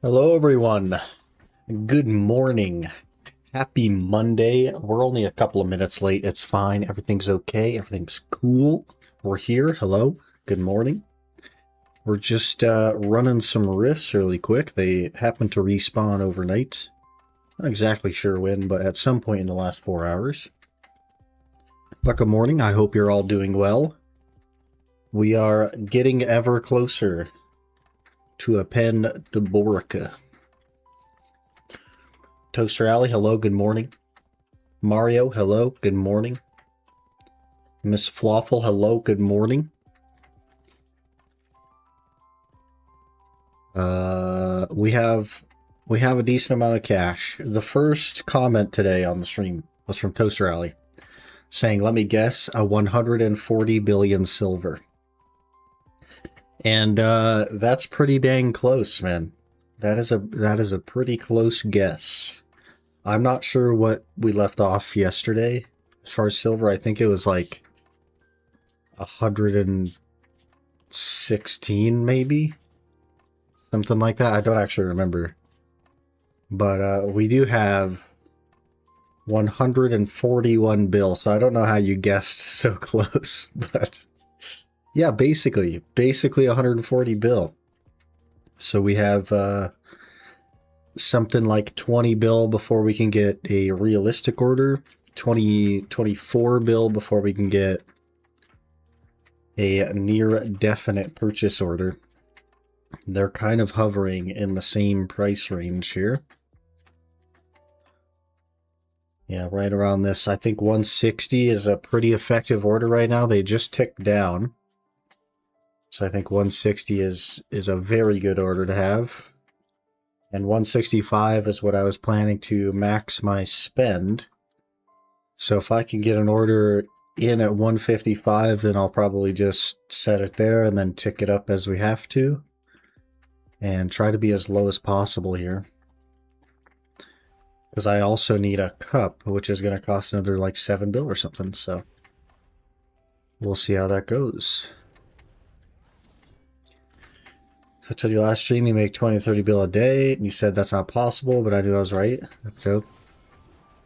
Hello, everyone. Good morning. Happy Monday. We're only a couple of minutes late. It's fine. Everything's okay. Everything's cool. We're here. Hello. Good morning. We're just running some rifts really quick. They happen to respawn overnight. Not exactly sure when, but at some point in the last 4 hours. But good morning. I hope you're all doing well. We are getting ever closer to a pen de Borica. Toaster Alley, hello, good morning. Mario, hello, good morning. Miss Flawful, hello, good morning. We have a decent amount of cash. The first comment today on the stream was from Toaster Alley, saying, "Let me guess, a 140 billion silver." And that's pretty dang close, man. That is a pretty close guess. I'm not sure what we left off yesterday as far as silver. I think it was like 116 maybe, something like that. I don't actually remember, but we do have 141 bill, so I don't know how you guessed so close, but yeah, basically 140 bill. So we have something like 20 bill before we can get a realistic order, 24 bill before we can get a near definite purchase order. They're kind of hovering in the same price range here. Yeah, right around this. I think 160 is a pretty effective order right now. They just ticked down. So I think 160 is a very good order to have. And 165 is what I was planning to max my spend. So if I can get an order in at 155, then I'll probably just set it there and then tick it up as we have to. And try to be as low as possible here. Because I also need a cup, which is going to cost another like 7 bill or something. So we'll see how that goes. So I told you last stream you make 20 to 30 bill a day, and you said that's not possible, but I knew I was right. So,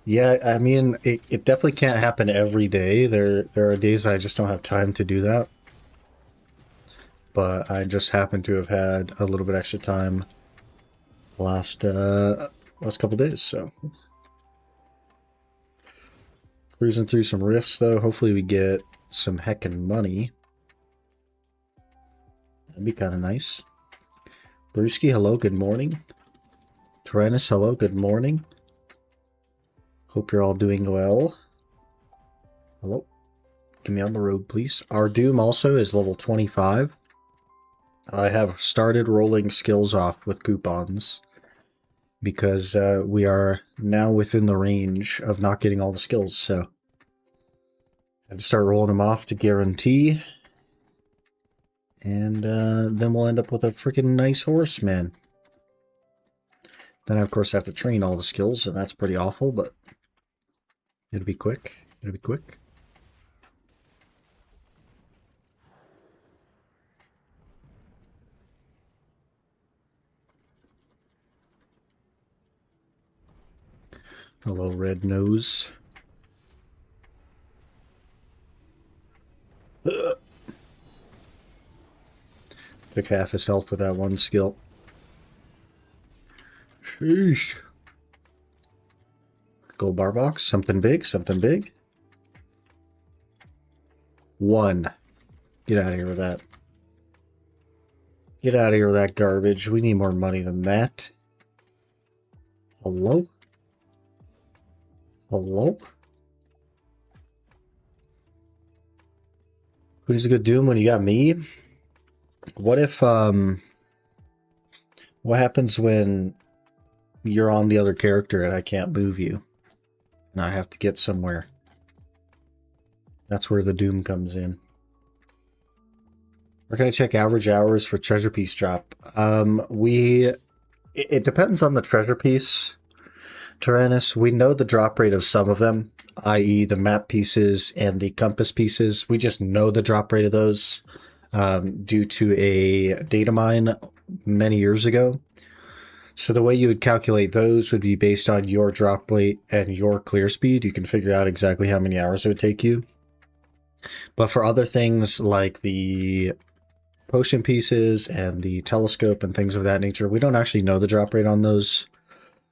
yeah, I mean, it definitely can't happen every day. There are days I just don't have time to do that. But I just happen to have had a little bit extra time last couple days, so. Cruising through some rifts, though. Hopefully we get some heckin' money. That'd be kind of nice. Brewski, hello, good morning. Tyrannus, hello, good morning. Hope you're all doing well. Hello. Get me on the road, please. Our Doom also is level 25. I have started rolling skills off with coupons because we are now within the range of not getting all the skills, so I had to start rolling them off to guarantee. And then we'll end up with a freaking nice horse, man. Then I, of course, have to train all the skills, and that's pretty awful, but it'll be quick. It'll be quick. Hello, Red Nose. Ugh. Took half his health with that one skill. Sheesh. Gold bar box. Something big. Something big. 1. Get out of here with that. Get out of here with that garbage. We need more money than that. Hello? Hello? Who's a good Doom when you got me? What if, what happens when you're on the other character and I can't move you? And I have to get somewhere. That's where the Doom comes in. We're going to check average hours for treasure piece drop. It depends on the treasure piece, Tyrannus. We know the drop rate of some of them, i.e. the map pieces and the compass pieces. We just know the drop rate of those. Due to a data mine many years ago. So the way you would calculate those would be based on your drop rate and your clear speed. You can figure out exactly how many hours it would take you. But for other things like the potion pieces and the telescope and things of that nature, we don't actually know the drop rate on those.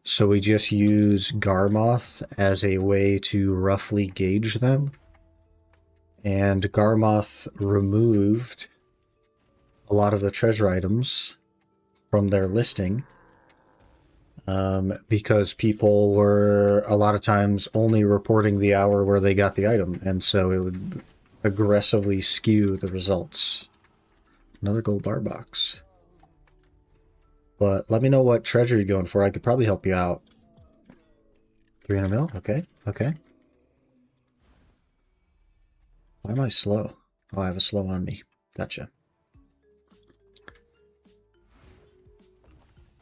So we just use Garmoth as a way to roughly gauge them. And Garmoth removed a lot of the treasure items from their listing because people were a lot of times only reporting the hour where they got the item, and so it would aggressively skew the results. Another gold bar box. But let me know what treasure you're going for. I could probably help you out. 300 mil? Okay, okay. Why am I slow? Oh, I have a slow on me. Gotcha.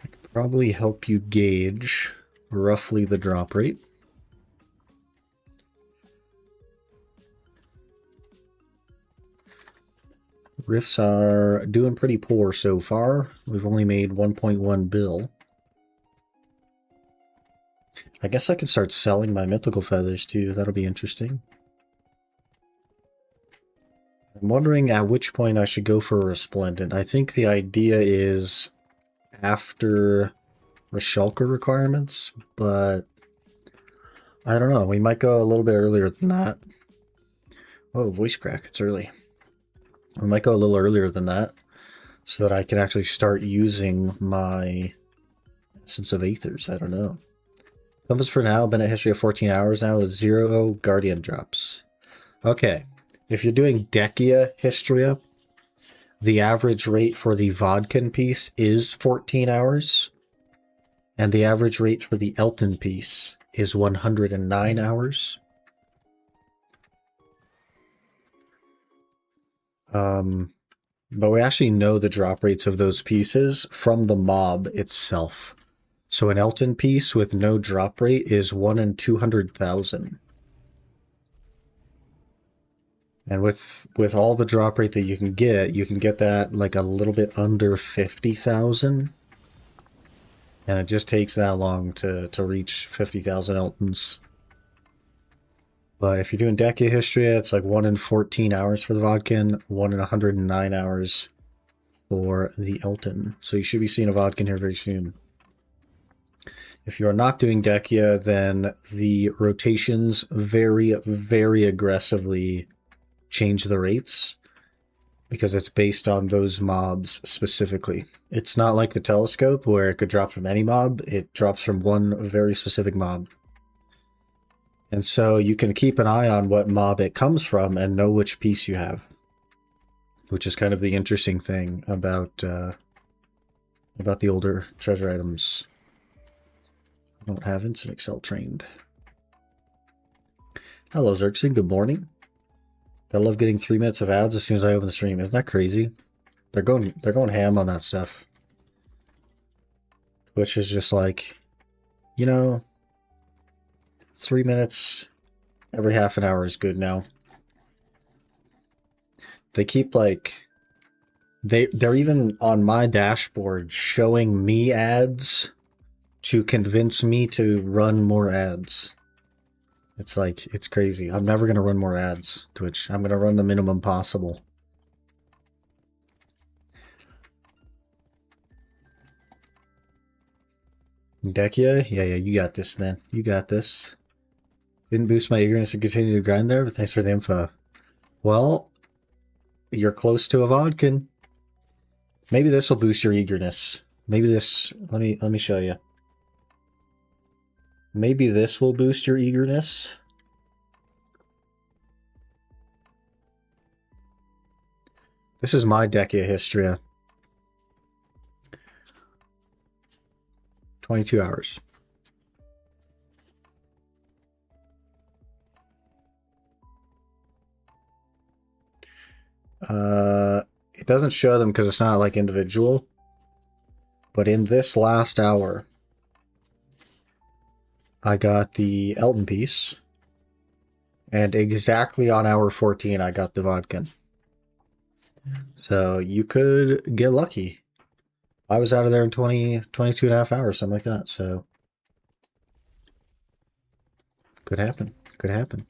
I could probably help you gauge roughly the drop rate. Rifts are doing pretty poor so far. We've only made 1.1 bill. I guess I could start selling my mythical feathers too. That'll be interesting. I'm wondering at which point I should go for a Resplendent. I think the idea is after Reshulker requirements, but I don't know. We might go a little bit earlier than that. Oh, voice crack. It's early. We might go a little earlier than that so that I can actually start using my Essence of Aethers. I don't know. Compass for now, been at history of 14 hours now with 0 Guardian drops. Okay. If you're doing Dekia Histria, the average rate for the Vodkin piece is 14 hours. And the average rate for the Elton piece is 109 hours. But we actually know the drop rates of those pieces from the mob itself. So an Elton piece with no drop rate is 1 in 200,000. And with all the drop rate that you can get that like a little bit under 50,000. And it just takes that long to reach 50,000 Eltons. But if you're doing Dekia Histria, it's like 1 in 14 hours for the Vodkin, 1 in 109 hours for the Elton. So you should be seeing a Vodkin here very soon. If you are not doing Dekia, then the rotations very, very aggressively change the rates because it's based on those mobs specifically. It's not like the telescope where it could drop from any mob. It drops from one very specific mob. And so you can keep an eye on what mob it comes from and know which piece you have, which is kind of the interesting thing about the older treasure items. I don't have Instant Excel trained. Hello, Xerxen. Good morning. I love getting 3 minutes of ads as soon as I open the stream. Isn't that crazy? They're going ham on that stuff. Twitch is just like, you know, 3 minutes every half an hour is good now. They keep like they're even on my dashboard showing me ads to convince me to run more ads. It's like, it's crazy. I'm never going to run more ads, Twitch. I'm going to run the minimum possible. Dekia? Yeah, you got this, then. You got this. Didn't boost my eagerness to continue to grind there, but thanks for the info. Well, you're close to a Vodkin. Maybe this will boost your eagerness. Maybe this, let me show you. Maybe this will boost your eagerness. This is my Dekia Histria. 22 hours. It doesn't show them because it's not like individual. But in this last hour, I got the Elton piece. And exactly on hour 14, I got the Vodkin. So you could get lucky. I was out of there in 22 and a half hours, something like that. So could happen. Could happen.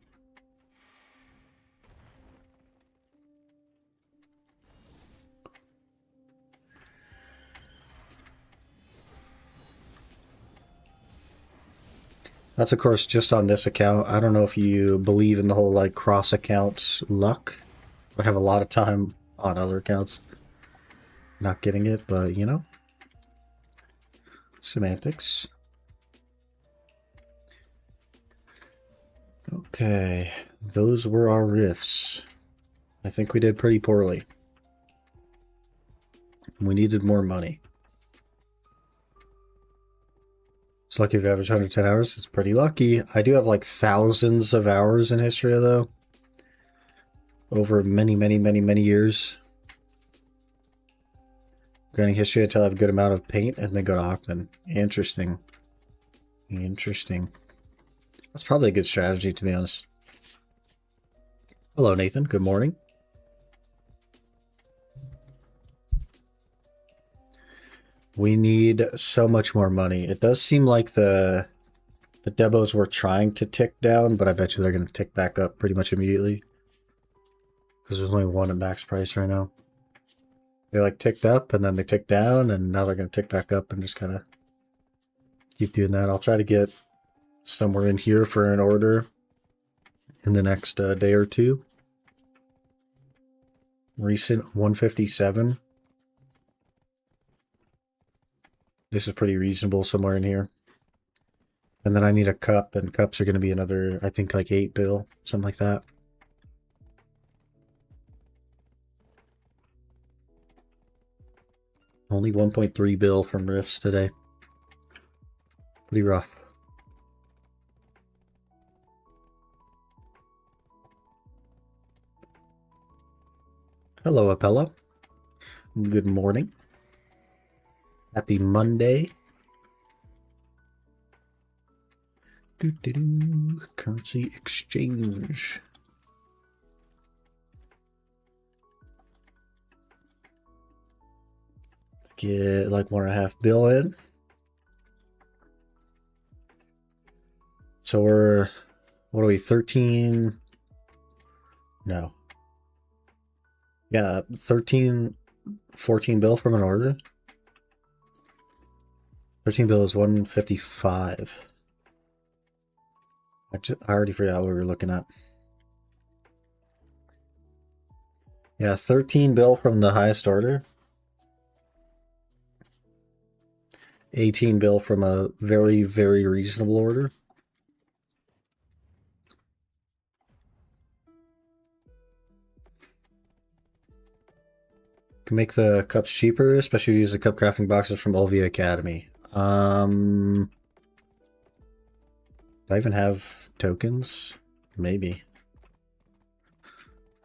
That's of course just on this account. I don't know if you believe in the whole like cross account luck. I have a lot of time on other accounts not getting it, but you know, semantics. Okay, those were our riffs. I think we did pretty poorly. We needed more money. It's lucky if you average 110 hours. It's pretty lucky. I do have like thousands of hours in Hysteria though. Over many, many, many, many years. Grinding Hysteria until I have a good amount of paint and then go to Hawkman. Interesting. Interesting. That's probably a good strategy, to be honest. Hello, Nathan. Good morning. We need so much more money. It does seem like the demos were trying to tick down, but I bet you they're going to tick back up pretty much immediately. Because there's only one at max price right now. They like ticked up and then they ticked down, and now they're going to tick back up and just kind of keep doing that. I'll try to get somewhere in here for an order in the next day or two. Recent 157. This is pretty reasonable somewhere in here. And then I need a cup, and cups are going to be another, I think, like 8 bill, something like that. Only 1.3 bill from Rifts today. Pretty rough. Hello, Appella. Good morning. Happy Monday. Currency exchange. Get like 1.5 bill in. So we're, what are we, 13? No. Yeah, 13, 14 bill from an order. 13 bill is 155. I already forgot what we were looking at. Yeah, 13 bill from the highest order. 18 bill from a very, very reasonable order. Can make the cups cheaper, especially if you use the cup crafting boxes from Olvia Academy. Do I even have tokens? Maybe.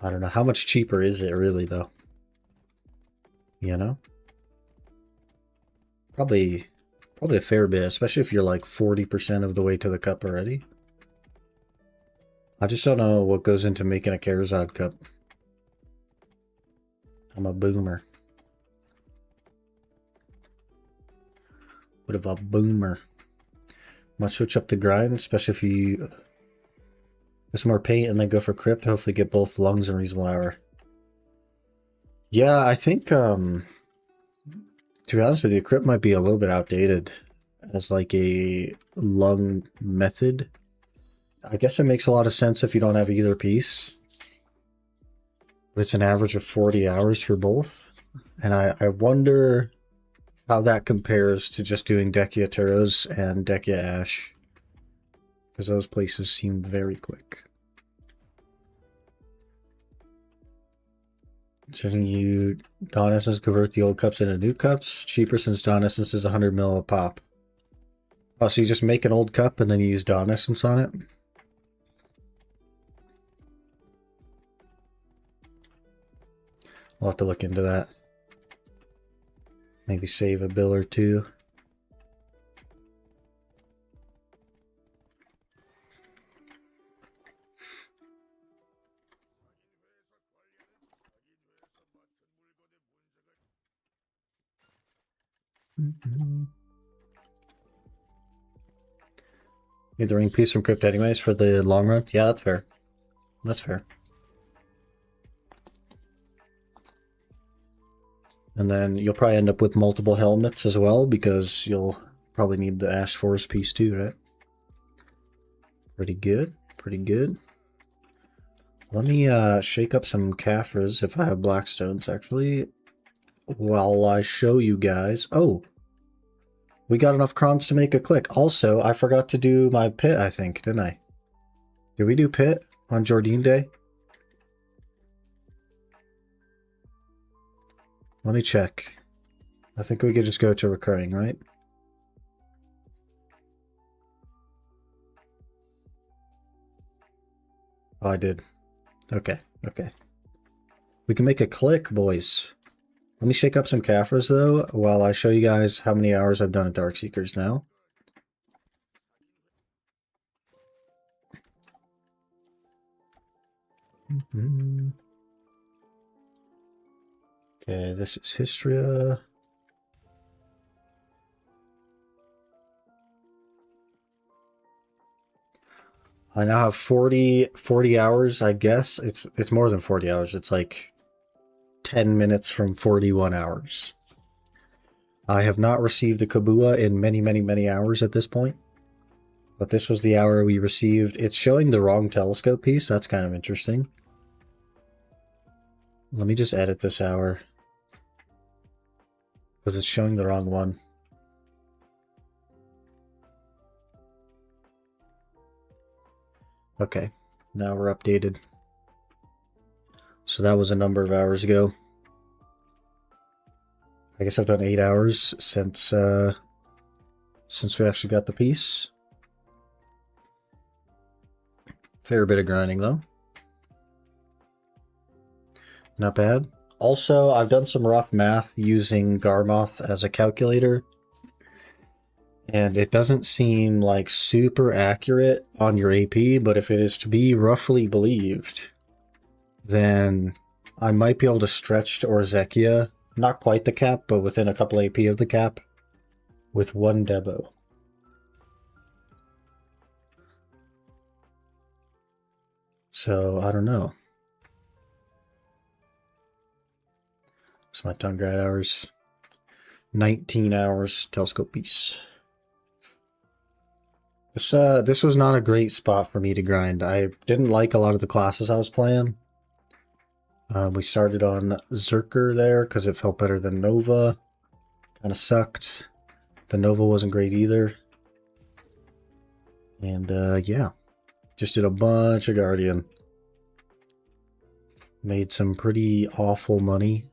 I don't know. How much cheaper is it really, though? You know? Probably a fair bit, especially if you're like 40% of the way to the cup already. I just don't know what goes into making a Karazad cup. I'm a boomer. Bit of a boomer. Might switch up the grind, especially if you get some more paint and then go for crypt. Hopefully get both lungs in reasonable hour. Yeah, I think, to be honest with you, crypt might be a little bit outdated as like a lung method. I guess it makes a lot of sense if you don't have either piece. But it's an average of 40 hours for both. And I wonder how that compares to just doing Dekia Turos and Dekia Ash. Because those places seem very quick. Shouldn't you Dawn Essence convert the old cups into new cups? Cheaper since Dawn Essence is 100 mil a pop. Oh, so you just make an old cup and then you use Dawn Essence on it? I'll have to look into that. Maybe save a bill or two. Need the ring piece from Crypt anyways for the long run. Yeah, that's fair. That's fair. And then you'll probably end up with multiple helmets as well because you'll probably need the Ash Forest piece too, right? Pretty good. Pretty good. Let me shake up some Caphras if I have Blackstones actually while I show you guys. Oh! We got enough crons to make a click. Also, I forgot to do my pit, I think, didn't I? Did we do pit on Jordine Day? Let me check. I think we could just go to recurring, right? Oh, I did. Okay, okay. We can make a click, boys. Let me shake up some Caphras, though, while I show you guys how many hours I've done at Darkseekers now. Okay, this is Histria. I now have 40 hours, I guess. It's more than 40 hours. It's like 10 minutes from 41 hours. I have not received a Kabua in many, many, many hours at this point. But this was the hour we received. It's showing the wrong telescope piece. That's kind of interesting. Let me just edit this hour. Because it's showing the wrong one. Okay, now we're updated. So that was a number of hours ago. I guess I've done 8 hours since we actually got the piece. Fair bit of grinding though. Not bad. Also, I've done some rough math using Garmoth as a calculator. And it doesn't seem like super accurate on your AP, but if it is to be roughly believed, then I might be able to stretch to Orzekia. Not quite the cap, but within a couple AP of the cap with one Debo. So, I don't know. What's my tongue grad hours? 19 hours telescope piece. This was not a great spot for me to grind. I didn't like a lot of the classes I was playing. We started on Zerker there because it felt better than Nova. Kind of sucked. The Nova wasn't great either. And yeah, just did a bunch of Guardian. Made some pretty awful money.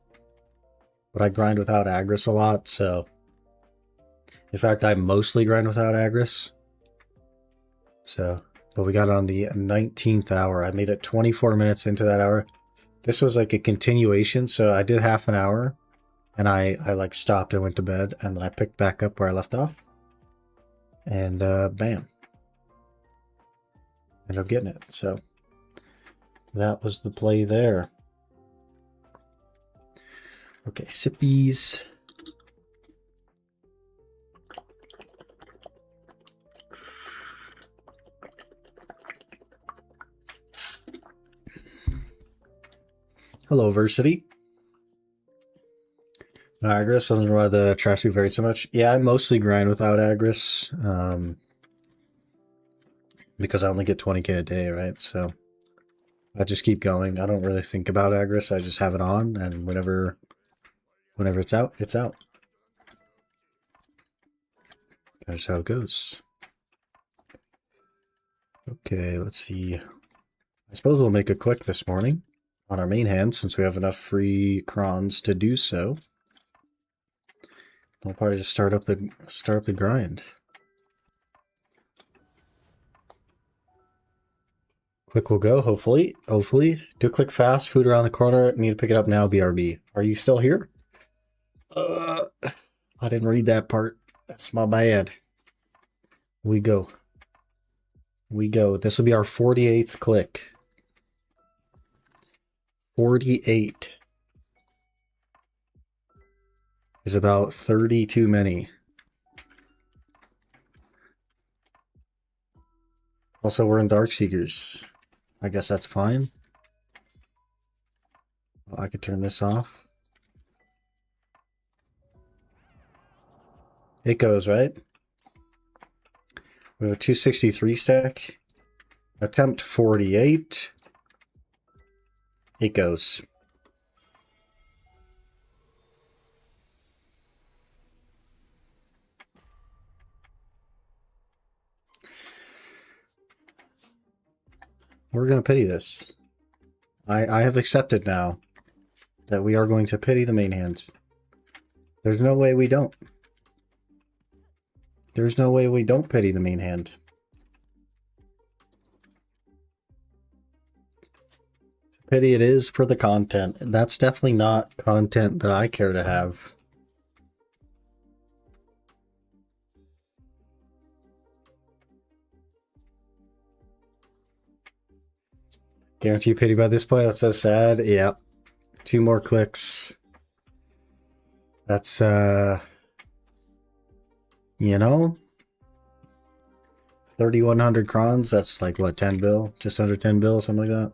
But I grind without Agris a lot, so... In fact, I mostly grind without Agris. So, but we got on the 19th hour. I made it 24 minutes into that hour. This was like a continuation, so I did half an hour, and I like stopped and went to bed, and then I picked back up where I left off, and bam. Ended up getting it, so that was the play there. Okay, sippies. Hello, Versity. No, Agris doesn't know why the trash suit varied so much. Yeah, I mostly grind without Agris. Because I only get 20k a day, right? So I just keep going. I don't really think about Agris. I just have it on, and whenever it's out, it's out. That's how it goes. Okay, let's see. I suppose we'll make a click this morning on our main hand since we have enough free crons to do so. We'll probably just start up the grind. Click will go, hopefully. Hopefully. Do click fast, food around the corner. Need to pick it up now, BRB. Are you still here? I didn't read that part. That's my bad. We go. We go. This will be our 48th click. 48. is about 30 too many. Also, we're in Darkseekers. I guess that's fine. Oh, I could turn this off. It goes, right? We have a 263 stack. Attempt 48. It goes. We're going to pity this. I have accepted now that we are going to pity the main hand. There's no way we don't. There's no way we don't pity the main hand. Pity it is for the content. That's definitely not content that I care to have. Guarantee pity by this point. That's so sad. Yeah. 2 more clicks. That's, you know, 3,100 crons. That's like, what, 10 bill? Just under 10 bill, something like that.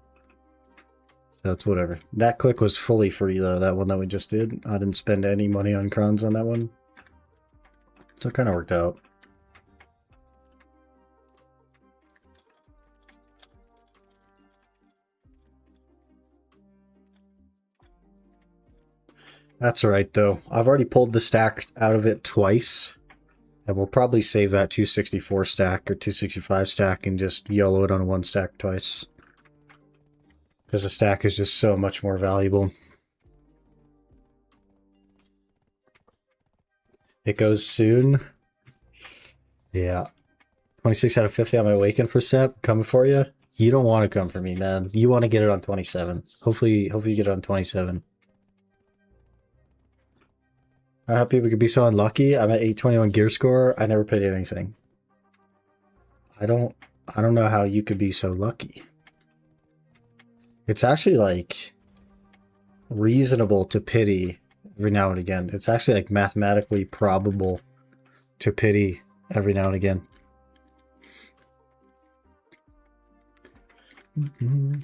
So it's whatever. That click was fully free, though, that one that we just did. I didn't spend any money on crons on that one. So it kind of worked out. That's alright, though. I've already pulled the stack out of it twice. And we'll probably save that 264 stack or 265 stack and just YOLO it on 1 stack twice. Because the stack is just so much more valuable. It goes soon. Yeah. 26 out of 50 on my Awaken for Sep. Coming for you. You don't want to come for me, man. You want to get it on 27. Hopefully you get it on 27. I'm happy we could be so unlucky. I'm at 821 gear score. I never paid anything. I don't know how you could be so lucky. It's actually like reasonable to pity every now and again. It's actually like mathematically probable to pity every now and again.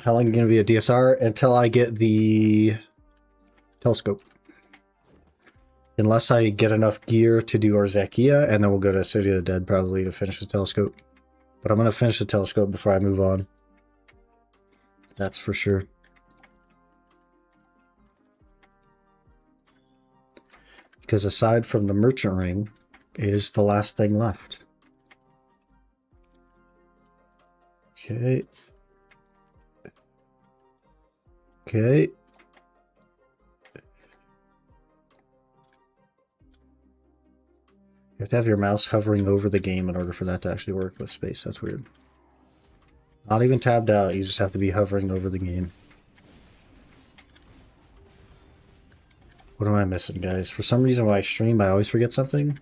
How long are you going to be a DSR? Until I get the telescope. Unless I get enough gear to do Arzekia, and then we'll go to City of the Dead probably to finish the telescope. But I'm going to finish the telescope before I move on. That's for sure. Because aside from the merchant ring, it is the last thing left. Okay. Okay. You have to have your mouse hovering over the game in order for that to actually work with space. That's weird. Not even tabbed out, you just have to be hovering over the game. What am I missing, guys? For some reason when I stream, I always forget something.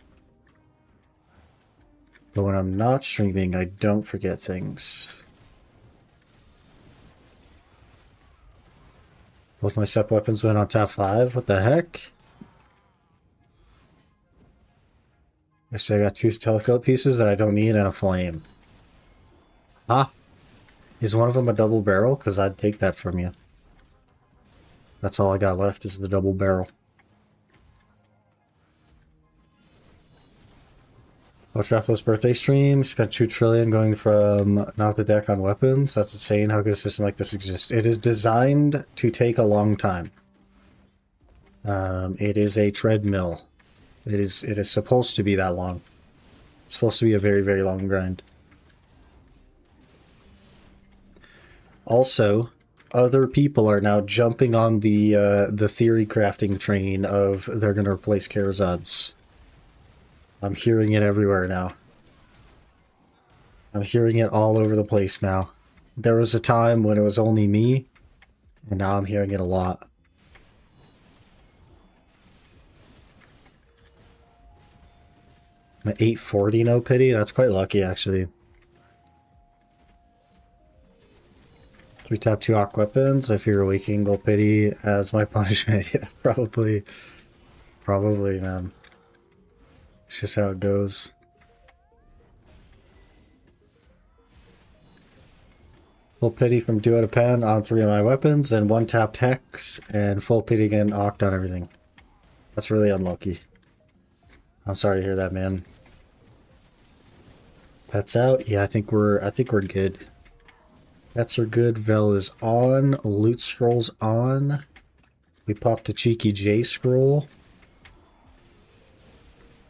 But when I'm not streaming, I don't forget things. Both my SEP weapons went on top 5. What the heck? I say I got 2 telescope pieces that I don't need and a flame. Ah! Is one of them a double barrel? Because I'd take that from you. That's all I got left is the double barrel. Ultrapo's birthday stream. Spent 2 trillion going from knock the deck on weapons. That's insane how good a system like this exists. It is designed to take a long time. It is a treadmill. It is supposed to be that long. It's supposed to be a very, very long grind. Also, other people are now jumping on the theory crafting train of they're going to replace Karazads. I'm hearing it everywhere now. I'm hearing it all over the place now. There was a time when it was only me, and now I'm hearing it a lot. I'm at 840 no pity. That's quite lucky, actually. 3 tap 2 Aqua weapons. If you're awakening, go pity as my punishment. Yeah, probably. Probably, man. It's just how it goes. Full pity from Duo to Pen on 3 of my weapons, and 1 tapped Hex, and full pity again Oct on everything. That's really unlucky. I'm sorry to hear that, man. Pets out? Yeah, I think we're good. Pets are good. Vel is on. Loot scroll's on. We popped a cheeky J scroll.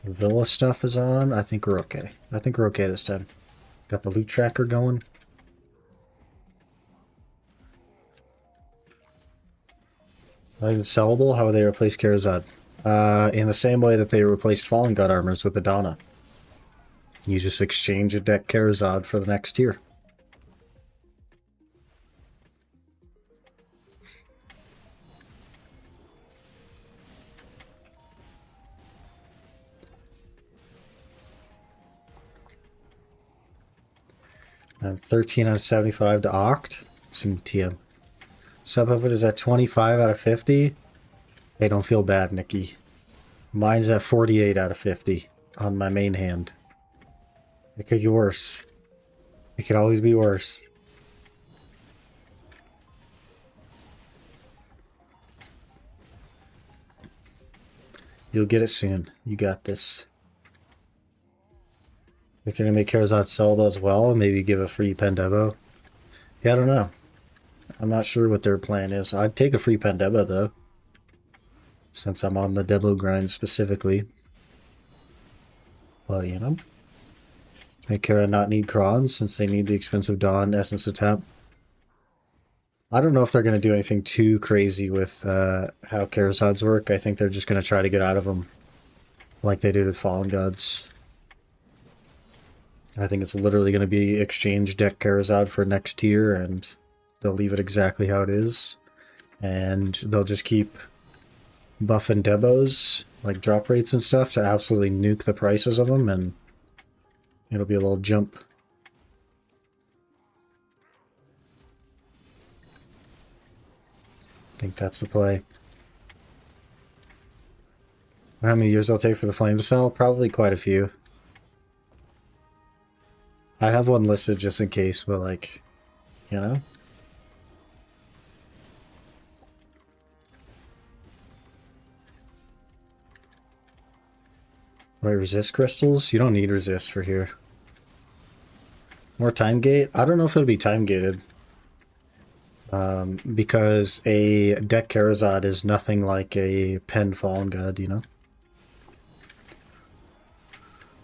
Villa stuff is on. I think we're okay. I think we're okay this time. Got the loot tracker going. Like sellable? How would they replace Karazad? In the same way that they replaced Fallen God armors with the Donna. You just exchange a deck Karazad for the next tier. And 13 out of 75 to Oct. Some TM. Sub of it is at 25 out of 50. Hey, don't feel bad, Nikki. Mine's at 48 out of 50 on my main hand. It could get worse. It could always be worse. You'll get it soon. You got this. They're going to make Karazad sellable as well, and maybe give a free Debo. Yeah, I don't know. I'm not sure what their plan is. I'd take a free Debo though, since I'm on the Debo grind specifically. But, you know. Make Kara not need Krons, since they need the expensive Dawn Essence to tap. I don't know if they're going to do anything too crazy with how Karazads work. I think they're just going to try to get out of them like they did with Fallen Gods. I think it's literally going to be exchange deck Karazad for next tier, and they'll leave it exactly how it is. And they'll just keep buffing Debos, like drop rates and stuff, to absolutely nuke the prices of them, and it'll be a little jump. I think that's the play. How many years it'll take for the flame to sell? Probably quite a few. I have one listed just in case, but like, you know? Wait, resist crystals? You don't need resist for here. More time gate? I don't know if it'll be time gated. Because a deck Karazad is nothing like a Pen Fallen God, you know?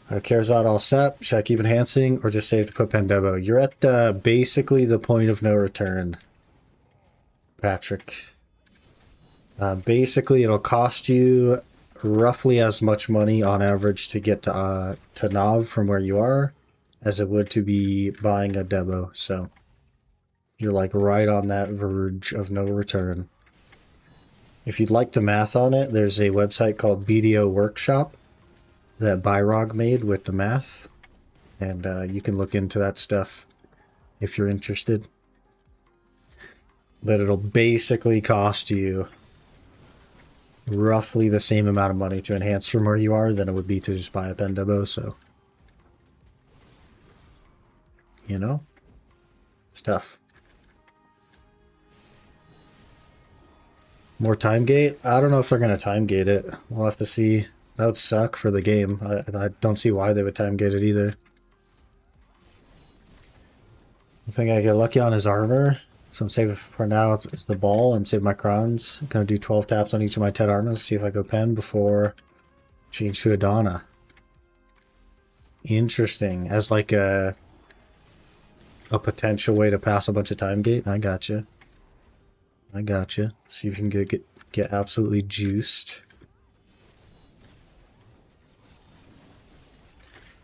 Karazad all set. Should I keep enhancing or just save to put Debo? You're at basically the point of no return, Patrick. Basically, it'll cost you roughly as much money on average to get to Nav from where you are as it would to be buying a Debo. So you're like right on that verge of no return. If you'd like the math on it, there's a website called BDO Workshop that Byrog made with the math, and you can look into that stuff if you're interested. But it'll basically cost you roughly the same amount of money to enhance from where you are than it would be to just buy a Debo, so you know, it's tough. More time gate? I don't know if they're going to time gate it. We'll have to see. That would suck for the game. I don't see why they would time gate it either. I think I get lucky on his armor, so I'm saving for now. It's the ball. I'm saving my crowns. I'm going to do 12 taps on each of my 10 armors, see if I go pen before change to Adana. Interesting. As like a potential way to pass a bunch of time gate. I gotcha. I gotcha. See if you can get absolutely juiced.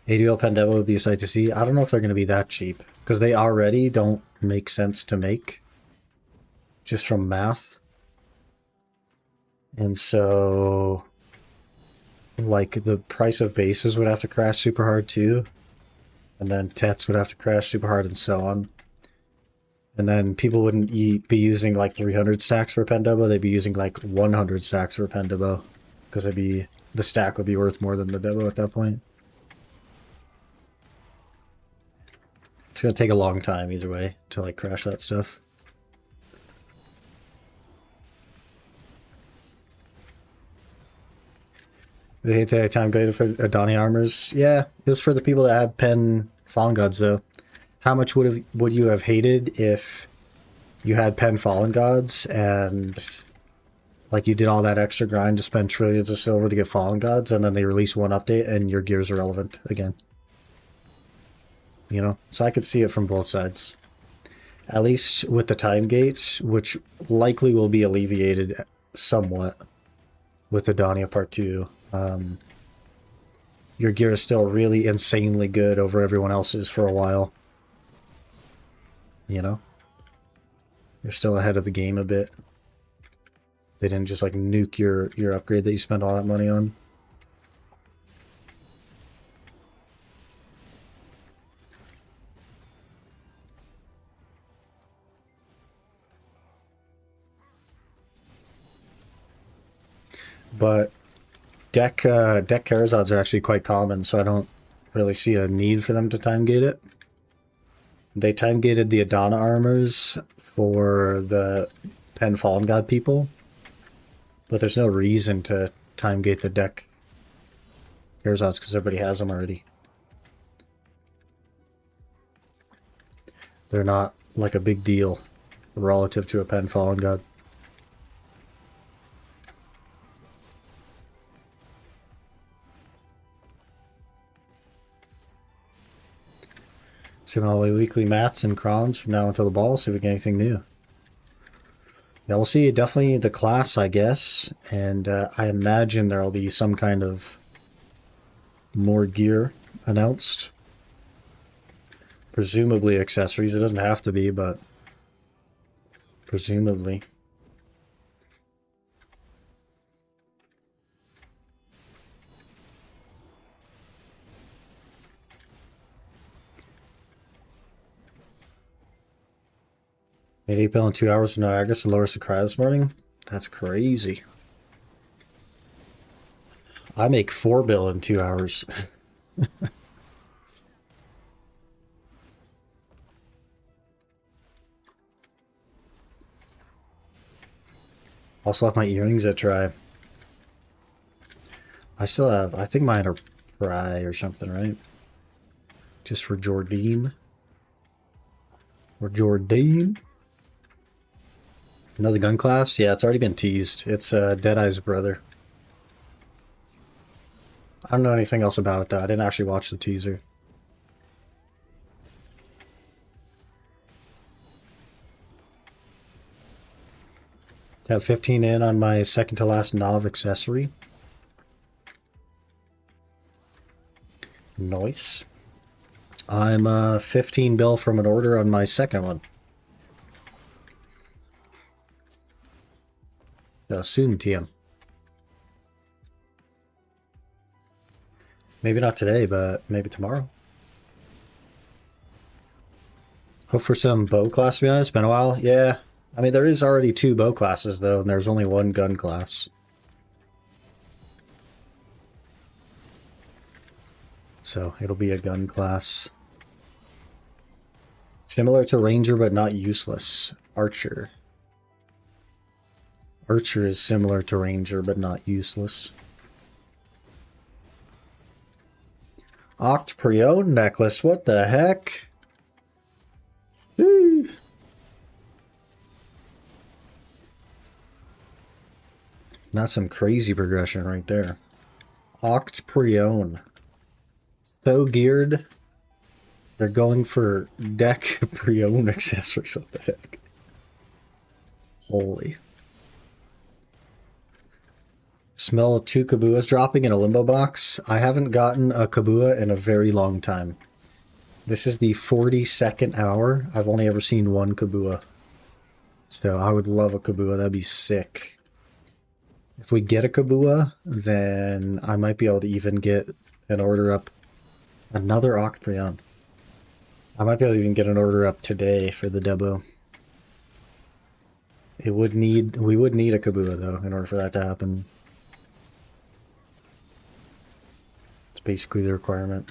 ADL Debo would be a sight to see. I don't know if they're going to be that cheap, because they already don't make sense to make, just from math. And so, like, the price of bases would have to crash super hard too, and then Tets would have to crash super hard, and so on. And then people wouldn't be using like 300 stacks for Debo, they'd be using like 100 stacks for Debo. because the stack would be worth more than the Debo at that point. It's gonna take a long time either way to like crash that stuff. They hate the time graded for Adani armors. Yeah, it was for the people that had pen Fallen Gods though. How much would you have hated if you had pen Fallen Gods and like you did all that extra grind to spend trillions of silver to get Fallen Gods, and then they release one update and your gear's irrelevant again? You know? So I could see it from both sides. At least with the time gates, which likely will be alleviated somewhat with Adania Part 2. Your gear is still really insanely good over everyone else's for a while. You know? You're still ahead of the game a bit. They didn't just like nuke your upgrade that you spent all that money on. But deck Karazods are actually quite common, so I don't really see a need for them to time gate it. They time gated the Adana armors for the Pen Fallen God people, but there's no reason to time gate the deck Karazods because everybody has them already. They're not like a big deal relative to a Pen Fallen God. Saving all the weekly mats and crons from now until the ball, see if we get anything new. Yeah, we'll see. Definitely the class, I guess. And I imagine there'll be some kind of more gear announced. Presumably accessories. It doesn't have to be, but presumably. Made 8 bill in 2 hours from Niagara to lower Sakurai this morning? That's crazy. I make 4 bill in 2 hours. Also have my earrings at try. I still have, I think mine are Pry or something, right? Just for Jordine. Or Jordine. Another gun class? Yeah, it's already been teased. It's Deadeye's brother. I don't know anything else about it though. I didn't actually watch the teaser. Have 15 in on my second to last Nav accessory. Nice. I'm 15 bill from an order on my second one. Soon, TM. Maybe not today, but maybe tomorrow. Hope for some bow class, to be honest. Been a while. Yeah. I mean, there is already 2 bow classes, though, and there's only 1 gun class. So, it'll be a gun class. Similar to Ranger, but not useless. Archer. Archer is similar to Ranger, but not useless. Octprion necklace, what the heck? Woo. That's some crazy progression right there. Octprion. So geared. They're going for deck Prion accessories, what the heck? Holy. Smell 2 Kabuas dropping in a limbo box. I haven't gotten a Kabua in a very long time. This is the 42nd hour. I've only ever seen 1 Kabua. So I would love a Kabua. That'd be sick. If we get a Kabua, then I might be able to even get an order up. Another Octprion. I might be able to even get an order up today for the Debo. We would need a Kabua though in order for that to happen. It's basically the requirement.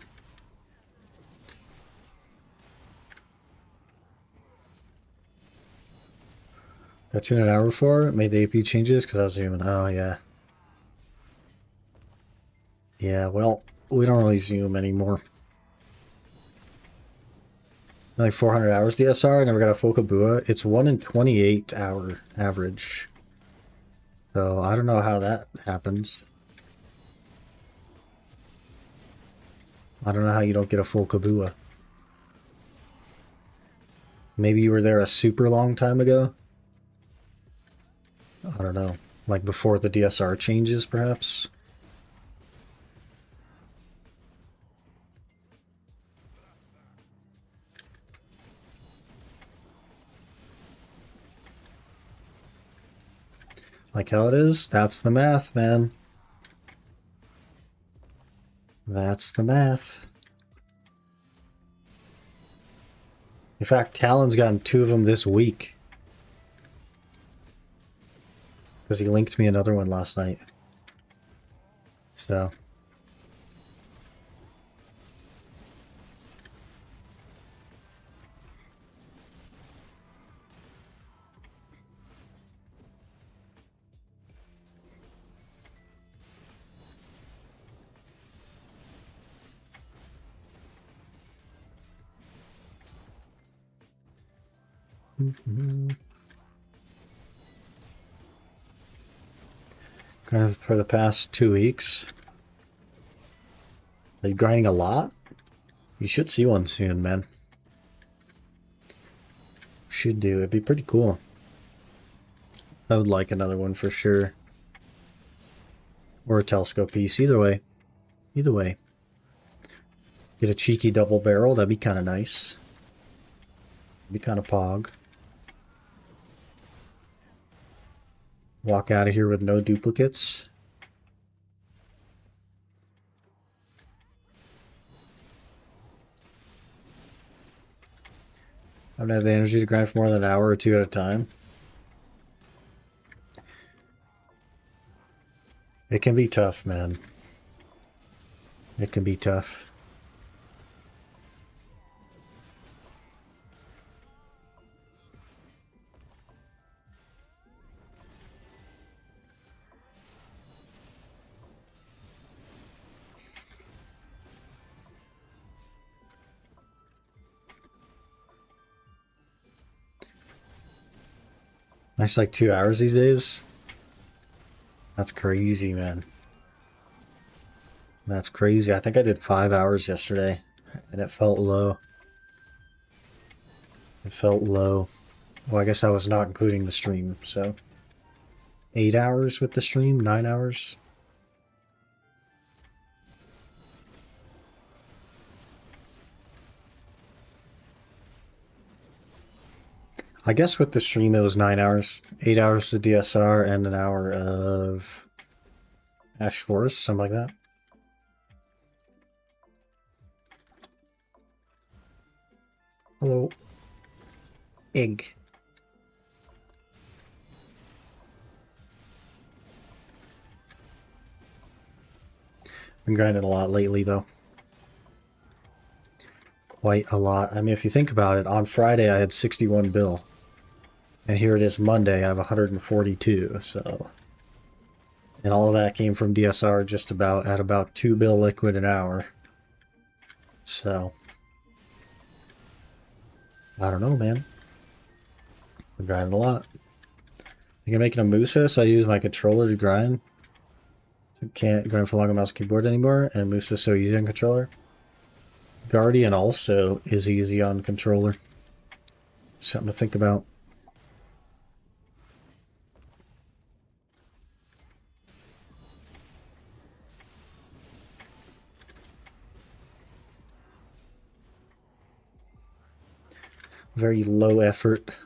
Got 2 in an hour for it. Made the AP changes because I was zooming. Oh, yeah. Yeah, well, we don't really zoom anymore. Like 400 hours DSR. I never got a full Kabua. It's 1 in 28 hour average. So I don't know how that happens. I don't know how you don't get a full Kabua. Maybe you were there a super long time ago? I don't know. Like before the DSR changes, perhaps? Like how it is? That's the math, man. That's the math. In fact, Talon's gotten 2 of them this week. Because he linked me another one last night. So. Kind of for the past 2 weeks. Are you grinding a lot? You should see one soon, man. Should do. It'd be pretty cool. I would like another one for sure. Or a telescope piece. Either way. Either way. Get a cheeky double barrel. That'd be kind of nice. Be kind of pog. Walk out of here with no duplicates. I don't have the energy to grind for more than an hour or 2 at a time. It can be tough, man. It can be tough. Nice, like 2 hours these days. That's crazy, man. That's crazy. I think I did 5 hours yesterday, and it felt low. It felt low. Well, I guess I was not including the stream, so 8 hours with the stream, 9 hours. I guess with the stream it was 9 hours. 8 hours of DSR and an hour of Ash Forest, something like that. Hello. Egg. Been grinding a lot lately, though. Quite a lot. I mean, if you think about it, on Friday I had 61 bill. And here it is Monday, I have 142, so... And all of that came from DSR just about at about 2 bill liquid an hour. So... I don't know, man. I'm grinding a lot. I think I'm making a Musa, so I use my controller to grind. So can't grind for long on mouse and keyboard anymore, and Musa's so easy on controller. Guardian also is easy on controller. Something to think about. Very low effort,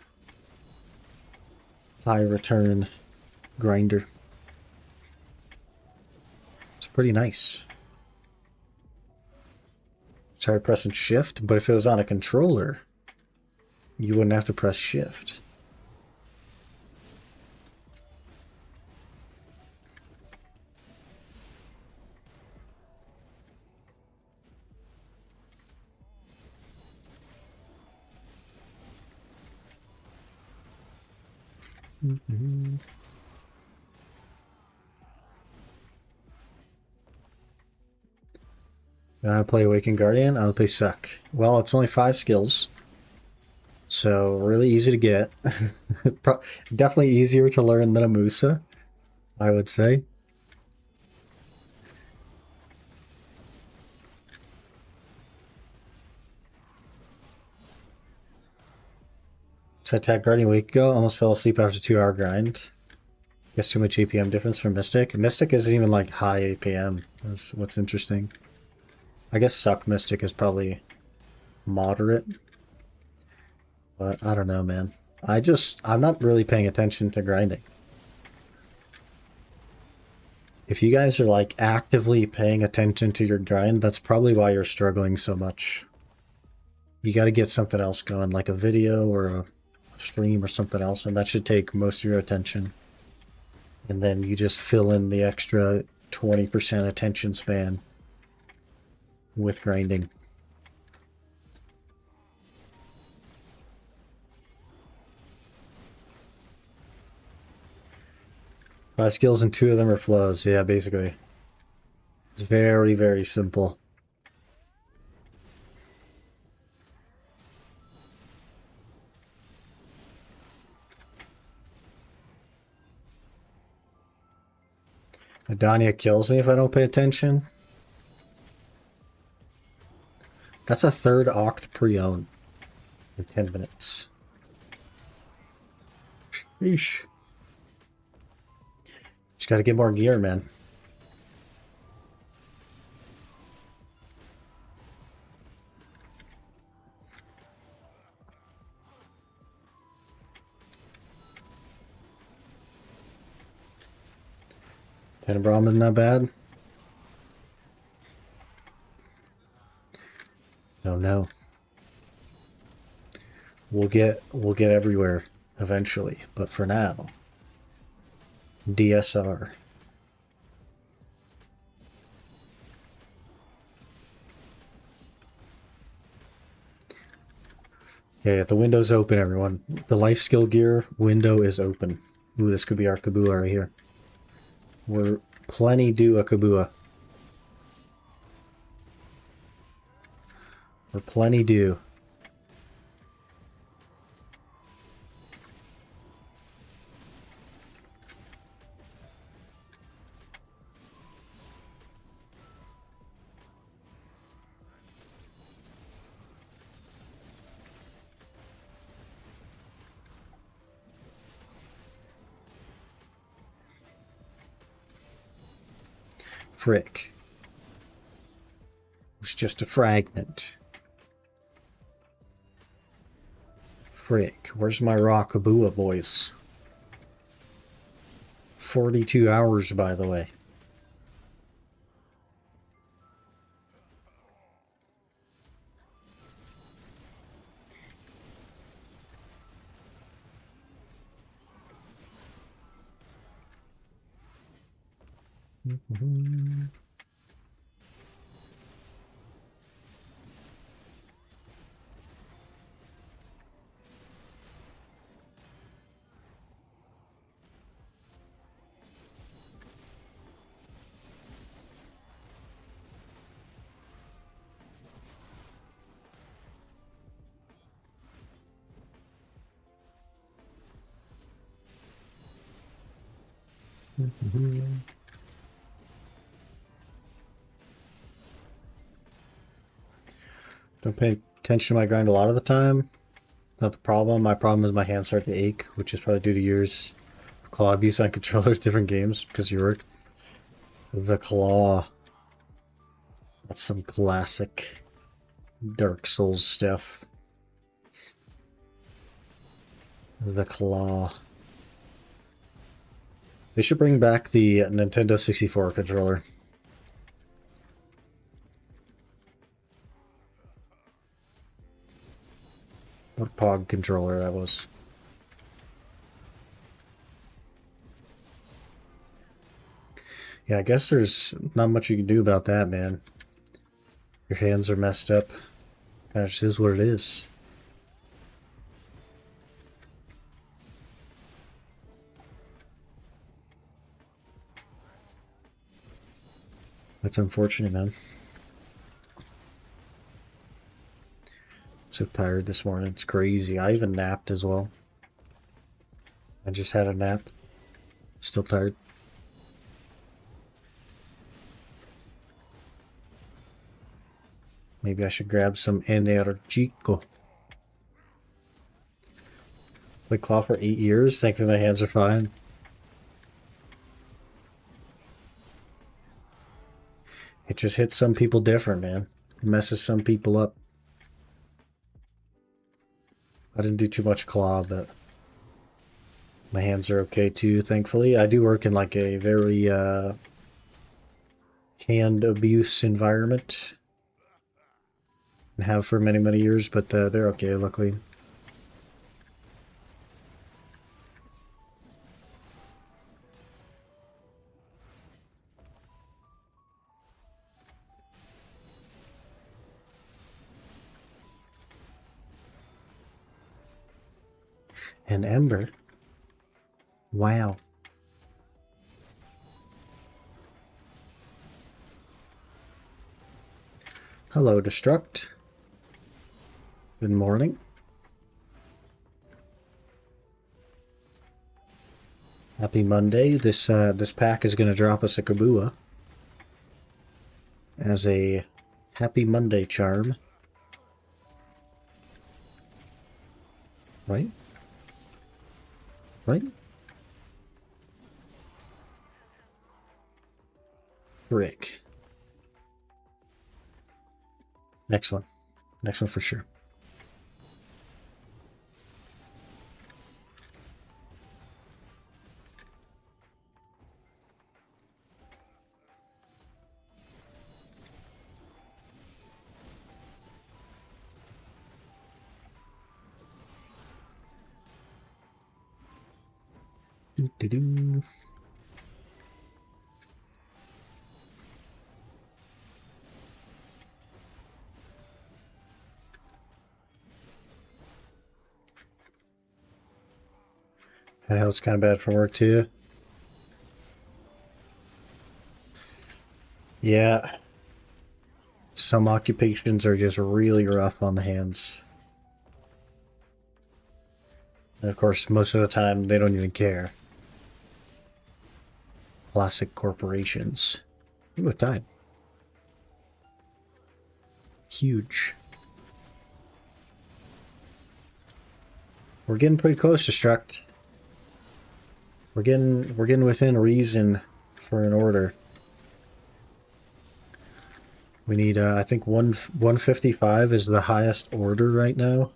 high return grinder. It's pretty nice. Try pressing shift, but if it was on a controller, you wouldn't have to press shift. I play Awakened Guardian, I'll play Suck. Well, it's only 5 skills. So, really easy to get. Definitely easier to learn than a Musa, I would say. So I attacked Guardian a week ago, almost fell asleep after a 2-hour grind. Guess too much APM difference from Mystic. Mystic isn't even like high APM. That's what's interesting. I guess Suck Mystic is probably moderate. But I don't know, man. I'm not really paying attention to grinding. If you guys are like actively paying attention to your grind, that's probably why you're struggling so much. You got to get something else going, like a video or a stream or something else, and that should take most of your attention. And then you just fill in the extra 20% attention span with grinding. Five skills and 2 of them are flows. Yeah, basically. It's very, very simple. Adania kills me if I don't pay attention. That's a 3rd Oct pre-own in 10 minutes. Sheesh. Just gotta get more gear, man. Brahmin not bad. No. We'll get everywhere eventually, but for now, DSR. Yeah, the window's open, everyone. The life skill gear window is open. Ooh, this could be our Kabua right here. We're plenty due a Kabua. We're plenty due. Frick. It was just a fragment. Frick. Where's my raw Kabua, boys? 42 hours, by the way. Don't pay attention to my grind a lot of the time. Not the problem. My problem is my hands start to ache, which is probably due to years of claw abuse on controllers, different games, because of your work. The claw. That's some classic Dark Souls stuff. The claw. They should bring back the Nintendo 64 controller. What a Pog controller that was. Yeah, I guess there's not much you can do about that, man. Your hands are messed up. Kind of just is what it is. That's unfortunate, man. So tired this morning. It's crazy. I even napped as well. I just had a nap. Still tired. Maybe I should grab some Energico. Played claw for 8 years. Thankfully my hands are fine. It just hits some people different, man. It messes some people up. I didn't do too much claw, but my hands are okay too, thankfully. I do work in like a very hand abuse environment. And have for many, many years, but they're okay, luckily. An ember? Wow. Hello, Destruct. Good morning. Happy Monday. This pack is going to drop us a Kabua as a Happy Monday charm. Right? Right? Rick. Next one. Next one for sure. Doo-doo-doo. That hell's kind of bad for work too. Yeah. Some occupations are just really rough on the hands. And of course, most of the time, they don't even care. Classic corporations. Ooh, it died. Huge. We're getting pretty close to Struct. We're getting within reason for an order. We need, I think 155 is the highest order right now.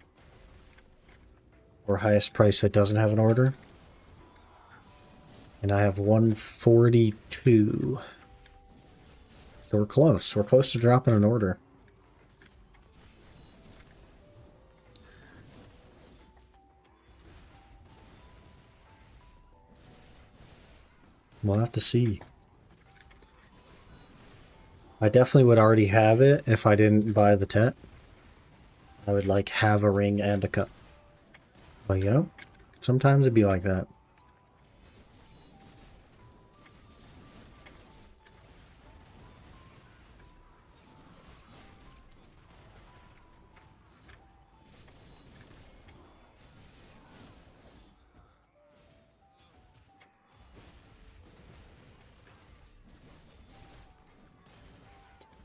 Or highest price that doesn't have an order. And I have 142. So we're close. We're close to dropping an order. We'll have to see. I definitely would already have it if I didn't buy the Tet. I would like have a ring and a cup. But you know, sometimes it'd be like that.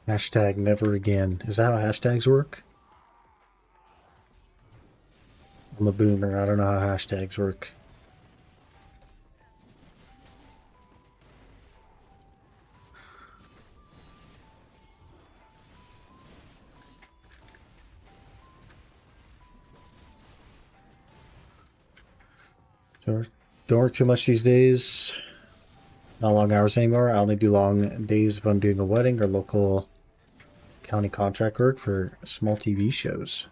Hashtag never again. Is that how hashtags work? I'm a boomer. I don't know how hashtags work. Don't work too much these days. Not long hours anymore. I only do long days if I'm doing a wedding or local county contract work for small TV shows.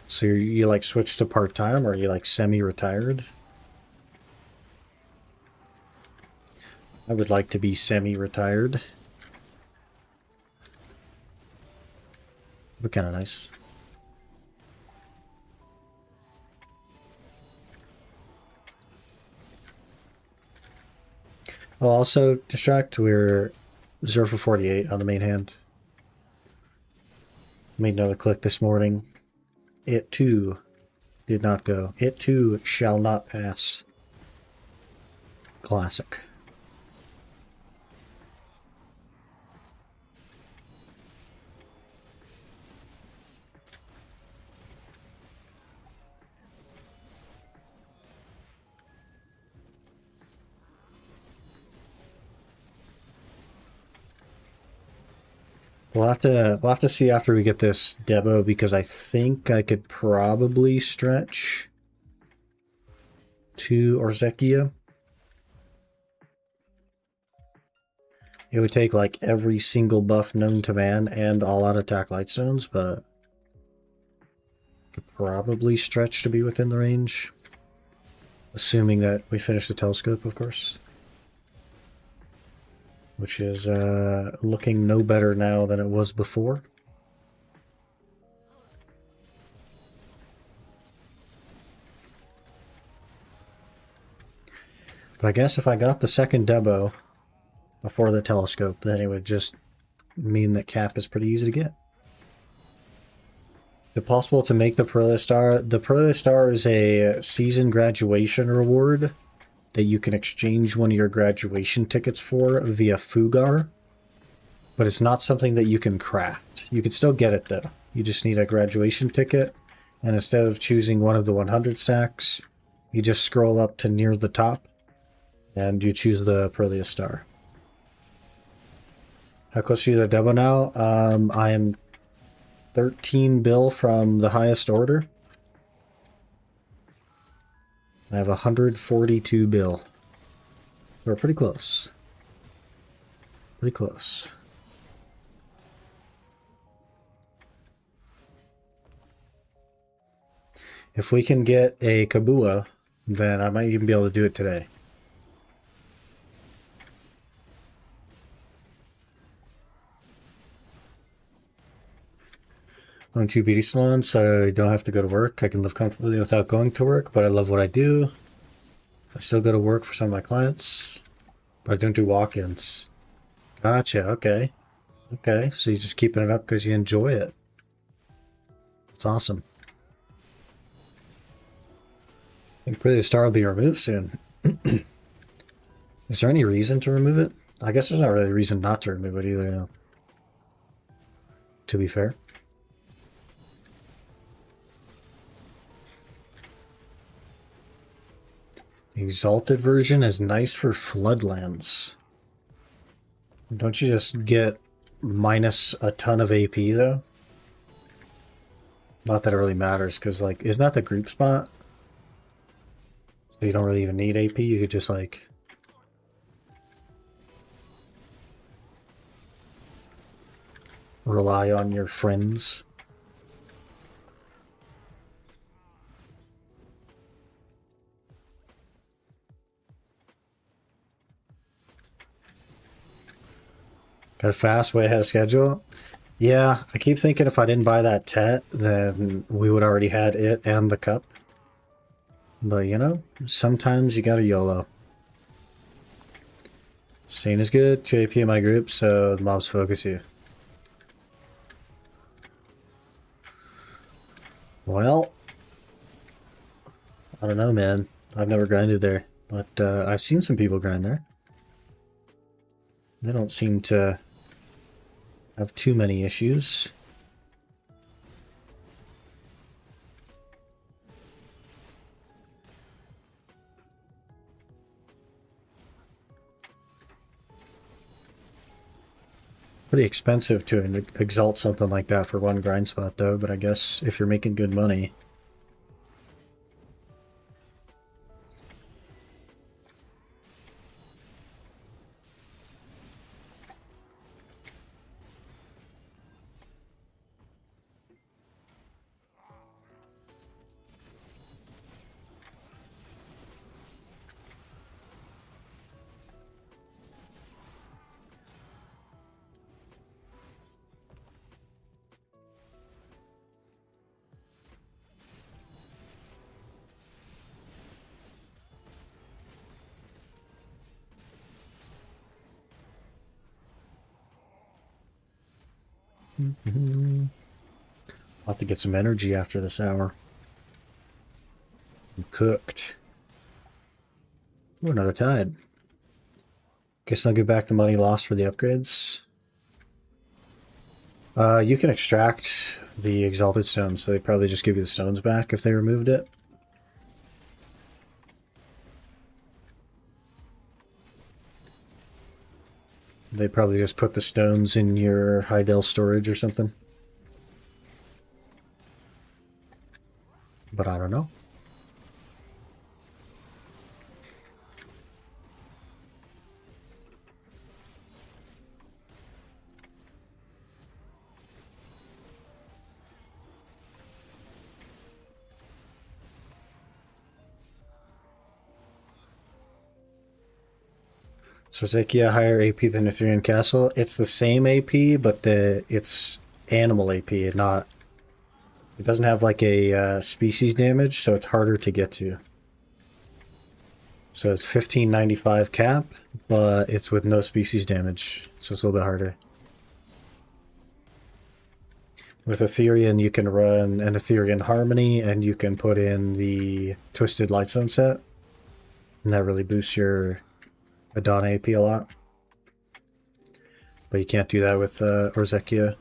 So you like switch to part-time or you like semi-retired? I would like to be semi-retired. But kind of nice. Oh, also, distract, we're 0 for 48 on the main hand. Made another click this morning. It too did not go. It too shall not pass. Classic. We'll have to see after we get this Debo, because I think I could probably stretch to Orzekia. It would take like every single buff known to man and all out attack lightstones, but I could probably stretch to be within the range. Assuming that we finish the telescope, of course. Which is looking no better now than it was before. But I guess if I got the second Debo before the telescope, then it would just mean that cap is pretty easy to get. Is it possible to make the Pearly Star? The Pearly Star is a season graduation reward that you can exchange one of your graduation tickets for via Fugar, but it's not something that you can craft. You can still get it though. You just need a graduation ticket, and instead of choosing one of the 100 stacks, you just scroll up to near the top, and you choose the Pearly Star. How close are you to the Debo now? I am 13 bill from the highest order. I have 142 bill. So we're pretty close. Pretty close. If we can get a Kabua, then I might even be able to do it today. Own 2 beauty salons, so I don't have to go to work. I can live comfortably without going to work, but I love what I do. I still go to work for some of my clients, but I don't do walk-ins. Gotcha, okay. Okay, so you're just keeping it up because you enjoy it. That's awesome. I think Pretty Star will be removed soon. Is there any reason to remove it? I guess there's not really a reason not to remove it either, though. To be fair. Exalted version is nice for Floodlands. Don't you just get minus a ton of AP, though? Not that it really matters, because, like, isn't that the group spot? So you don't really even need AP, you could just, like... rely on your friends. Got a fast, way ahead of schedule. Yeah, I keep thinking if I didn't buy that Tet, then we would already had it and the cup. But, you know, sometimes you gotta YOLO. Scene is good, 2 AP in my group, so the mobs focus you. Well, I don't know, man. I've never grinded there, but I've seen some people grind there. They don't seem to have too many issues. Pretty expensive to exalt something like that for one grind spot though, but I guess if you're making good money. I'll have to get some energy after this hour. I'm cooked. Ooh, another tide. Guess I'll get back the money lost for the upgrades. You can extract the exalted stones, so they probably just give you the stones back if they removed it. They probably just put the stones in your Hydel storage or something. But I don't know. So Zekia higher AP than Ethereum Castle. It's the same AP, but it's animal AP, not. It doesn't have like a species damage, so it's harder to get to. So it's 1595 cap, but it's with no species damage, so it's a little bit harder. With Ethereum, you can run an Ethereum Harmony, and you can put in the Twisted Lightstone set, and that really boosts your Adana AP a lot. But you can't do that with Orzekia.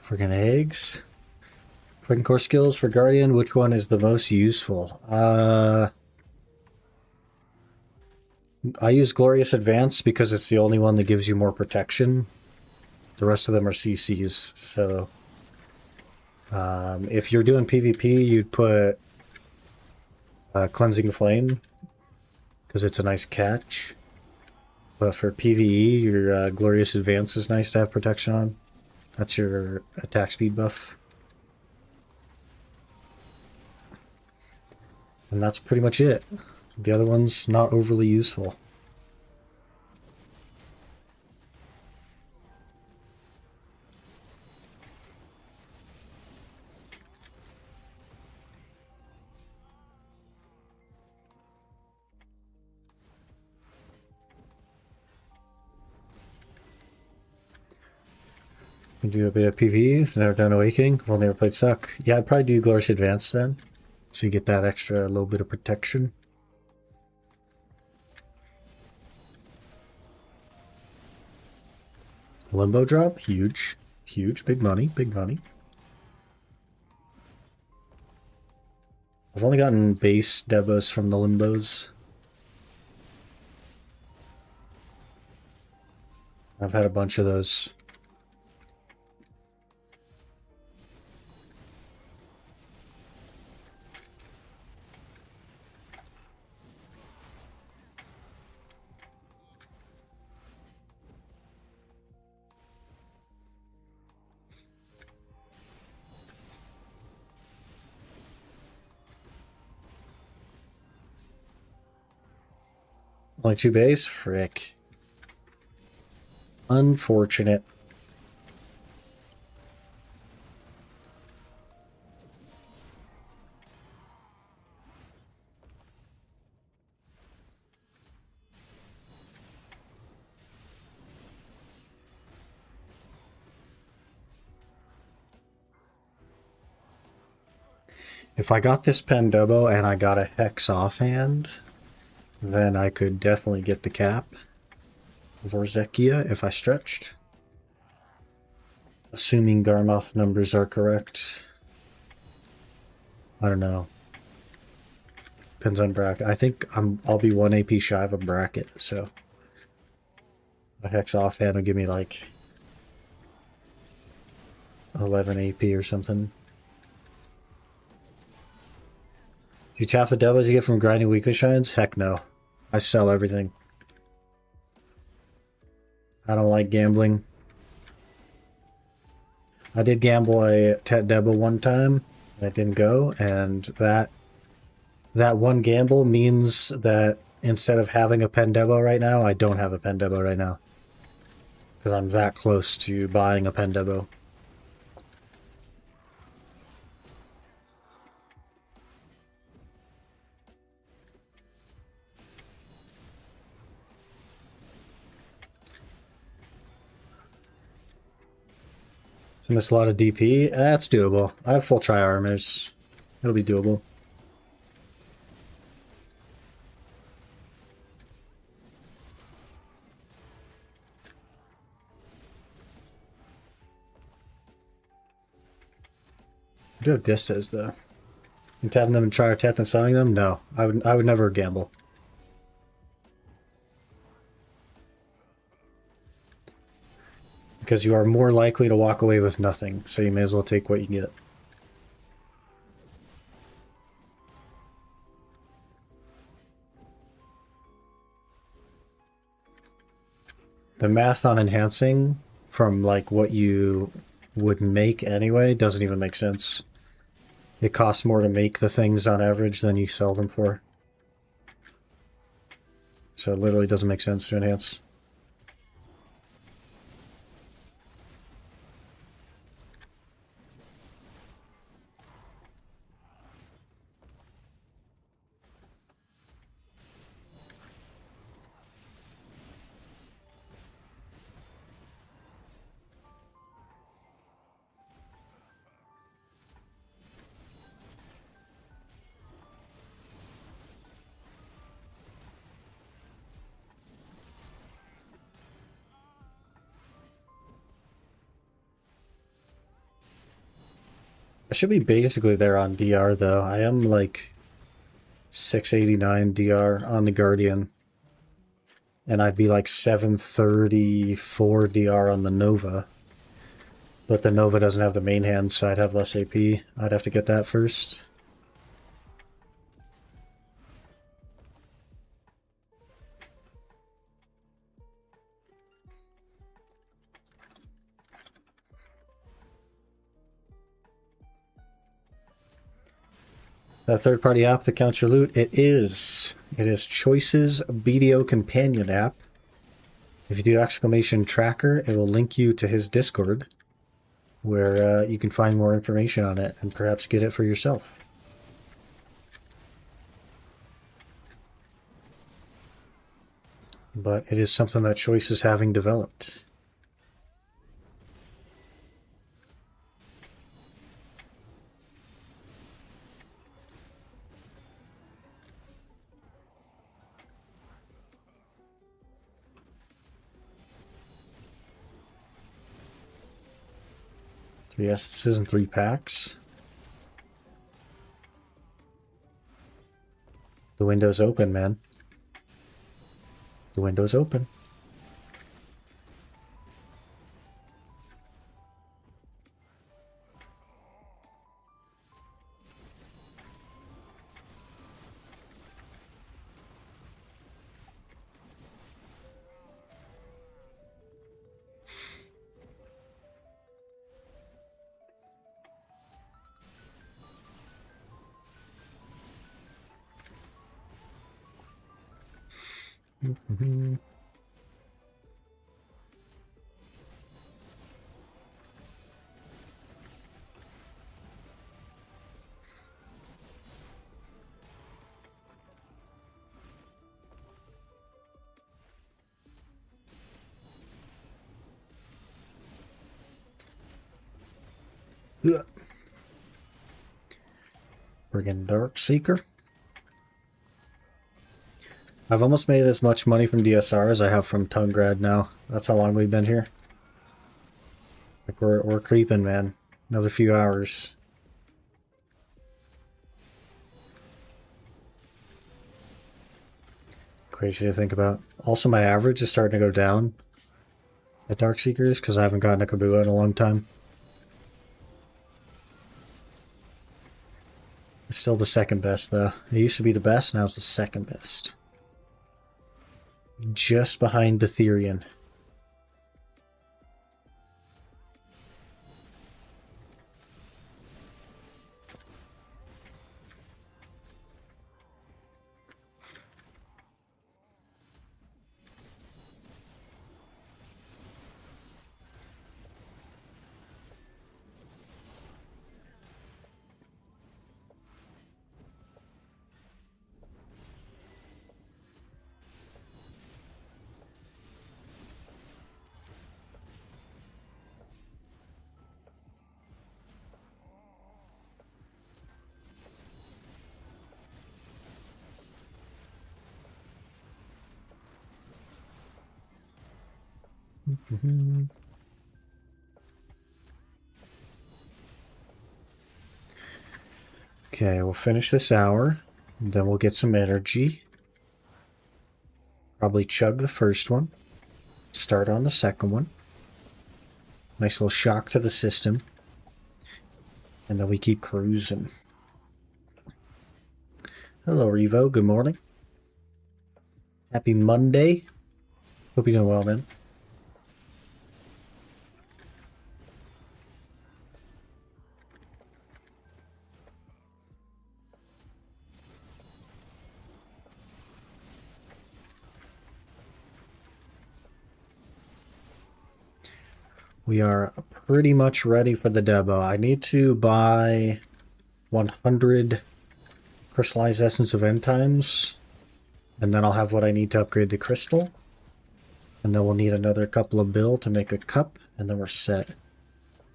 Friggin' eggs. Friggin' core skills for Guardian, which one is the most useful? I use Glorious Advance because it's the only one that gives you more protection. The rest of them are CCs, so if you're doing PvP, you'd put Cleansing Flame because it's a nice catch. But for PvE, your Glorious Advance is nice to have protection on. That's your attack speed buff. And that's pretty much it. The other one's not overly useful. We do a bit of PvE, never done Awakening. Well, never played Suck. Yeah, I'd probably do Glorious Advance then. So you get that extra little bit of protection. Limbo drop, huge. Huge, big money, big money. I've only gotten base Debas from the Limbos. I've had a bunch of those. Only 2 base? Frick. Unfortunate. If I got this Pendobo and I got a Hex offhand, then I could definitely get the cap of Orzekia if I stretched. Assuming Garmoth numbers are correct. I don't know. Depends on bracket. I think I'll be 1 AP shy of a bracket, so a Hex offhand will give me like 11 AP or something. You tap the devils you get from grinding weekly shines? Heck no. I sell everything. I don't like gambling. I did gamble a Tet Debo one time. That didn't go, and that one gamble means that instead of having a Pendebo right now, I don't have a Pendebo right now. Because I'm that close to buying a Pendebo. So miss a lot of DP. That's doable. I have full tri-armors. It'll be doable. I do have Distas though. You tapping them and try tap and selling them? No. I would never gamble. Because you are more likely to walk away with nothing, so you may as well take what you get. The math on enhancing from like what you would make anyway doesn't even make sense. It costs more to make the things on average than you sell them for. So it literally doesn't make sense to enhance. I should be basically there on DR though. I am like 689 DR on the Guardian. And I'd be like 734 DR on the Nova. But the Nova doesn't have the main hand, so I'd have less AP. I'd have to get that first. That third-party app that counts your loot? It is. It is Choice's BDO Companion app. If you do exclamation tracker, it will link you to his Discord, where you can find more information on it and perhaps get it for yourself. But it is something that Choice is having developed. Yes, this isn't 3 packs. The window's open, man. The window's open. Mm-hmm. Yeah. Friggin' Dark Seeker. I've almost made as much money from DSR as I have from Tungrad now. That's how long we've been here. Like we're creeping, man. Another few hours. Crazy to think about. Also, my average is starting to go down at Dark Seekers because I haven't gotten a Kabua in a long time. It's still the second best, though. It used to be the best, now it's the second best. Just behind the Therian. Okay, we'll finish this hour, then we'll get some energy. Probably chug the first one, start on the second one. Nice little shock to the system. And then we keep cruising. Hello, Revo. Good morning. Happy Monday. Hope you're doing well, man. We are pretty much ready for the Debo. I need to buy 100 crystallized essence of end times, and then I'll have what I need to upgrade the crystal. And then we'll need another couple of bill to make a cup, and then we're set.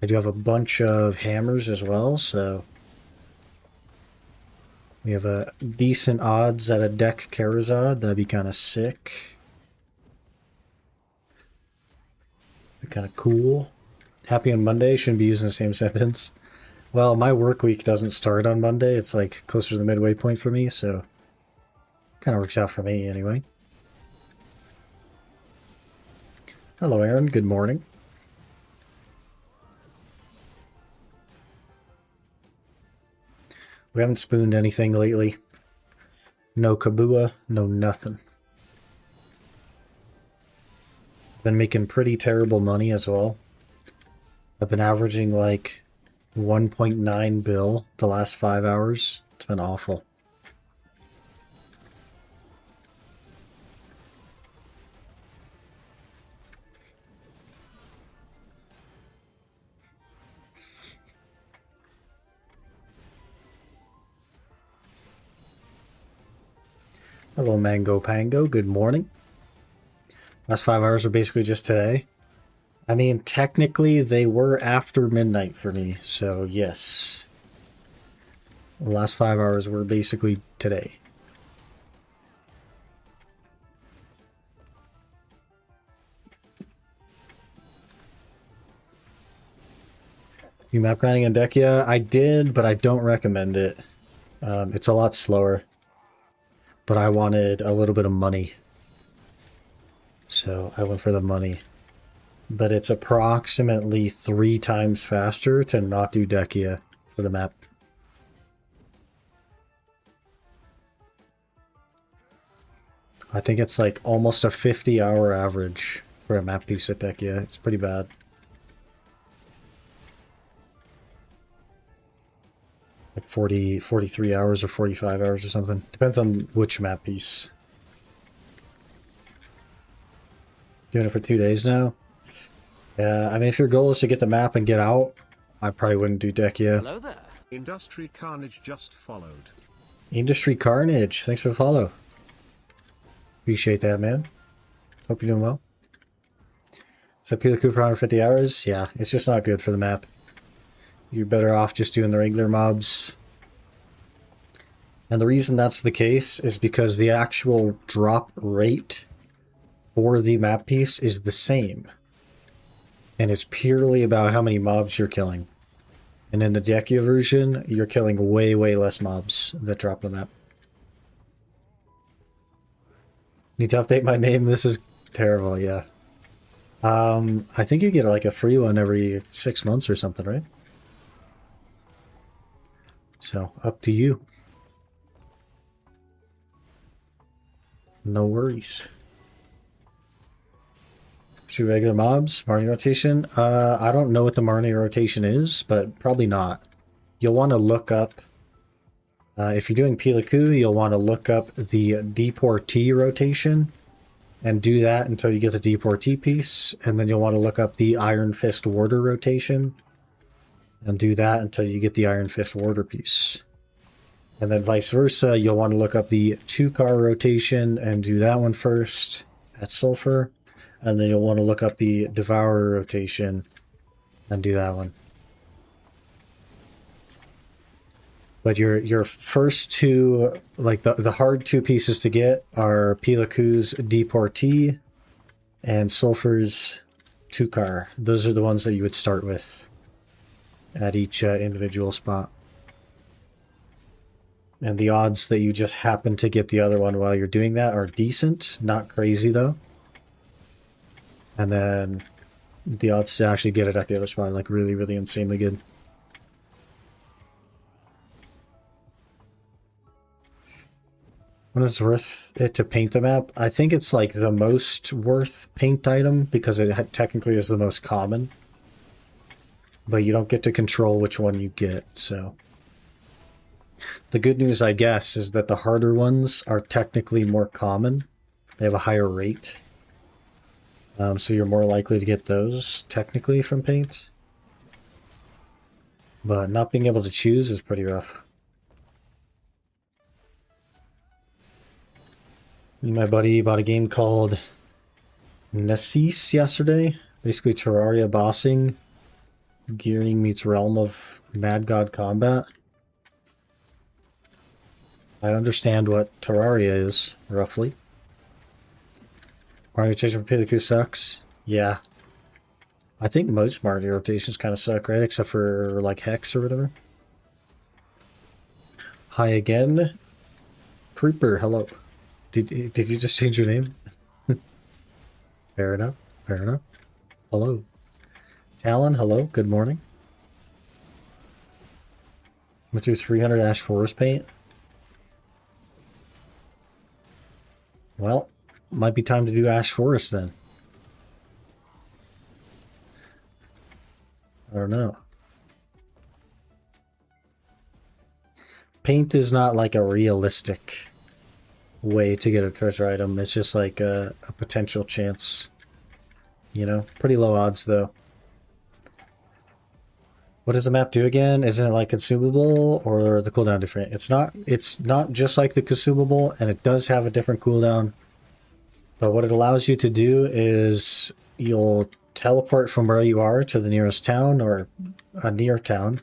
I do have a bunch of hammers as well, so we have a decent odds at a deck Karazad. That'd be kind of sick. Kind of cool. Happy on Monday shouldn't be used in the same sentence. Well, my work week doesn't start on Monday. It's like closer to the midway point for me, so kind of works out for me anyway. Hello, Aaron. Good morning. We haven't spooned anything lately. No Kabua, no nothing. Been making pretty terrible money as well. I've been averaging like 1.9 bill the last 5 hours. It's been awful. Hello, Mango Pango. Good morning. Last 5 hours are basically just today. I mean, technically, they were after midnight for me, so yes. The last 5 hours were basically today. You map grinding on deck? Yeah, I did, but I don't recommend it. It's a lot slower. But I wanted a little bit of money. So I went for the money. But it's approximately 3 times faster to not do Dekia for the map. I think it's like almost a 50-hour average for a map piece at Dekia. It's pretty bad. Like 43 hours or 45 hours or something. Depends on which map piece. Doing it for 2 days now? Yeah, I mean, if your goal is to get the map and get out, I probably wouldn't do Dekia. Hello there. Industry Carnage just followed. Industry Carnage, thanks for the follow. Appreciate that, man. Hope you're doing well. So Peeler Cooper 150 hours? Yeah, it's just not good for the map. You're better off just doing the regular mobs. And the reason that's the case is because the actual drop rate for the map piece is the same. And it's purely about how many mobs you're killing. And in the Dekia version, you're killing way, way less mobs that drop the map. Need to update my name. This is terrible, yeah. I think you get like a free one every 6 months or something, right? So, up to you. No worries. Two regular mobs, Marnie rotation. I don't know what the Marnie rotation is, but probably not. You'll want to look up, if you're doing Pilaku, you'll want to look up the deportee rotation and do that until you get the deportee piece. And then you'll want to look up the Iron Fist Warder rotation and do that until you get the Iron Fist Warder piece. And then vice versa, you'll want to look up the 2-car rotation and do that one first at Sulfur. And then you'll want to look up the Devourer rotation and do that one. But your first two, like the hard two pieces to get are Pilaku's Deportee and Sulfur's 2-car. Those are the ones that you would start with at each individual spot. And the odds that you just happen to get the other one while you're doing that are decent, not crazy though. And then the odds to actually get it at the other spot are like really, really insanely good. When it's worth it to paint the map, I think it's like the most worth paint item because it technically is the most common. But you don't get to control which one you get, so. The good news, I guess, is that the harder ones are technically more common. They have a higher rate. So you're more likely to get those, technically, from paint. But not being able to choose is pretty rough. Me and my buddy bought a game called Nessis yesterday. Basically Terraria bossing. Gearing meets Realm of Mad God Combat. I understand what Terraria is, roughly. Marnie rotation for Pilaku sucks. Yeah. I think most Marnie rotations kind of suck, right? Except for, like, Hex or whatever. Hi again. Creeper, hello. Did you just change your name? Fair enough. Fair enough. Hello. Talon, hello. Good morning. I'm going to do 300 Ash Forest paint. Well, might be time to do Ash Forest then. I don't know. Paint is not like a realistic way to get a treasure item. It's just like a potential chance. You know? Pretty low odds though. What does the map do again? Isn't it like consumable or the cooldown different? It's not just like the consumable, and it does have a different cooldown. But what it allows you to do is you'll teleport from where you are to the nearest town or a near town.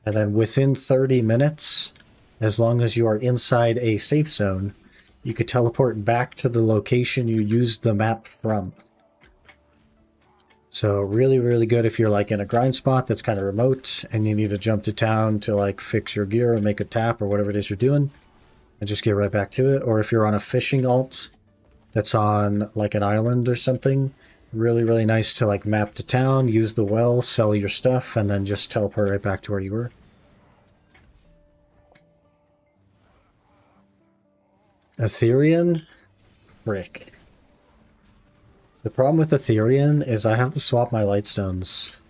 And then within 30 minutes, as long as you are inside a safe zone, you could teleport back to the location you used the map from. So really, really good if you're like in a grind spot that's kind of remote and you need to jump to town to like fix your gear or make a tap or whatever it is you're doing and just get right back to it. Or if you're on a fishing alt that's on like an island or something, really, really nice to like map to town, use the well, sell your stuff, and then just teleport right back to where you were. Etherean? Frick. The problem with Etherean is I have to swap my lightstones.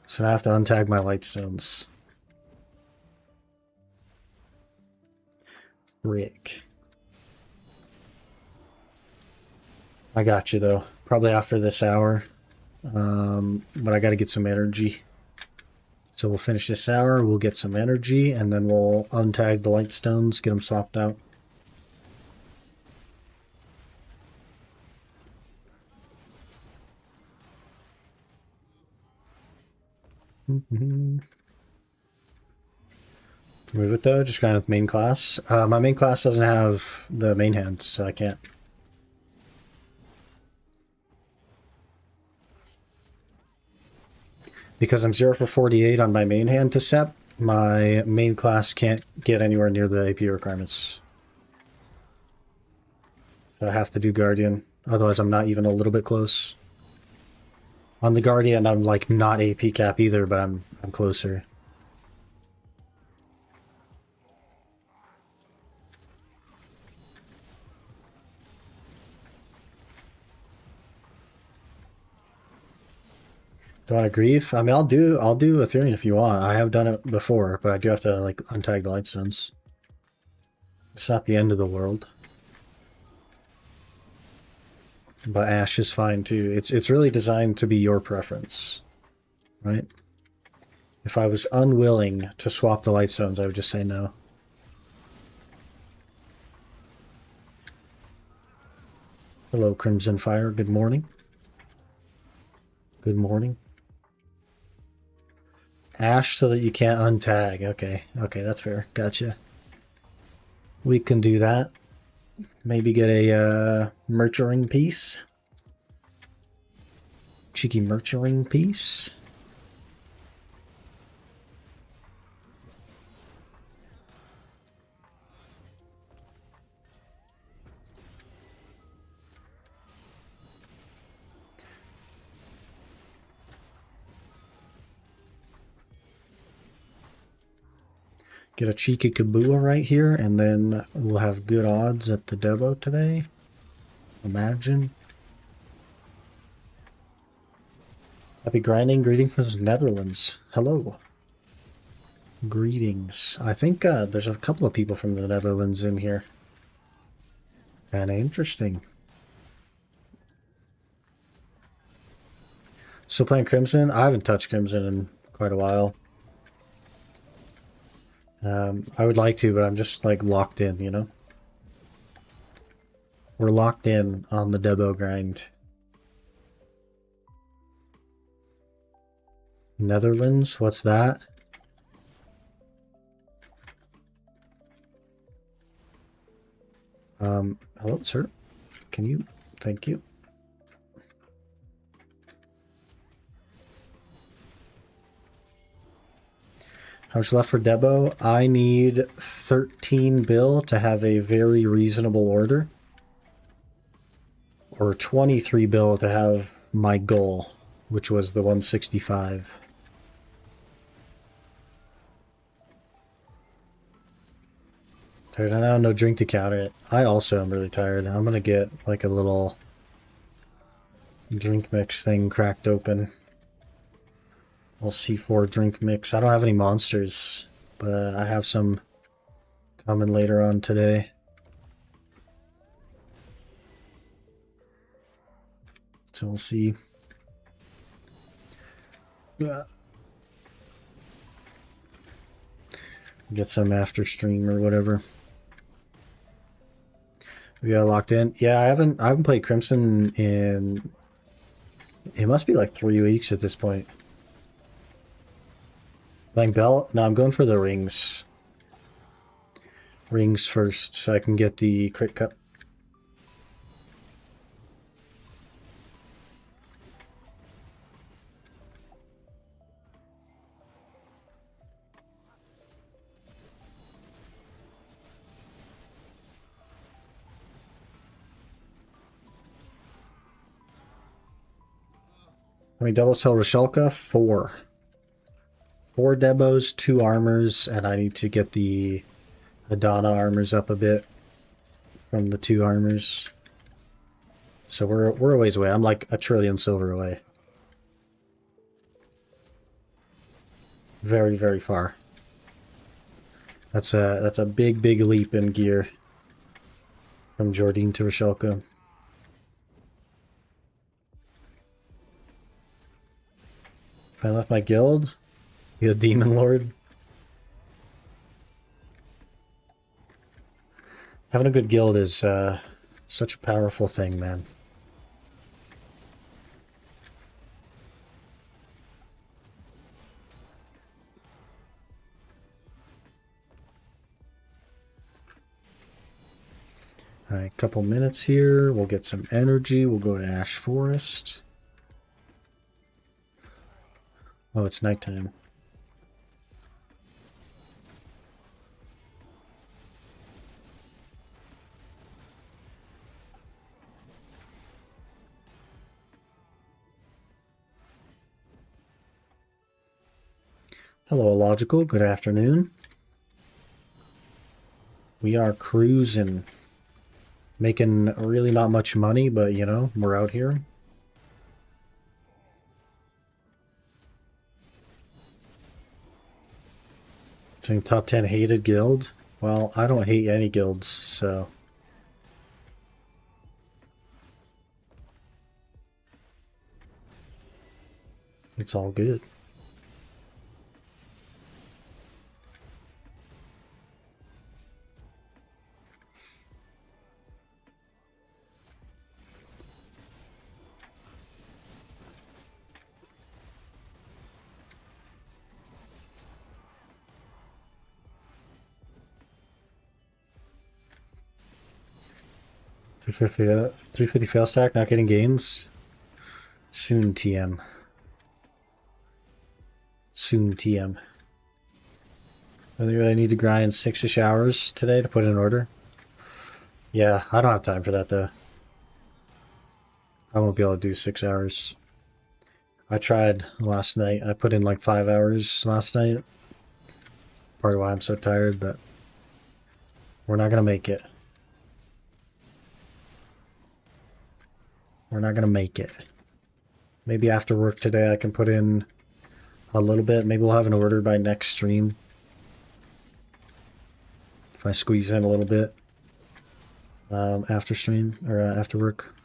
So I have to untag my lightstones. Frick. I got you though. Probably after this hour. But I gotta get some energy. So we'll finish this hour, we'll get some energy, and then we'll untag the lightstones, get them swapped out. Move it though, just kind of main class. My main class doesn't have the main hand, so I can't. Because I'm 0 for 48 on my main hand to SEP, my main class can't get anywhere near the AP requirements. So I have to do Guardian, otherwise I'm not even a little bit close. On the Guardian, I'm like not AP cap either, but I'm closer. Do you want to grief? I mean, I'll do Ethereum if you want. I have done it before, but I do have to like untag the lightstones. It's not the end of the world. But Ash is fine too. It's really designed to be your preference, right? If I was unwilling to swap the lightstones, I would just say no. Hello, Crimson Fire. Good morning. Good morning. Ash so that you can't untag. Okay, okay, that's fair. Gotcha. We can do that. Maybe get a Merchuring piece. Cheeky Merchuring piece. Get a cheeky Kabua right here, and then we'll have good odds at the Debo today. Imagine. Happy grinding. Greeting from the Netherlands. Hello. Greetings. I think there's a couple of people from the Netherlands in here. Kind of interesting. Still playing Crimson? I haven't touched Crimson in quite a while. I would like to, but I'm just like locked in, you know? We're locked in on the Debo grind. Netherlands? What's that? Hello, sir. Can you? Thank you. How much left for Debo? I need 13 bill to have a very reasonable order. Or 23 bill to have my goal, which was the 165. Tired now, no drink to counter it. I also am really tired. I'm gonna get like a little drink mix thing cracked open. I'll C4 drink mix. I don't have any monsters, but I have some coming later on today. So we'll see. Get some after stream or whatever. We got locked in. Yeah, I haven't played Crimson in, it must be like 3 weeks at this point. Playing Bell? No, I'm going for the rings. Rings first so I can get the crit cut. How many double cell Rashelka? 4. 4 Debos, 2 armors, and I need to get the Adana armors up a bit from the 2 armors. So we're a ways away. I'm like a trillion silver away. Very, very far. That's a big, big leap in gear from Jordine to Rashelka. If I left my guild, be a demon lord. Having a good guild is such a powerful thing, man. Alright, couple minutes here. We'll get some energy. We'll go to Ash Forest. Oh, it's nighttime. Hello, Illogical. Good afternoon. We are cruising. Making really not much money, but you know, we're out here. Saying top 10 hated guild. Well, I don't hate any guilds, so. It's all good. $350 fail stack, not getting gains. Soon TM. Soon TM. I really need to grind 6-ish hours today to put in order. Yeah, I don't have time for that though. I won't be able to do 6 hours. I tried last night. I put in like 5 hours last night. Part of why I'm so tired, but we're not gonna make it. We're not gonna make it. Maybe after work today I can put in a little bit. Maybe we'll have an order by next stream. If I squeeze in a little bit after stream or after work.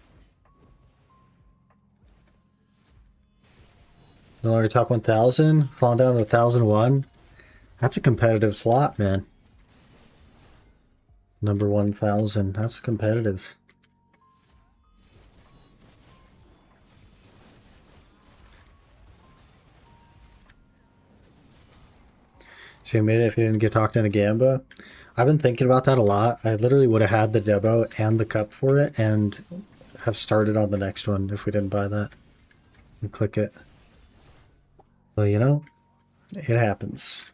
Dollary top 1,000, falling down to 1,001. That's a competitive slot, man. Number 1,000. That's competitive. So you made it if you didn't get talked into Gamba. I've been thinking about that a lot. I literally would have had the Debo and the cup for it and have started on the next one if we didn't buy that and click it. Well, you know, it happens.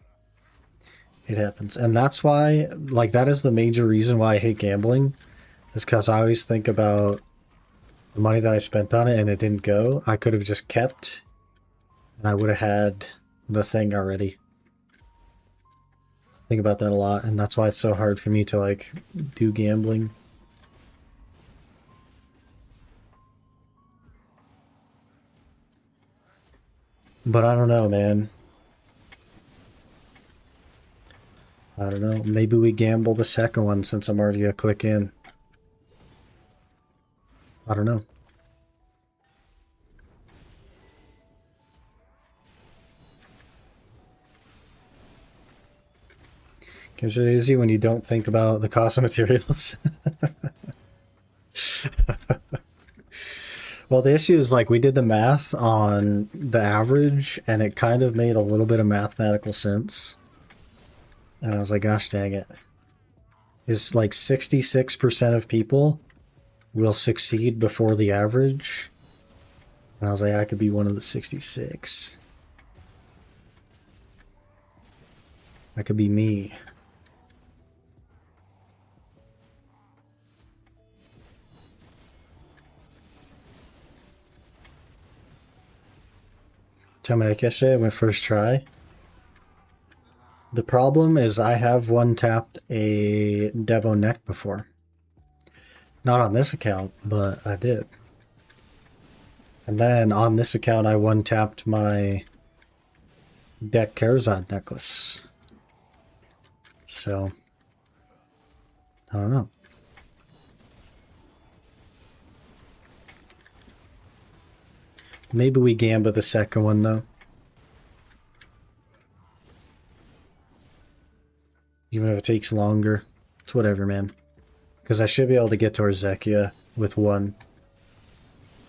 It happens. And that's why, like, that is the major reason why I hate gambling, is because I always think about the money that I spent on it and it didn't go. I could have just kept and I would have had the thing already. Think about that a lot, and that's why it's so hard for me to like do gambling. But I don't know, man. I don't know. Maybe we gamble the second one since I'm already a click in. I don't know. Gives it easy when you don't think about the cost of materials. Well, the issue is like we did the math on the average and it kind of made a little bit of mathematical sense. And I was like, gosh dang it. It's like 66% of people will succeed before the average. And I was like, I could be one of the 66. That could be me. Terminate yesterday, my first try. The problem is I have one-tapped a Debo neck before. Not on this account, but I did. And then on this account, I one-tapped my deck Karazhan necklace. So, I don't know. Maybe we gamba the second one, though. Even if it takes longer. It's whatever, man. Because I should be able to get to Arzekia with one.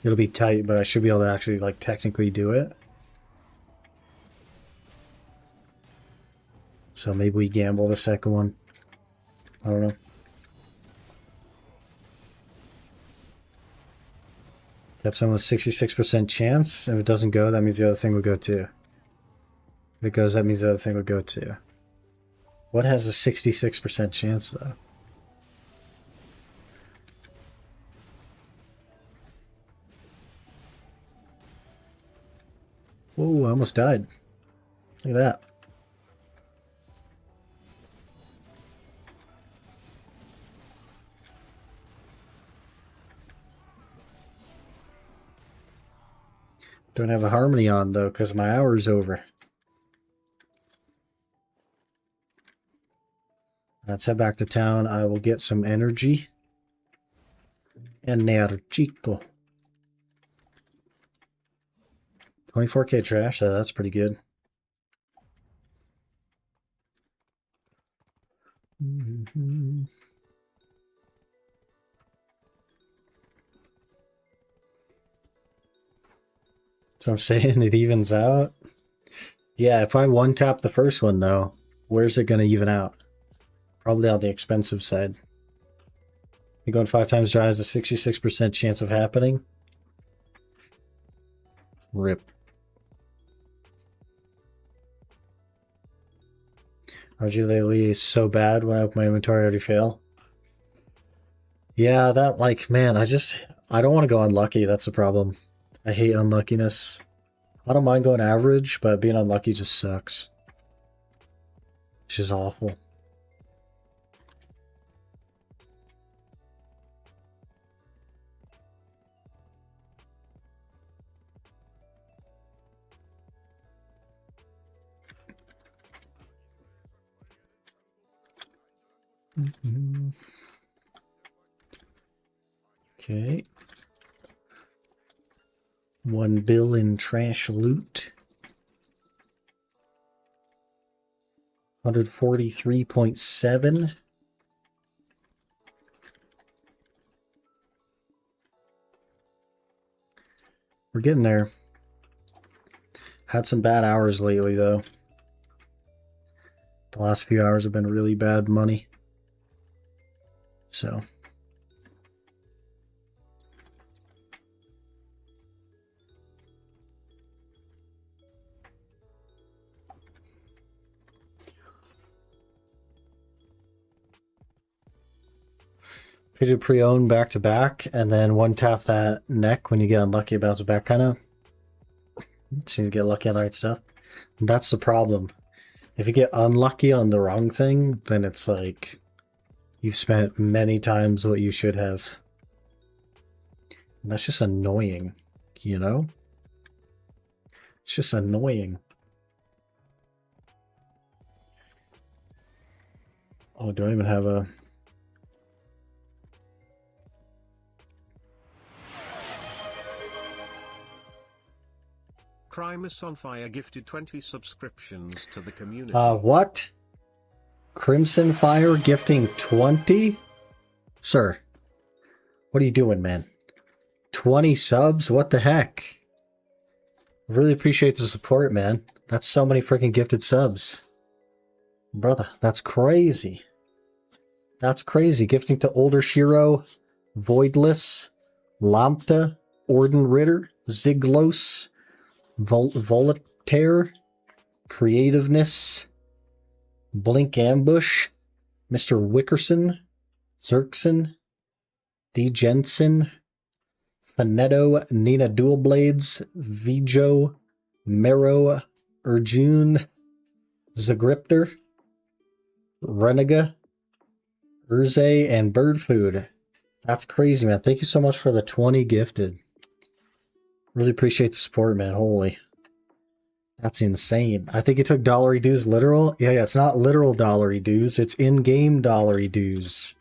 It'll be tight, but I should be able to actually, like, technically do it. So maybe we gamble the second one. I don't know. Tap someone with 66% chance. If it doesn't go, that means the other thing will go too. If it goes, that means the other thing will go too. What has a 66% chance though? Whoa, I almost died. Look at that. Don't have a harmony on though, because my hour's over. Let's head back to town. I will get some energy. Energico. 24k trash, so that's pretty good. So I'm saying it evens out. Yeah, if I one tap the first one though, where's it gonna even out? Probably on the expensive side. You going 5 times dry has a 66% chance of happening. Rip. RG so bad when I open my inventory, I already fail. Yeah, that, like, man, I don't want to go unlucky. That's the problem. I hate unluckiness. I don't mind going average, but being unlucky just sucks. It's just awful. Okay. 1 bill in trash loot. 143.7. We're getting there. Had some bad hours lately, though. The last few hours have been really bad money. So. If you do pre-owned back-to-back, and then one tap that neck when you get unlucky, it bounces back, kind of. So you get lucky on the right stuff. That's the problem. If you get unlucky on the wrong thing, then it's like you've spent many times what you should have. And that's just annoying, you know? It's just annoying. Oh, do I even have a... Crime is on fire gifted 20 subscriptions to the community. What? Crimson Fire gifting 20? Sir, what are you doing, man? 20 subs? What the heck? Really appreciate the support, man. That's so many freaking gifted subs. Brother, that's crazy. That's crazy. Gifting to Older Shiro, Voidless, Lambda, Orden Ritter, Ziglos, Voltaire, Creativeness, Blink Ambush, Mr. Wickerson, Zerkson, D. Jensen, Finetto, Nina Dual Blades, Vijo, Mero, Urjun, Zagripter, Renega, Urze, and Bird Food. That's crazy, man. Thank you so much for the 20 gifted. Really appreciate the support, man. Holy. That's insane. I think you took Dollary dues literal. Yeah, it's not literal Dollary dues. It's in-game Dollary dues.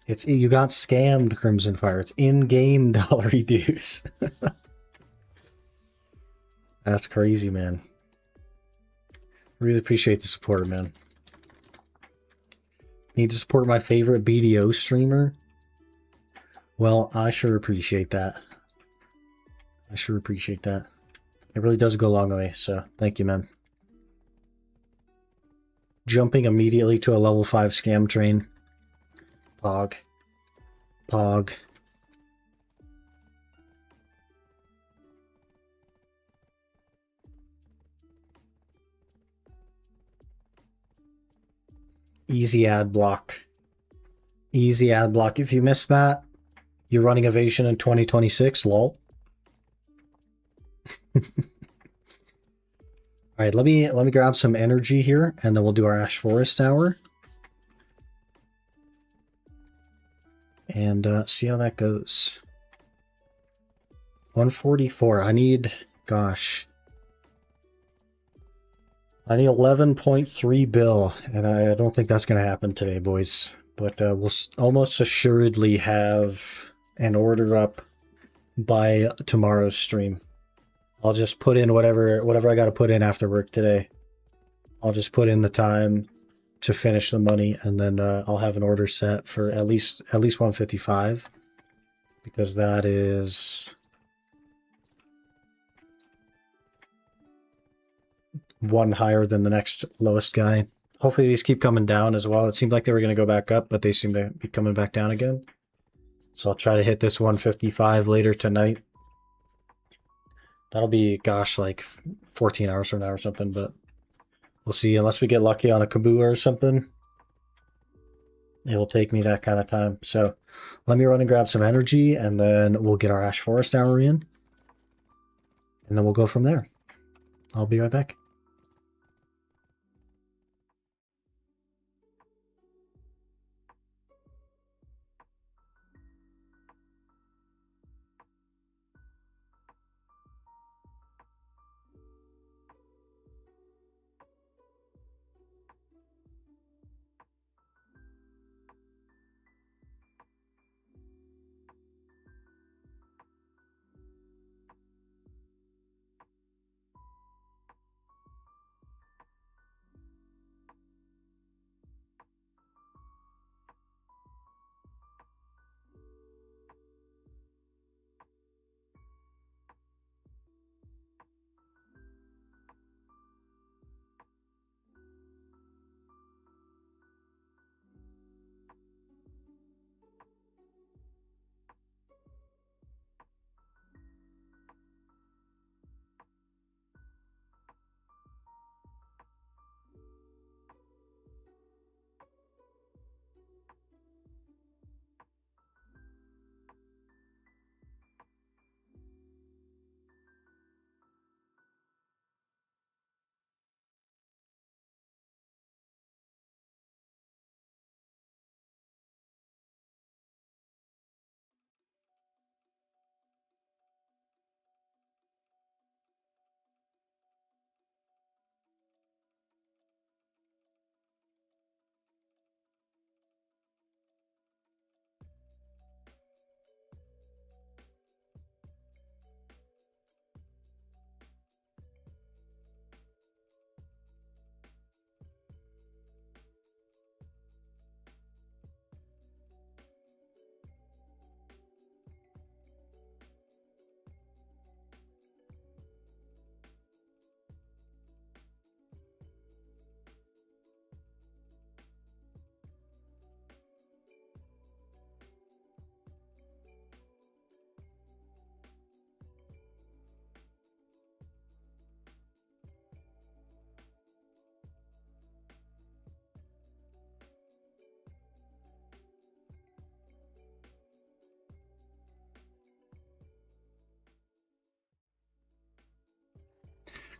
You got scammed, Crimson Fire. It's in-game Dollary dues. That's crazy, man. Really appreciate the support, man. Need to support my favorite BDO streamer? Well, I sure appreciate that. I sure appreciate that. It really does go a long way, so thank you, man. Jumping immediately to a level 5 scam train. Pog. Pog. Easy ad block. Easy ad block. If you missed that, you're running evasion in 2026, lol. All right, let me grab some energy here, and then we'll do our Ash Forest Hour. And see how that goes. 144. I need, gosh. I need 11.3 bill, and I don't think that's going to happen today, boys. But we'll almost assuredly have an order up by tomorrow's stream. I'll just put in whatever I got to put in after work today. I'll just put in the time to finish the money, and then I'll have an order set for at least 155, because that is one higher than the next lowest guy. Hopefully these keep coming down as well. It seemed like they were going to go back up, but they seem to be coming back down again. So I'll try to hit this 155 later tonight. That'll be, gosh, like 14 hours from now or something, but we'll see. Unless we get lucky on a Kabua or something, it will take me that kind of time. So let me run and grab some energy, and then we'll get our Ash Forest Hour in, and then we'll go from there. I'll be right back.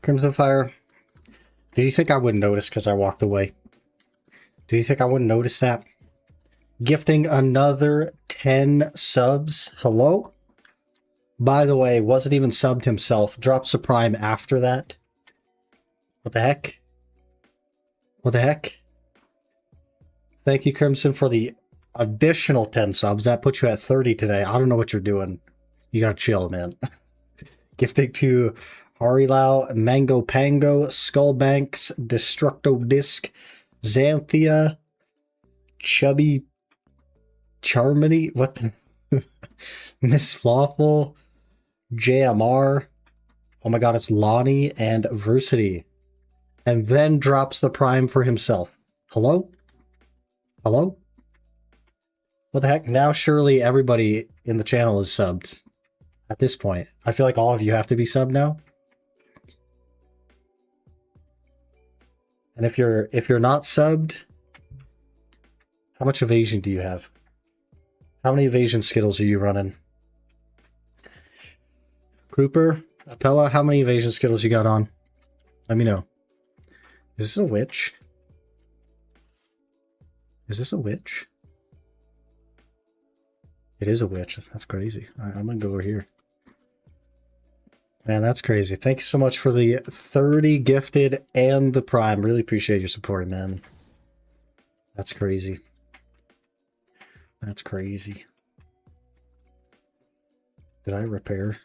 Crimson Fire, do you think I wouldn't notice because I walked away? Do you think I wouldn't notice that? Gifting another 10 subs. Hello? By the way, wasn't even subbed himself. Drops a prime after that. What the heck? What the heck? Thank you, Crimson, for the additional 10 subs. That puts you at 30 today. I don't know what you're doing. You gotta chill, man. Gifting to Arilau, Mango Pango, Skullbanks, Destructo Disc, Xanthia, Chubby Charmony, what the? Miss Flawful, JMR, oh my god, it's Lonnie and Versity. And then drops the prime for himself. Hello? Hello? What the heck? Now surely everybody in the channel is subbed. At this point, I feel like all of you have to be subbed now. And if you're not subbed, how much evasion do you have? How many evasion Skittles are you running? Grouper, Apella, how many evasion Skittles you got on? Let me know. Is this a witch? Is this a witch? It is a witch. That's crazy. All right, I'm gonna go over here. Man, that's crazy. Thank you so much for the 30 gifted and the Prime. Really appreciate your support, man. That's crazy. That's crazy. Did I repair?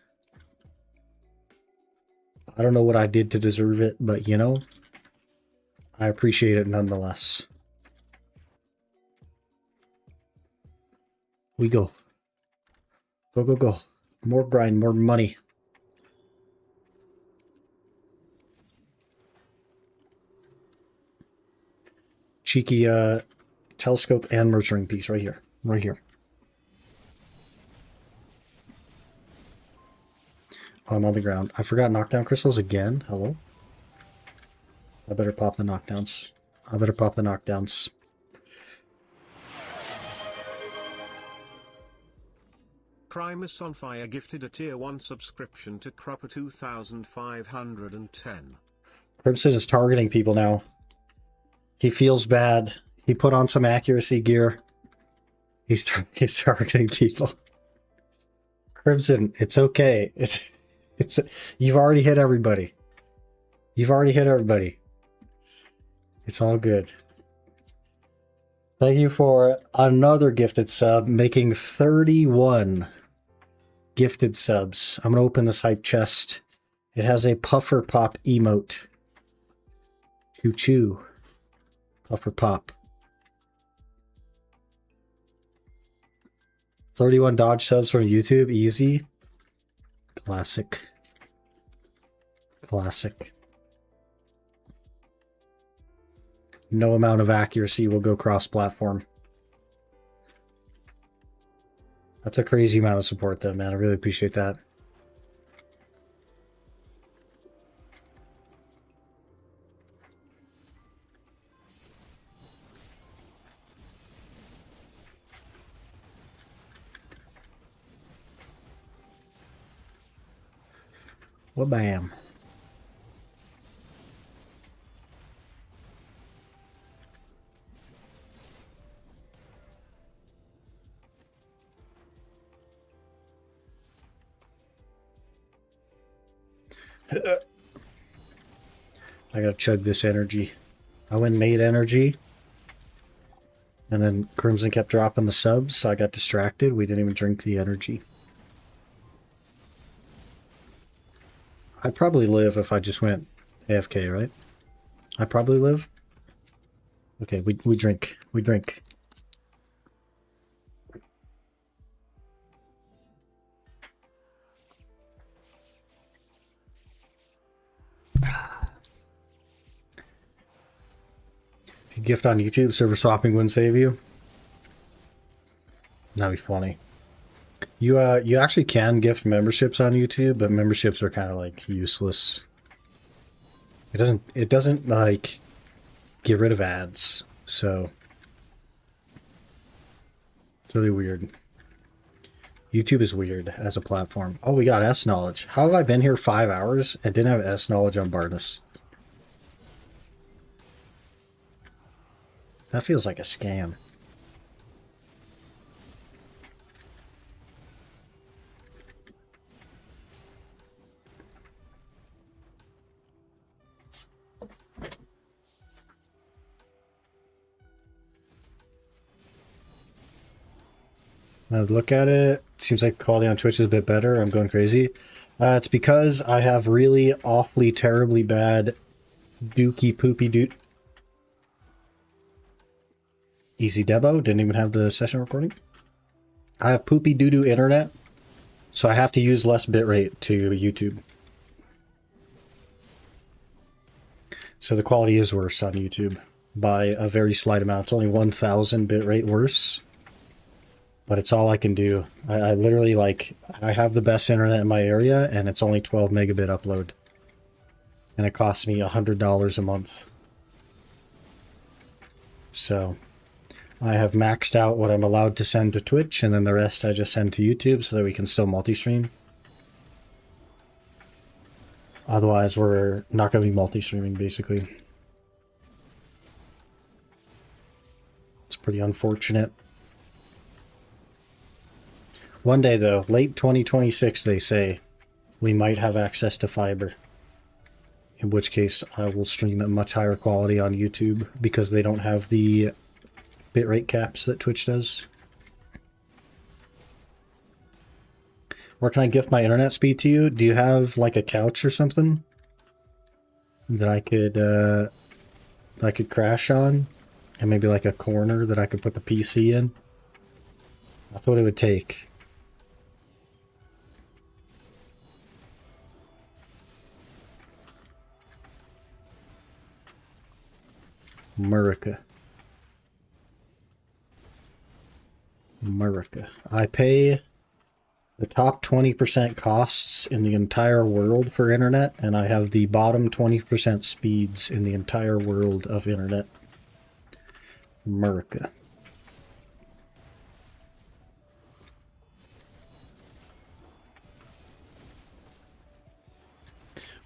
I don't know what I did to deserve it, but you know, I appreciate it nonetheless. We go. Go, go, go. More grind, more money. Cheeky telescope and mercury piece right here. Right here. Oh, I'm on the ground. I forgot knockdown crystals again. Hello? I better pop the knockdowns. I better pop the knockdowns. Primus on Fire gifted a tier 1 subscription to Cropper 2510. Crimson is targeting people now. He feels bad. He put on some accuracy gear. He's targeting people. Crimson, it's okay. It's you've already hit everybody. You've already hit everybody. It's all good. Thank you for another gifted sub, making 31 gifted subs. I'm gonna open this hype chest. It has a puffer pop emote. Choo choo. Puffer pop. 31 dodge subs from YouTube. Easy. Classic. Classic. No amount of accuracy will go cross-platform. That's a crazy amount of support though, man. I really appreciate that. Well, bam. I gotta chug this energy. I went and made energy. And then Crimson kept dropping the subs, so I got distracted. We didn't even drink the energy. I'd probably live if I just went AFK, right? I'd probably live. Okay, we drink. We drink. If you gift on YouTube, server swapping wouldn't save you. That'd be funny. You actually can gift memberships on YouTube, but memberships are kind of like useless. It doesn't like get rid of ads, so it's really weird. YouTube is weird as a platform. Oh, we got S knowledge. How have I been here 5 hours and didn't have S knowledge on Barnus? That feels like a scam. Now look at it. Seems like quality on Twitch is a bit better. I'm going crazy. It's because I have really awfully terribly bad dookie poopy doot. Easy Debo. Didn't even have the session recording. I have poopy doo-doo internet, so I have to use less bitrate to YouTube. So the quality is worse on YouTube by a very slight amount. It's only 1000 bitrate worse. But it's all I can do. I literally, like, I have the best internet in my area, and it's only 12 megabit upload. And it costs me $100 a month. So, I have maxed out what I'm allowed to send to Twitch, and then the rest I just send to YouTube so that we can still multi-stream. Otherwise, we're not going to be multi-streaming, basically. It's pretty unfortunate. One day, though, late 2026, they say. we might have access to fiber. In which case, I will stream at much higher quality on YouTube because they don't have the bitrate caps that Twitch does. Where can I gift my internet speed to you? Do you have like a couch or something that I could crash on, and maybe like a corner that I could put the PC in? That's what it would take. America. I pay the top 20% costs in the entire world for internet, and I have the bottom 20% speeds in the entire world of internet. America.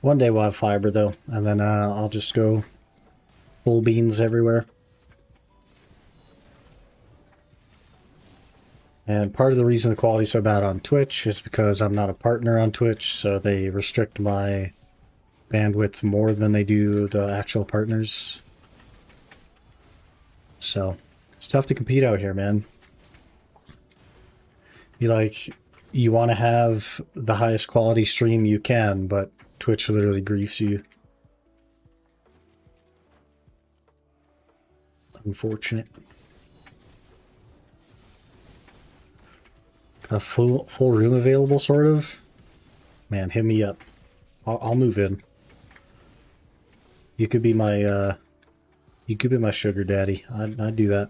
One day we'll have fiber though, and then I'll just go full beans everywhere. And part of the reason the quality's so bad on Twitch is because I'm not a partner on Twitch, so they restrict my bandwidth more than they do the actual partners. So it's tough to compete out here, man. You want to have the highest quality stream you can, but Twitch literally griefs you. Unfortunate. Got a full room available, sort of. Man, hit me up. I'll move in. You could be my sugar daddy. I'd do that.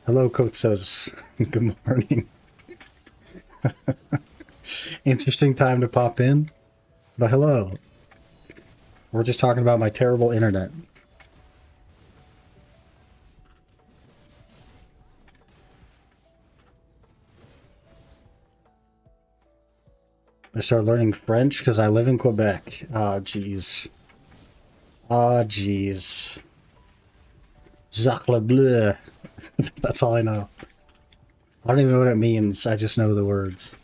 Hello, Kotsos. Good morning. Interesting time to pop in. But hello. We're just talking about my terrible internet. I started learning French because I live in Quebec. Ah, jeez. Ah, jeez. Jacques le Bleu. That's all I know. I don't even know what it means. I just know the words.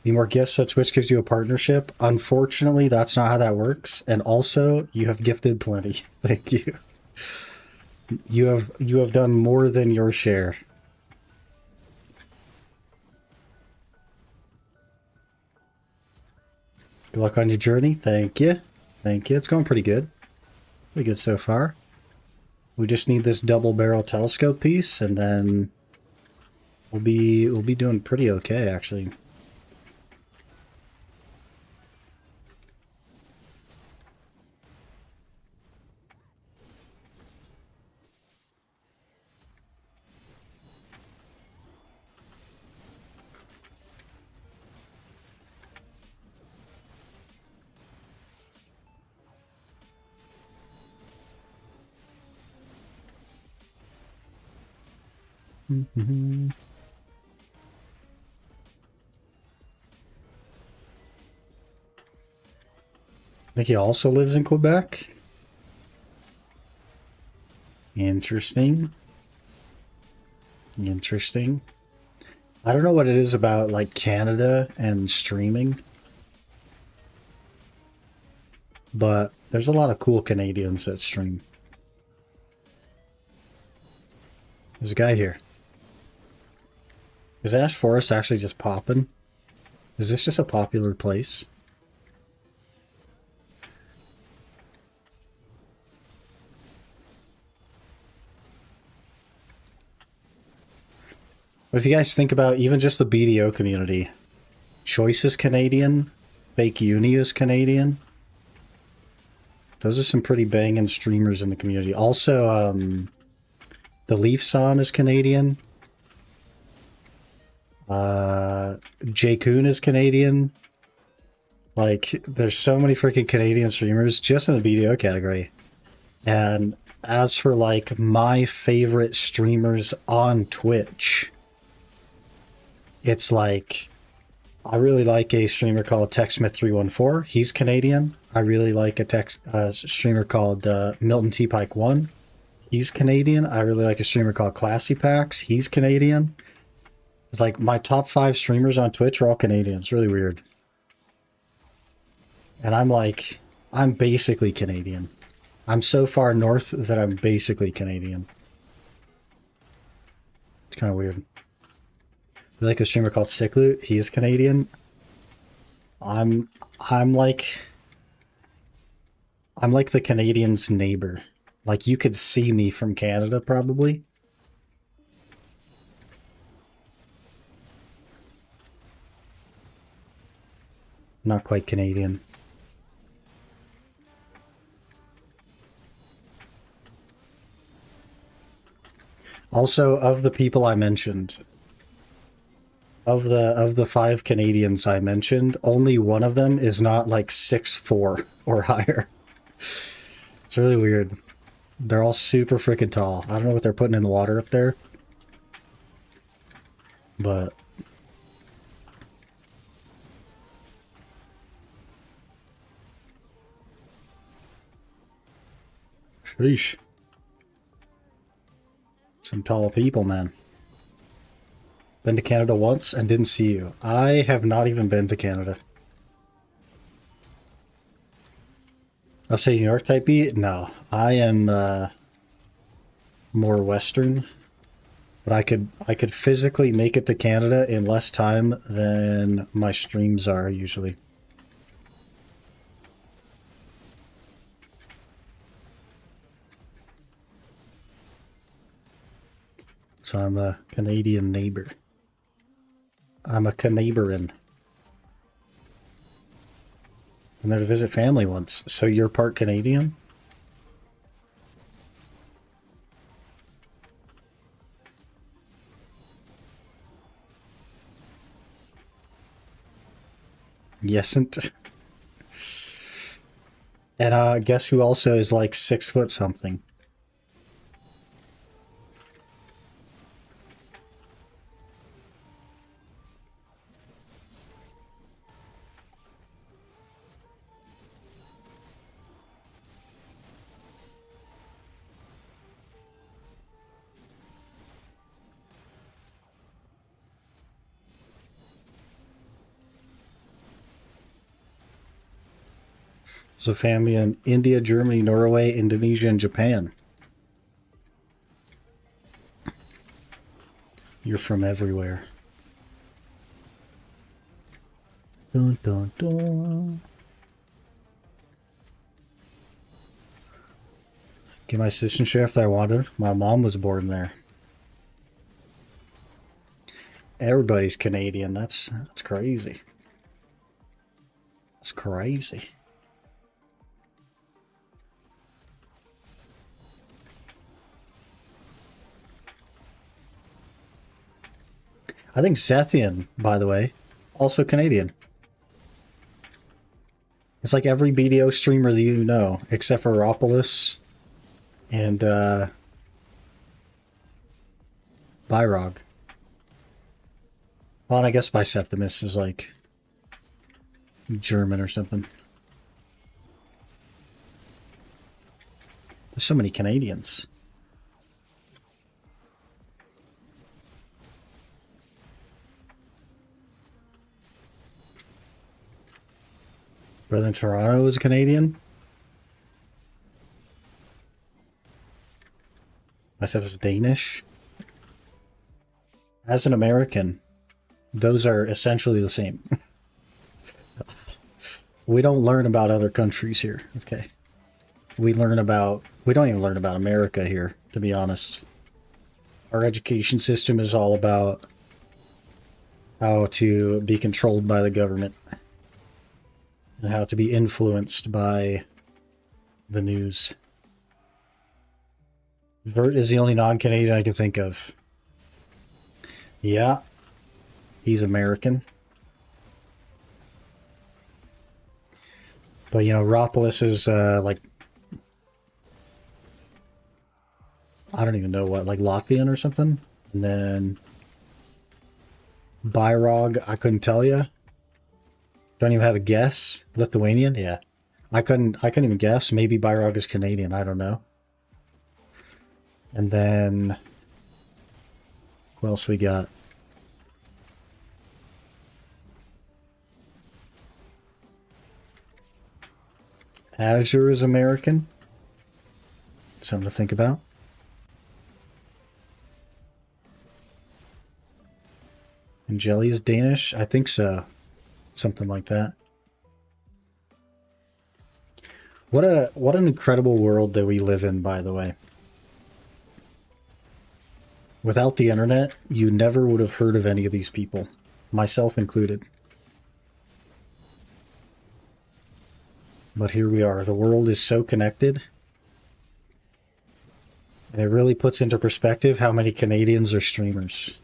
Need more gifts so Twitch gives you a partnership? Unfortunately, that's not how that works. And also, you have gifted plenty. Thank you. You have done more than your share. Good luck on your journey. Thank you. Thank you. It's going pretty good. Pretty good so far. We just need this double barrel telescope piece, and then we'll be doing pretty okay, actually. Mm-hmm. Nikki also lives in Quebec. Interesting. Interesting. I don't know what it is about like Canada and streaming, but there's a lot of cool Canadians that stream. There's a guy here. Is Ash Forest actually just popping? Is this just a popular place? But if you guys think about even just the BDO community, Choice is Canadian, Fake Uni is Canadian. Those are some pretty banging streamers in the community. Also, the Leafson is Canadian. Jay Kuhn is Canadian. Like, there's so many freaking Canadian streamers just in the BDO category. And as for like my favorite streamers on Twitch, it's like I really like a streamer called TechSmith314. He's Canadian. I really like a streamer called Milton T. Pike 1. He's Canadian. I really like a streamer called Classy Packs. He's Canadian. It's like my top 5 streamers on Twitch are all Canadian. It's really weird. And I'm basically Canadian. I'm so far north that I'm basically Canadian. It's kind of weird. I like a streamer called Sickloot. He's Canadian. I'm like the Canadian's neighbor. Like, you could see me from Canada, probably. Not quite Canadian. Also, of the people I mentioned, of the 5 Canadians I mentioned, only one of them is not like 6'4" or higher. It's really weird. They're all super freaking tall. I don't know what they're putting in the water up there. But sheesh. Some tall people, man. Been to Canada once and didn't see you. I have not even been to Canada. Upstate New York type B? No. I am more Western. But I could physically make it to Canada in less time than my streams are usually. So I'm a Canadian neighbor. I'm a Canadian. I'm there to visit family once. So you're part Canadian? Yesn't. And guess who also is like 6 foot something? So family in India, Germany, Norway, Indonesia, and Japan. You're from everywhere. Dun, dun, dun. Get my citizenship if I wanted. My mom was born there. Everybody's Canadian. That's crazy. That's crazy. I think Sethian, by the way, also Canadian. It's like every BDO streamer that you know, except for Ropolis and Byrog. Well, and I guess Biseptimus is like German or something. There's so many Canadians. Brother in Toronto is a Canadian. Myself is Danish. As an American, those are essentially the same. We don't learn about other countries here, okay? We don't even learn about America here, to be honest. Our education system is all about how to be controlled by the government. And how to be influenced by the news. Vert is the only non-Canadian I can think of. Yeah. He's American. But, you know, Ropolis is, like... I don't even know what, like Latvian or something? And then... Byrog, I couldn't tell you. Don't even have a guess. Lithuanian? Yeah. I couldn't even guess. Maybe Byrog is Canadian. I don't know. And then who else we got? Azure is American. Something to think about. And Jelly is Danish? I think so. Something like that. What an incredible world that we live in, by the way. Without the internet, you never would have heard of any of these people, myself included. But here we are. The world is so connected. And it really puts into perspective how many Canadians are streamers.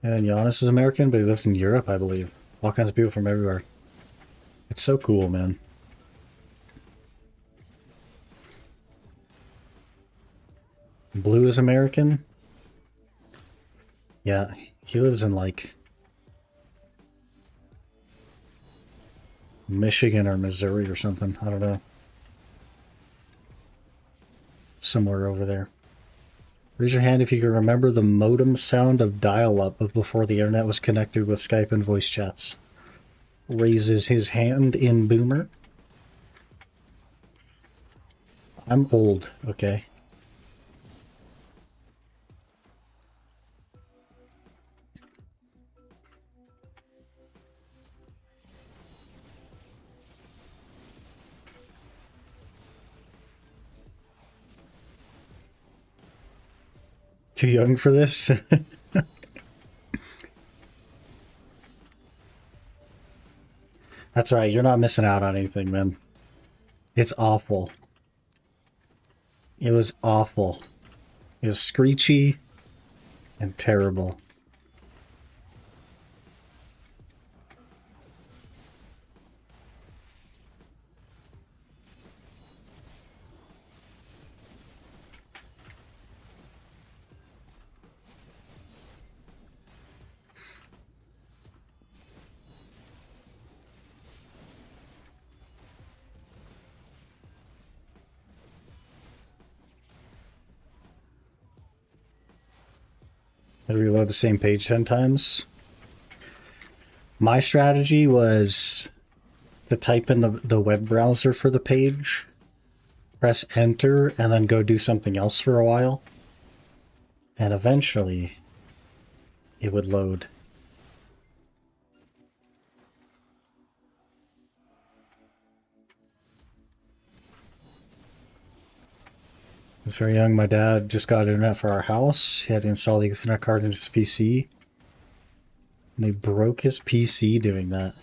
And Giannis is American, but he lives in Europe, I believe. All kinds of people from everywhere. It's so cool, man. Blue is American. Yeah, he lives in like Michigan or Missouri or something. I don't know. Somewhere over there. Raise your hand if you can remember the modem sound of dial-up before the internet was connected with Skype and voice chats. Raises his hand in Boomer. I'm old, okay? Too young for this? That's right, you're not missing out on anything, man. It's awful. It was awful. It was screechy and terrible. Had to reload the same page 10 times. My strategy was to type in the web browser for the page, press enter, and then go do something else for a while. And eventually, it would load. I was very young. My dad just got internet for our house. He had to install the Ethernet card into his PC. And they broke his PC doing that.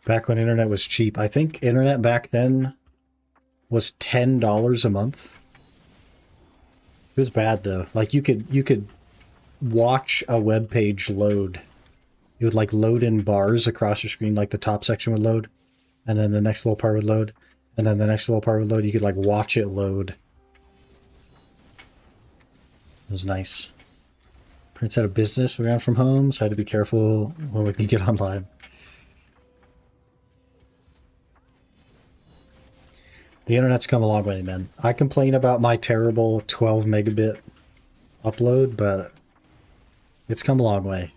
Back when internet was cheap. I think internet back then was $10 a month. It was bad though. Like you could watch a web page load. It would like load in bars across your screen, like the top section would load, and then the next little part would load, and then the next little part would load. You could like watch it load. It was nice. Parents had a business, we ran from home, so I had to be careful when we could get online. The internet's come a long way, man. I complain about my terrible 12 megabit upload, but it's come a long way.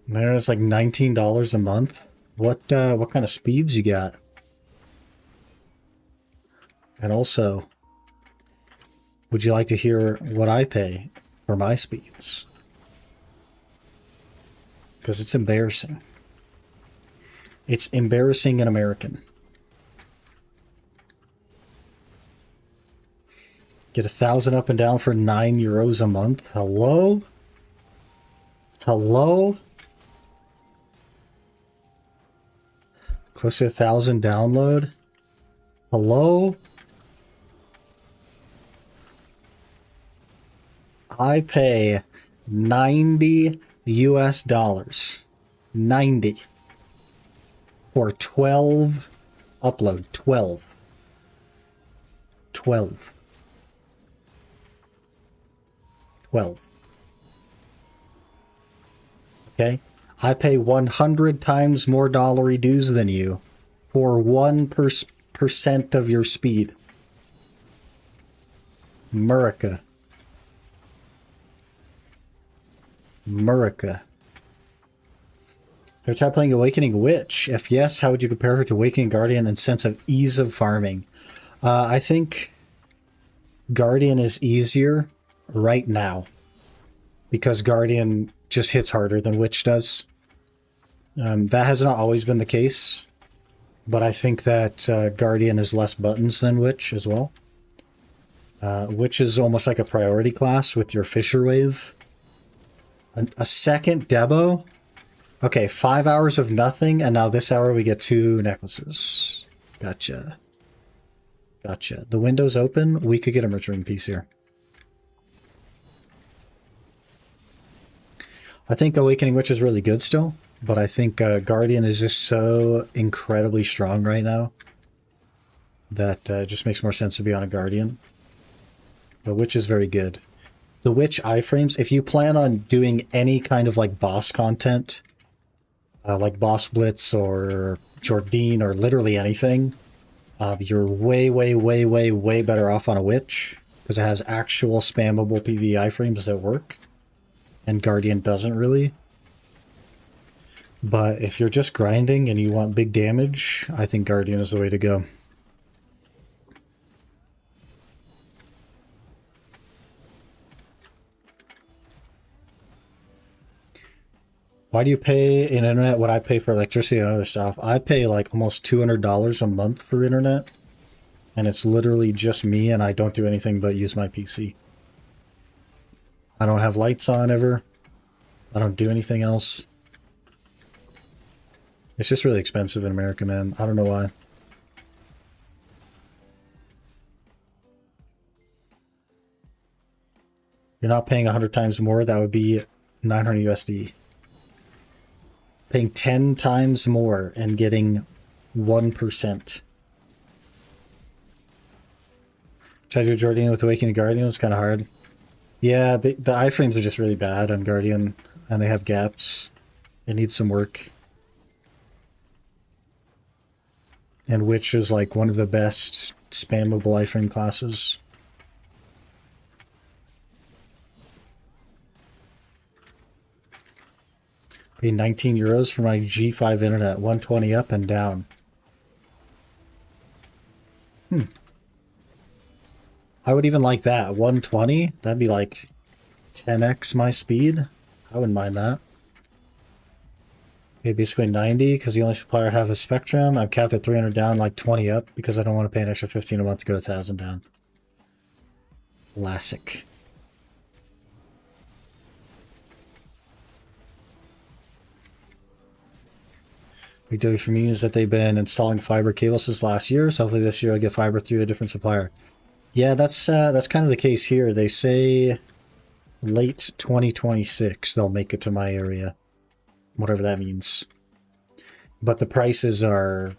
Man, it's like $19 a month. What kind of speeds you got? And also, would you like to hear what I pay for my speeds? Because it's embarrassing. It's embarrassing and American. Get 1,000 up and down for €9 a month. Hello? Hello? Close to 1,000 download. Hello? I pay $90 US. 90 for 12 upload. 12. 12. 12. Okay? I pay 100 times more Dollary dues than you for 1% of your speed. America. America. Have you tried playing Awakening Witch? If yes, how would you compare her to Awakening Guardian in sense of ease of farming? I think Guardian is easier right now because Guardian just hits harder than Witch does. That has not always been the case, but I think that Guardian is less buttons than Witch as well. Witch is almost like a priority class with your Fisher Wave. A second Debo? Okay, 5 hours of nothing, and now this hour we get 2 necklaces. Gotcha. Gotcha. The window's open. We could get a maturing piece here. I think Awakening Witch is really good still, but I think Guardian is just so incredibly strong right now that it just makes more sense to be on a Guardian. The Witch is very good. The Witch iframes, if you plan on doing any kind of like boss content, like Boss Blitz or Jordine or literally anything, you're way better off on a Witch because it has actual spammable PvE iframes that work, and Guardian doesn't really. But if you're just grinding and you want big damage, I think Guardian is the way to go. Why do you pay in internet what I pay for electricity and other stuff? I pay like almost $200 a month for internet, and it's literally just me, and I don't do anything but use my PC. I don't have lights on ever. I don't do anything else. It's just really expensive in America, man. I don't know why. You're not paying 100 times more. That would be 900 USD. Paying 10 times more and getting 1%. Try to do Jordine with Awakening Guardian. It's kind of hard. Yeah, the iframes are just really bad on Guardian, and they have gaps. It needs some work. And Witch is like one of the best spammable iframe classes. Pay 19 euros for my G5 internet, 120 up and down. I would even like that. 120? That'd be like 10x my speed. I wouldn't mind that. Okay, basically 90 because the only supplier I have is Spectrum. I'm capped at 300 down, like 20 up because I don't want to pay an extra 15 a month to go to 1,000 down. Classic. Big W for me is that they've been installing fiber cables since last year, so hopefully this year I'll get fiber through a different supplier. Yeah, that's kind of the case here. They say late 2026 they'll make it to my area, whatever that means. But the prices are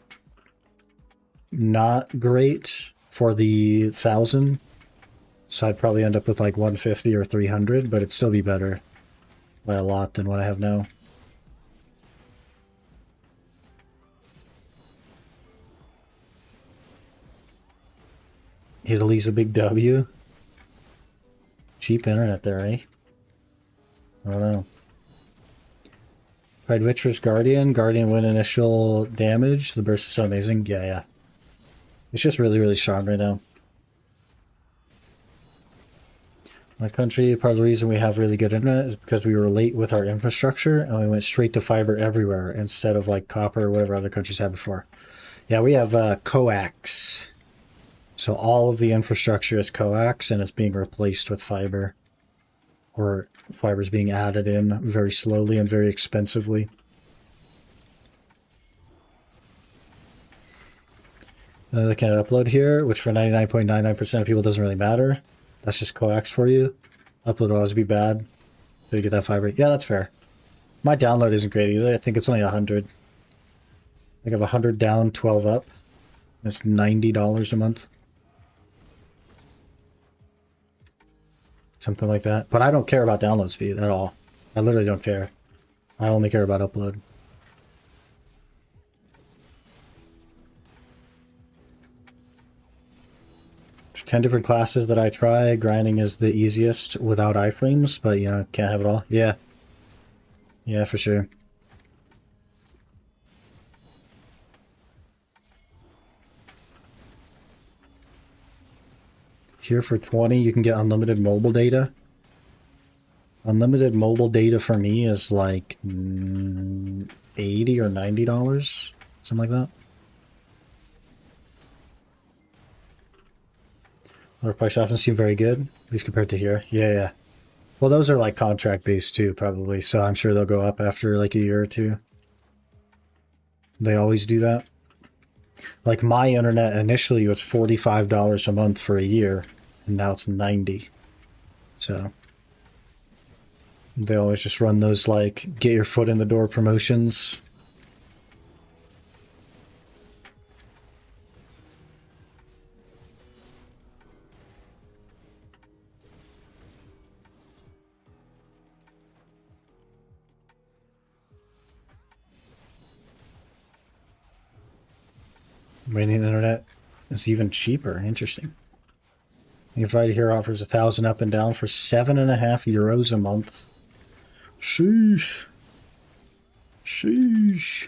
not great for the 1,000, so I'd probably end up with like 150 or 300, but it'd still be better by a lot than what I have now. Italy's a big W. Cheap internet there, eh? I don't know. Tried Witch vs. Guardian. Guardian win initial damage. The burst is so amazing. Yeah. It's just really strong right now. My country, part of the reason we have really good internet is because we were late with our infrastructure and we went straight to fiber everywhere instead of like copper or whatever other countries had before. Yeah, we have coax. So all of the infrastructure is coax and it's being replaced with fiber. Or fiber is being added in very slowly and very expensively. Looking at upload here, which for 99.99% of people doesn't really matter. That's just coax for you. Upload will always be bad. So you get that fiber. Yeah, that's fair. My download isn't great either. I think it's only 100. I think I have 100 down, 12 up. It's $90 a month. Something like that. But I don't care about download speed at all. I literally don't care. I only care about upload. There's 10 different classes that I try. Grinding is the easiest without iframes, but you know, can't have it all. Yeah. Yeah, for sure. Here for 20, you can get unlimited mobile data. Unlimited mobile data for me is like $80 or $90, something like that. Other price options seem very good, at least compared to here. Yeah, yeah. Well, those are like contract based too, probably. So I'm sure they'll go up after like a year or two. They always do that. Like my internet initially was $45 a month for a year, and now it's $90. So they always just run those like get your foot in the door promotions. Radiant internet is even cheaper. Interesting. Right here offers 1,000 up and down for €7.50 a month. Sheesh. Sheesh.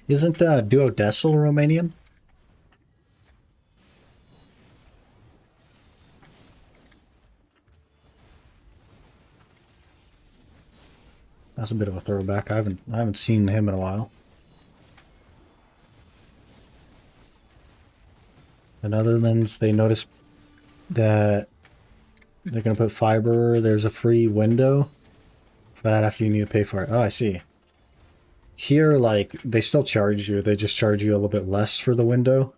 Isn't duodecil Romanian? That's a bit of a throwback. I haven't seen him in a while. The Netherlands, they noticed that they're going to put fiber. There's a free window for that after you need to pay for it. Oh, I see. Here, like, they still charge you. They just charge you a little bit less for the window.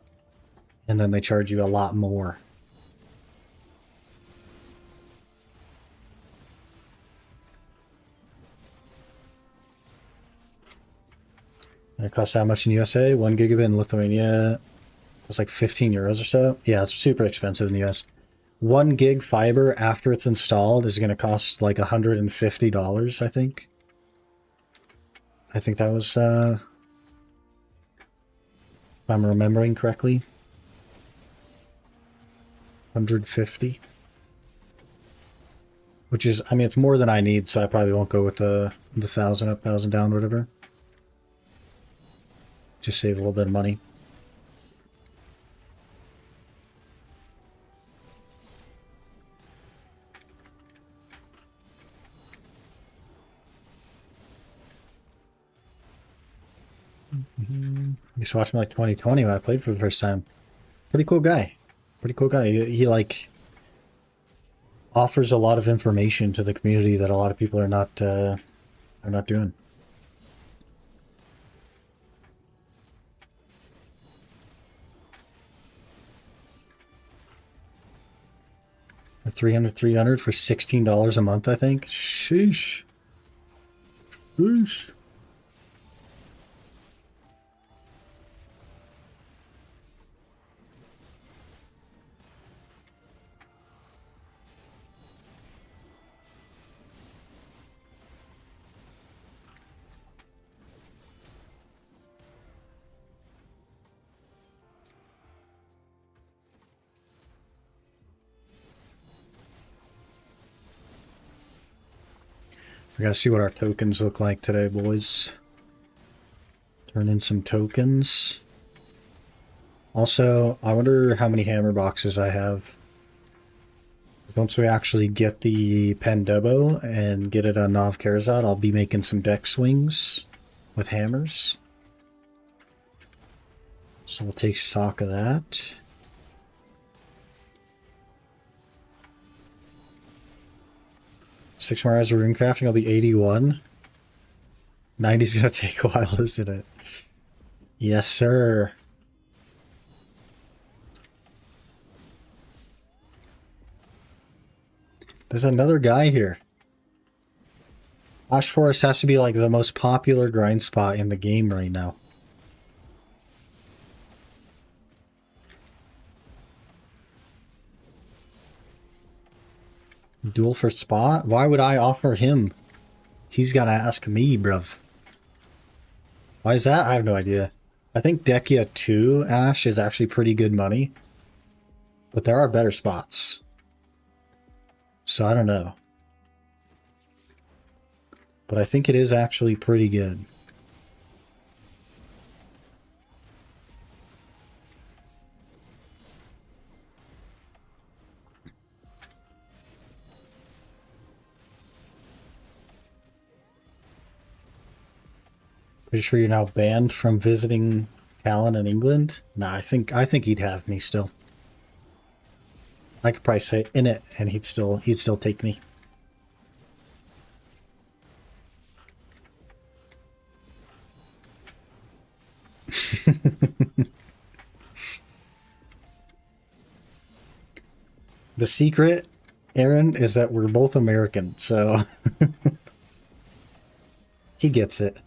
And then they charge you a lot more. It costs how much in USA? 1 gigabit in Lithuania. It's like 15 euros or so. Yeah, it's super expensive in the US. 1 gig fiber after it's installed is going to cost like $150, I think. I think that was, if I'm remembering correctly. 150. Which is, I mean, it's more than I need, so I probably won't go with the 1,000 up, 1,000 down, whatever. Just save a little bit of money. You used to watch me like 2020 when I played for the first time. Pretty cool guy. Pretty cool guy. He like offers a lot of information to the community that a lot of people are not doing. $300 for $16 a month, I think. Sheesh. Sheesh. We gotta see what our tokens look like today, boys. Turn in some tokens. Also, I wonder how many hammer boxes I have. Once we actually get the pen Debo and get it on Nov Karazad, I'll be making some deck swings with hammers. So we'll take stock of that. Six more hours of rune crafting, I'll be 81. 90's gonna take a while, isn't it? Yes, sir. There's another guy here. Ash Forest has to be like the most popular grind spot in the game right now. Duel for spot? Why would I offer him? He's gotta ask me, bruv. Why is that? I have no idea. I think Dekia 2 Ash is actually pretty good money. But there are better spots. So I don't know. But I think it is actually pretty good. Pretty sure you're now banned from visiting Callan in England? Nah, I think he'd have me still. I could probably say in it and he'd still take me. The secret, Aaron, is that we're both American, so he gets it.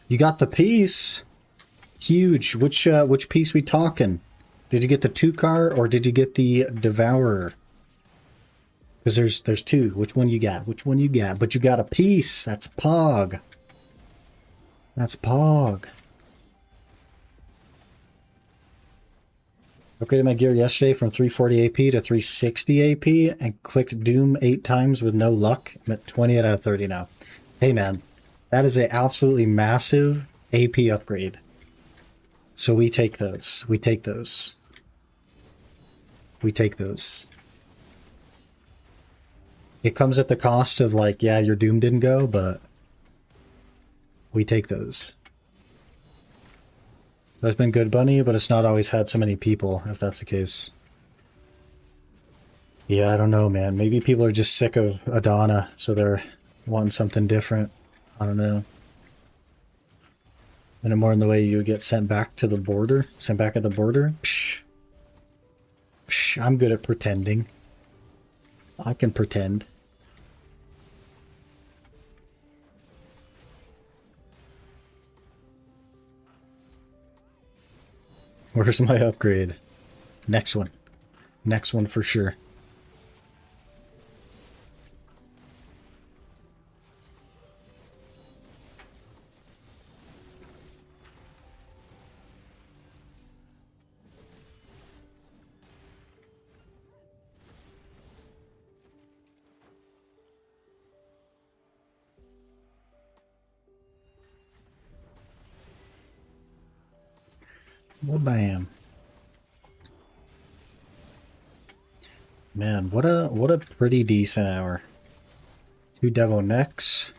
You got the piece. Huge. Which piece we talking? Did you get the 2-car or did you get the Devourer? Because there's two. Which one you got? Which one you got? But you got a piece. That's Pog. That's Pog. Upgraded my gear yesterday from 340 AP to 360 AP and clicked Doom 8 times with no luck. I'm at 20 out of 30 now. Hey man, that is an absolutely massive AP upgrade. So we take those. We take those. We take those. It comes at the cost of like, yeah, your Doom didn't go, but we take those. That's been good, Bunny, but it's not always had so many people, if that's the case. Yeah, I don't know, man. Maybe people are just sick of Adana, so they're wanting something different. I don't know. And more in the way you get sent back to the border. Sent back at the border? Psh. Psh, I'm good at pretending. I can pretend. Where's my upgrade? Next one. Next one for sure. Well, bam. Man, what a pretty decent hour. 2 Devo necks.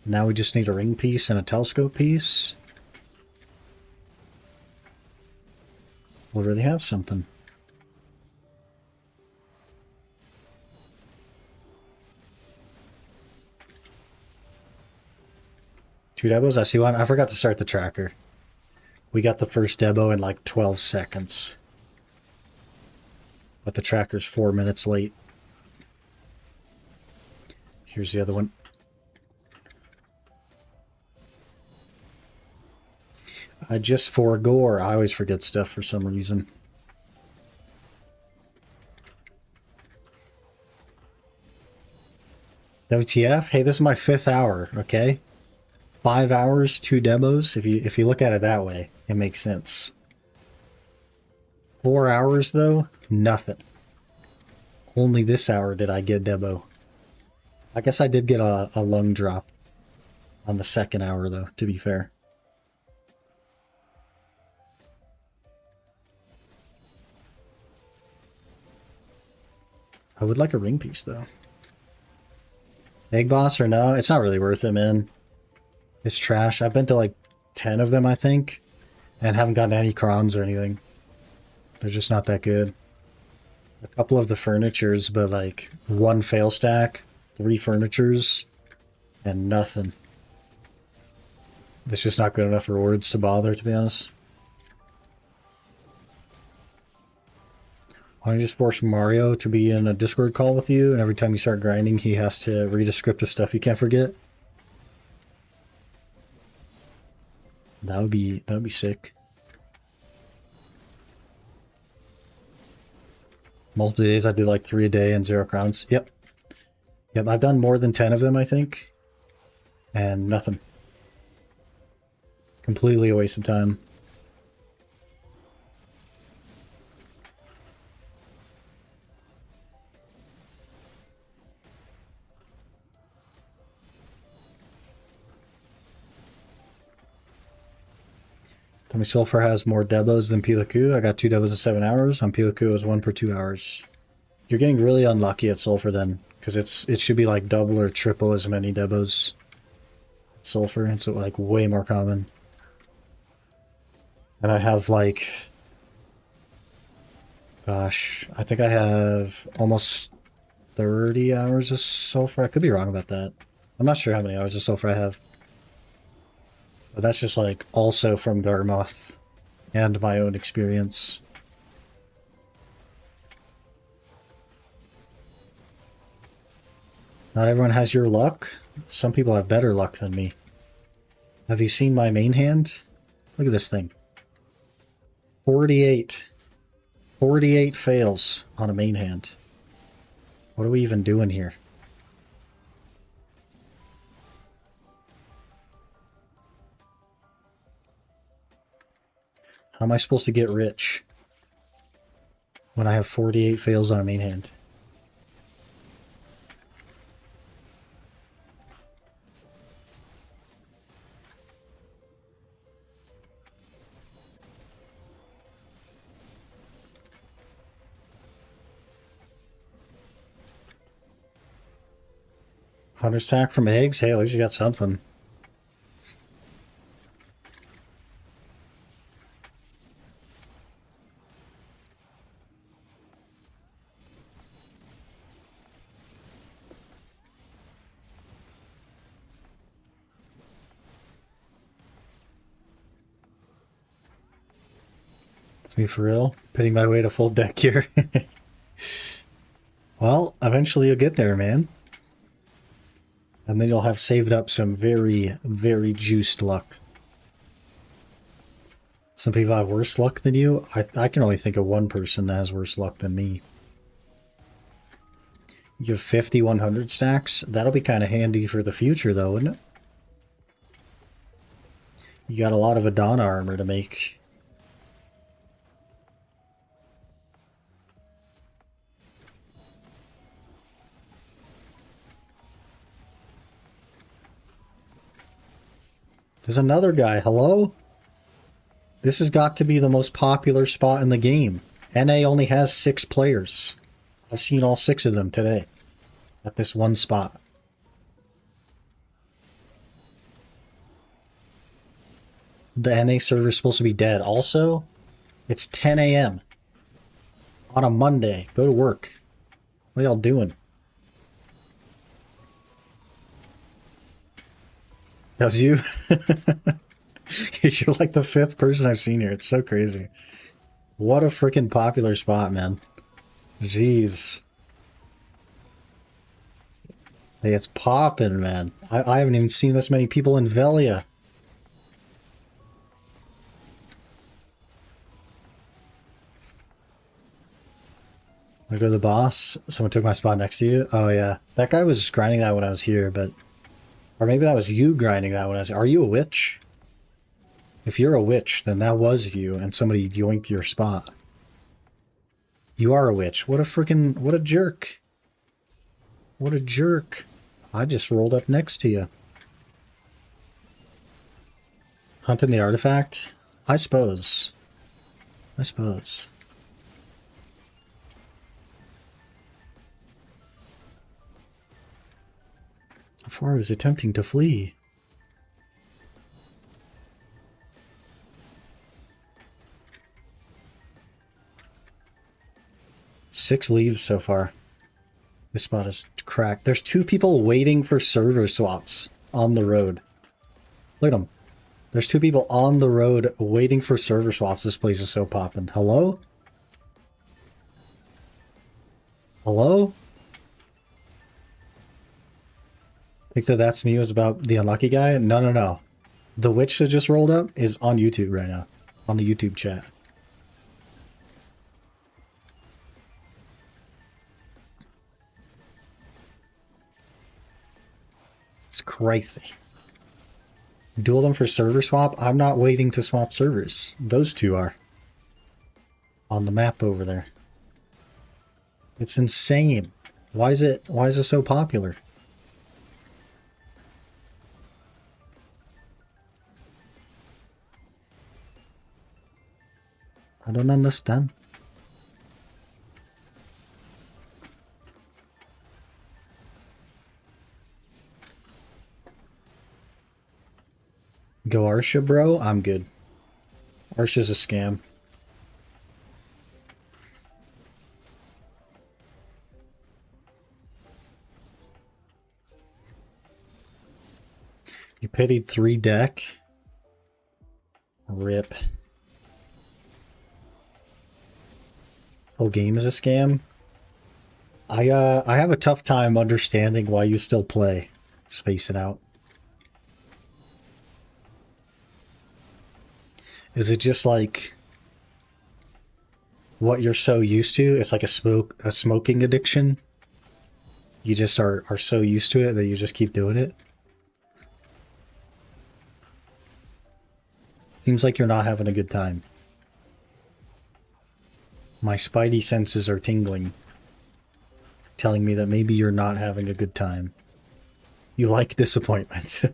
Now we just need a ring piece and a telescope piece. We'll really have something. Two Debos? I see one. I forgot to start the tracker. We got the first Debo in like 12 seconds. But the tracker's 4 minutes late. Here's the other one. I just forego. I always forget stuff for some reason. WTF? Hey, this is my 5th hour, okay? 5 hours, 2 demos. If you look at it that way, it makes sense. 4 hours though, nothing. Only this hour did I get Debo. I guess I did get a lung drop on the 2nd hour though, to be fair. I would like a ring piece, though. Egg boss or no? It's not really worth it, man. It's trash. I've been to like 10 of them, I think, and haven't gotten any crons or anything. They're just not that good. A couple of the furnitures, but like one fail stack, 3 furnitures, and nothing. It's just not good enough rewards to bother, to be honest. Why don't you just force Mario to be in a Discord call with you, and every time you start grinding, he has to read a script of stuff you can't forget? That would be sick. Multiple days, I did like 3 a day and 0 crowns. Yep. Yep, I've done more than 10 of them, I think. And nothing. Completely a waste of time. Tommy Sulfur has more Debos than Pilaku. I got 2 Debos in 7 hours. On Pilaku, it was 1 per 2 hours. You're getting really unlucky at Sulfur then, because it should be like double or triple as many Debos at Sulfur. It's like way more common. And I have like, gosh, I think I have almost 30 hours of Sulfur. I could be wrong about that. I'm not sure how many hours of Sulfur I have. But that's just like also from Garmoth and my own experience. Not everyone has your luck. Some people have better luck than me. Have you seen my main hand? Look at this thing. 48. 48 fails on a main hand. What are we even doing here? How am I supposed to get rich when I have 48 fails on a main hand? Hunter sack from eggs? Hey, at least you got something. Me for real? Pitting my way to full deck here. Well, eventually you'll get there, man. And then you'll have saved up some very, very juiced luck. Some people have worse luck than you. I can only think of one person that has worse luck than me. You have 50 100 stacks? That'll be kind of handy for the future, though, wouldn't it? You got a lot of Adana armor to make. There's another guy. Hello? This has got to be the most popular spot in the game. NA only has 6 players. I've seen all 6 of them today. At this one spot. The NA server is supposed to be dead. Also, it's 10 a.m. on a Monday. Go to work. What are y'all doing? That was you? You're like the 5th person I've seen here. It's so crazy. What a freaking popular spot, man. Jeez. Hey, it's popping, man. I haven't even seen this many people in Velia. I go to the boss. Someone took my spot next to you. Oh, yeah. That guy was grinding that when I was here, but... Or maybe that was you grinding that when I was... Are you a witch? If you're a witch, then that was you, and somebody yoinked your spot. You are a witch. What a freaking... What a jerk. What a jerk. I just rolled up next to you. Hunting the artifact? I suppose. I suppose. So far, I was attempting to flee. Six leaves so far. This spot is cracked. There's two people waiting for server swaps on the road. Look at them. There's two people on the road waiting for server swaps. This place is so poppin'. Hello? Hello? Think that that's me was about the unlucky guy? No, no, no. The witch that just rolled up is on YouTube right now. On the YouTube chat. It's crazy. Duel them for server swap? I'm not waiting to swap servers. Those two are. On the map over there. It's insane. Why is it so popular? I don't understand. Go Arsha, bro? I'm good. Arsha's a scam. You pitied 3 deck? Rip. Whole game is a scam? I have a tough time understanding why you still play. Space it out. Is it just like what you're so used to? It's like a smoking addiction. You just are so used to it that you just keep doing it. Seems like you're not having a good time. My spidey senses are tingling, telling me that maybe you're not having a good time. You like disappointment.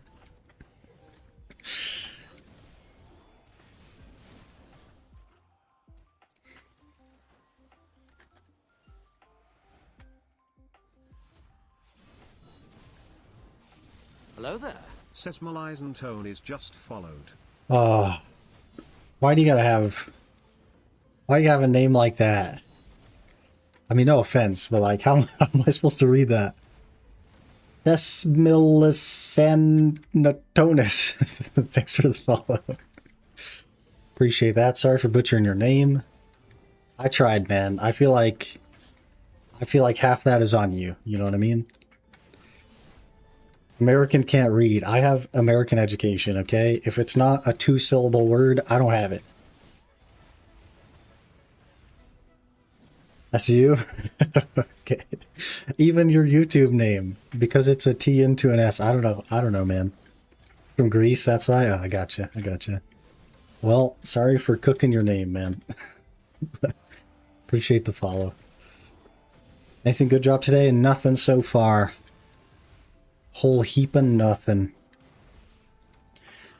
Hello there. Says Malise and Tone is just followed. Why do you have a name like that? I mean, no offense, but like, how am I supposed to read that? Desmilisanatonis. Thanks for the follow. Appreciate that. Sorry for butchering your name. I tried, man. I feel like half that is on you. You know what I mean? American can't read. I have American education, okay? If it's not a 2-syllable word, I don't have it. That's you? Okay. Even your YouTube name, because it's a T into an S. I don't know, man. From Greece, that's why? Oh, I gotcha. Well, sorry for cooking your name, man. Appreciate the follow. Anything good drop today? Nothing so far. Whole heap of nothing.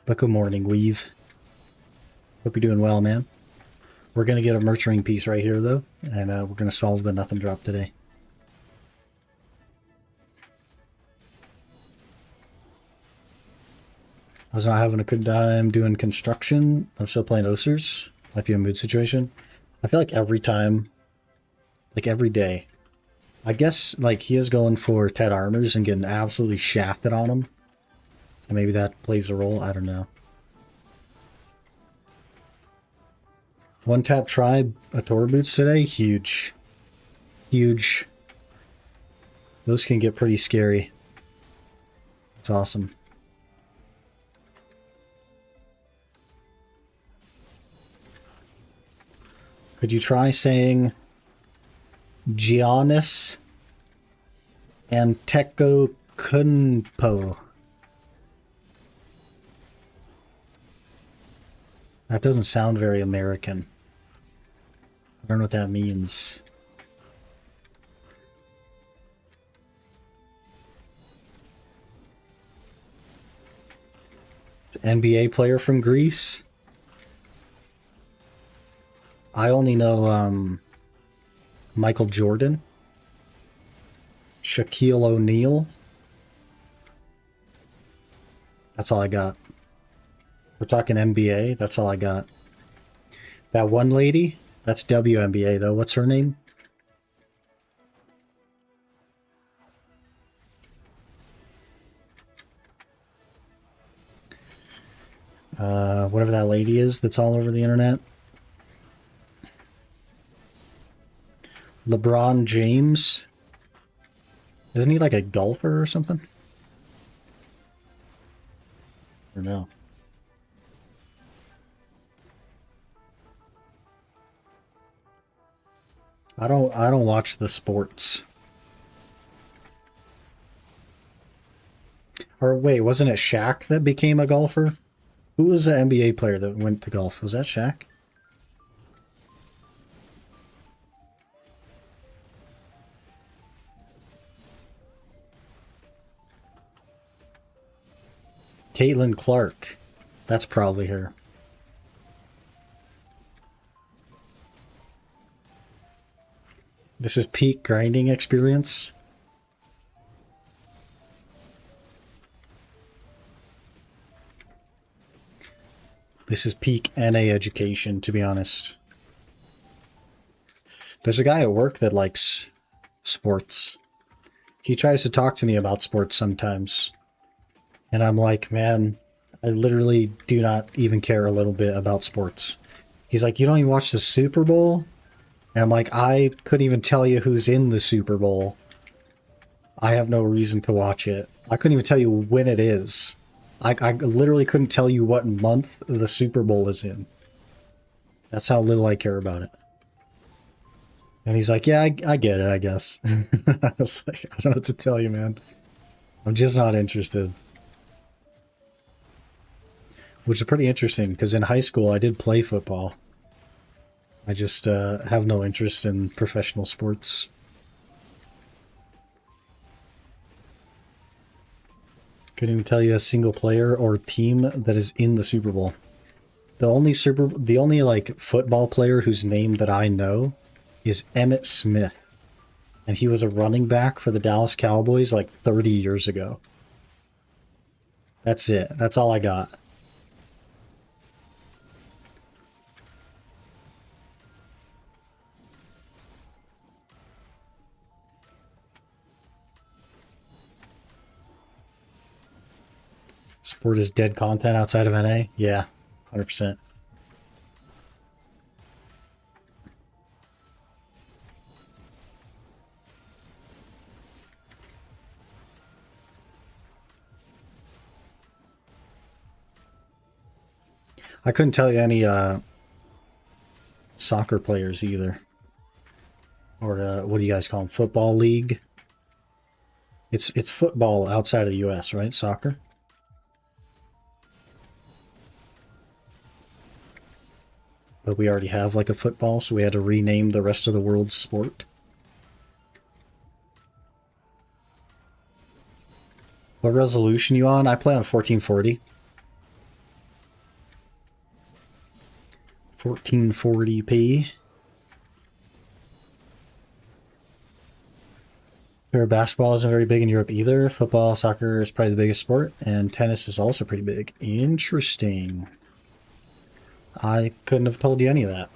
But good morning, Weave. Hope you're doing well, man. We're going to get a merch ring piece right here, though. And we're going to solve the nothing drop today. I was not having a good time doing construction. I'm still playing Osers. Might be a mood situation. I feel like every time, like every day, I guess like he is going for Ted Armors and getting absolutely shafted on him. So maybe that plays a role. I don't know. One tap tribe Ator boots today. Huge. Huge. Those can get pretty scary. That's awesome. Could you try saying Giannis Anteko Kunpo? That doesn't sound very American. I don't know what that means. It's an NBA player from Greece. I only know Michael Jordan, Shaquille O'Neal, That's all I got. We're talking NBA. That's all I got. That one lady, that's WNBA though. What's her name? Whatever that lady is that's all over the internet. LeBron James. Isn't he like a golfer or something? Or no? I don't watch the sports. Or wait, wasn't it Shaq that became a golfer? Who was the NBA player that went to golf? Was that Shaq? Caitlin Clark. That's probably her. This is peak grinding experience. This is peak NA education, to be honest. There's a guy at work that likes sports. He tries to talk to me about sports sometimes. And I'm like, man, I literally do not even care a little bit about sports. He's like, you don't even watch the Super Bowl? And I'm like, I couldn't even tell you who's in the Super Bowl. I have no reason to watch it. I couldn't even tell you when it is. I literally couldn't tell you what month the Super Bowl is in. That's how little I care about it. And he's like, yeah, I get it, I guess. I was like, I don't know what to tell you, man. I'm just not interested. Which is pretty interesting, because in high school I did play football. I just have no interest in professional sports. Couldn't even tell you a single player or team that is in the Super Bowl. The only like football player whose name that I know is Emmitt Smith. And he was a running back for the Dallas Cowboys like 30 years ago. That's it. That's all I got. Sport is dead content outside of NA? Yeah, 100%. I couldn't tell you any soccer players either. Or what do you guys call them? Football league? It's football outside of the US, right? Soccer? But we already have like a football, so we had to rename the rest of the world's sport. What resolution you on? I play on 1440. 1440p. Basketball isn't very big in Europe either. Football, soccer is probably the biggest sport, and tennis is also pretty big. Interesting. I couldn't have told you any of that.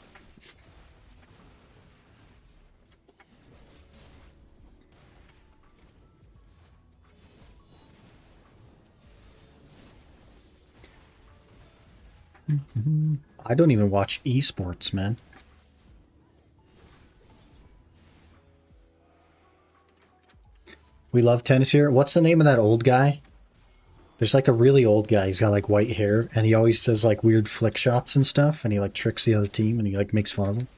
I don't even watch esports, man. We love tennis here. What's the name of that old guy? There's like a really old guy. He's got like white hair, and he always does like weird flick shots and stuff, and he like tricks the other team, and he like makes fun of them.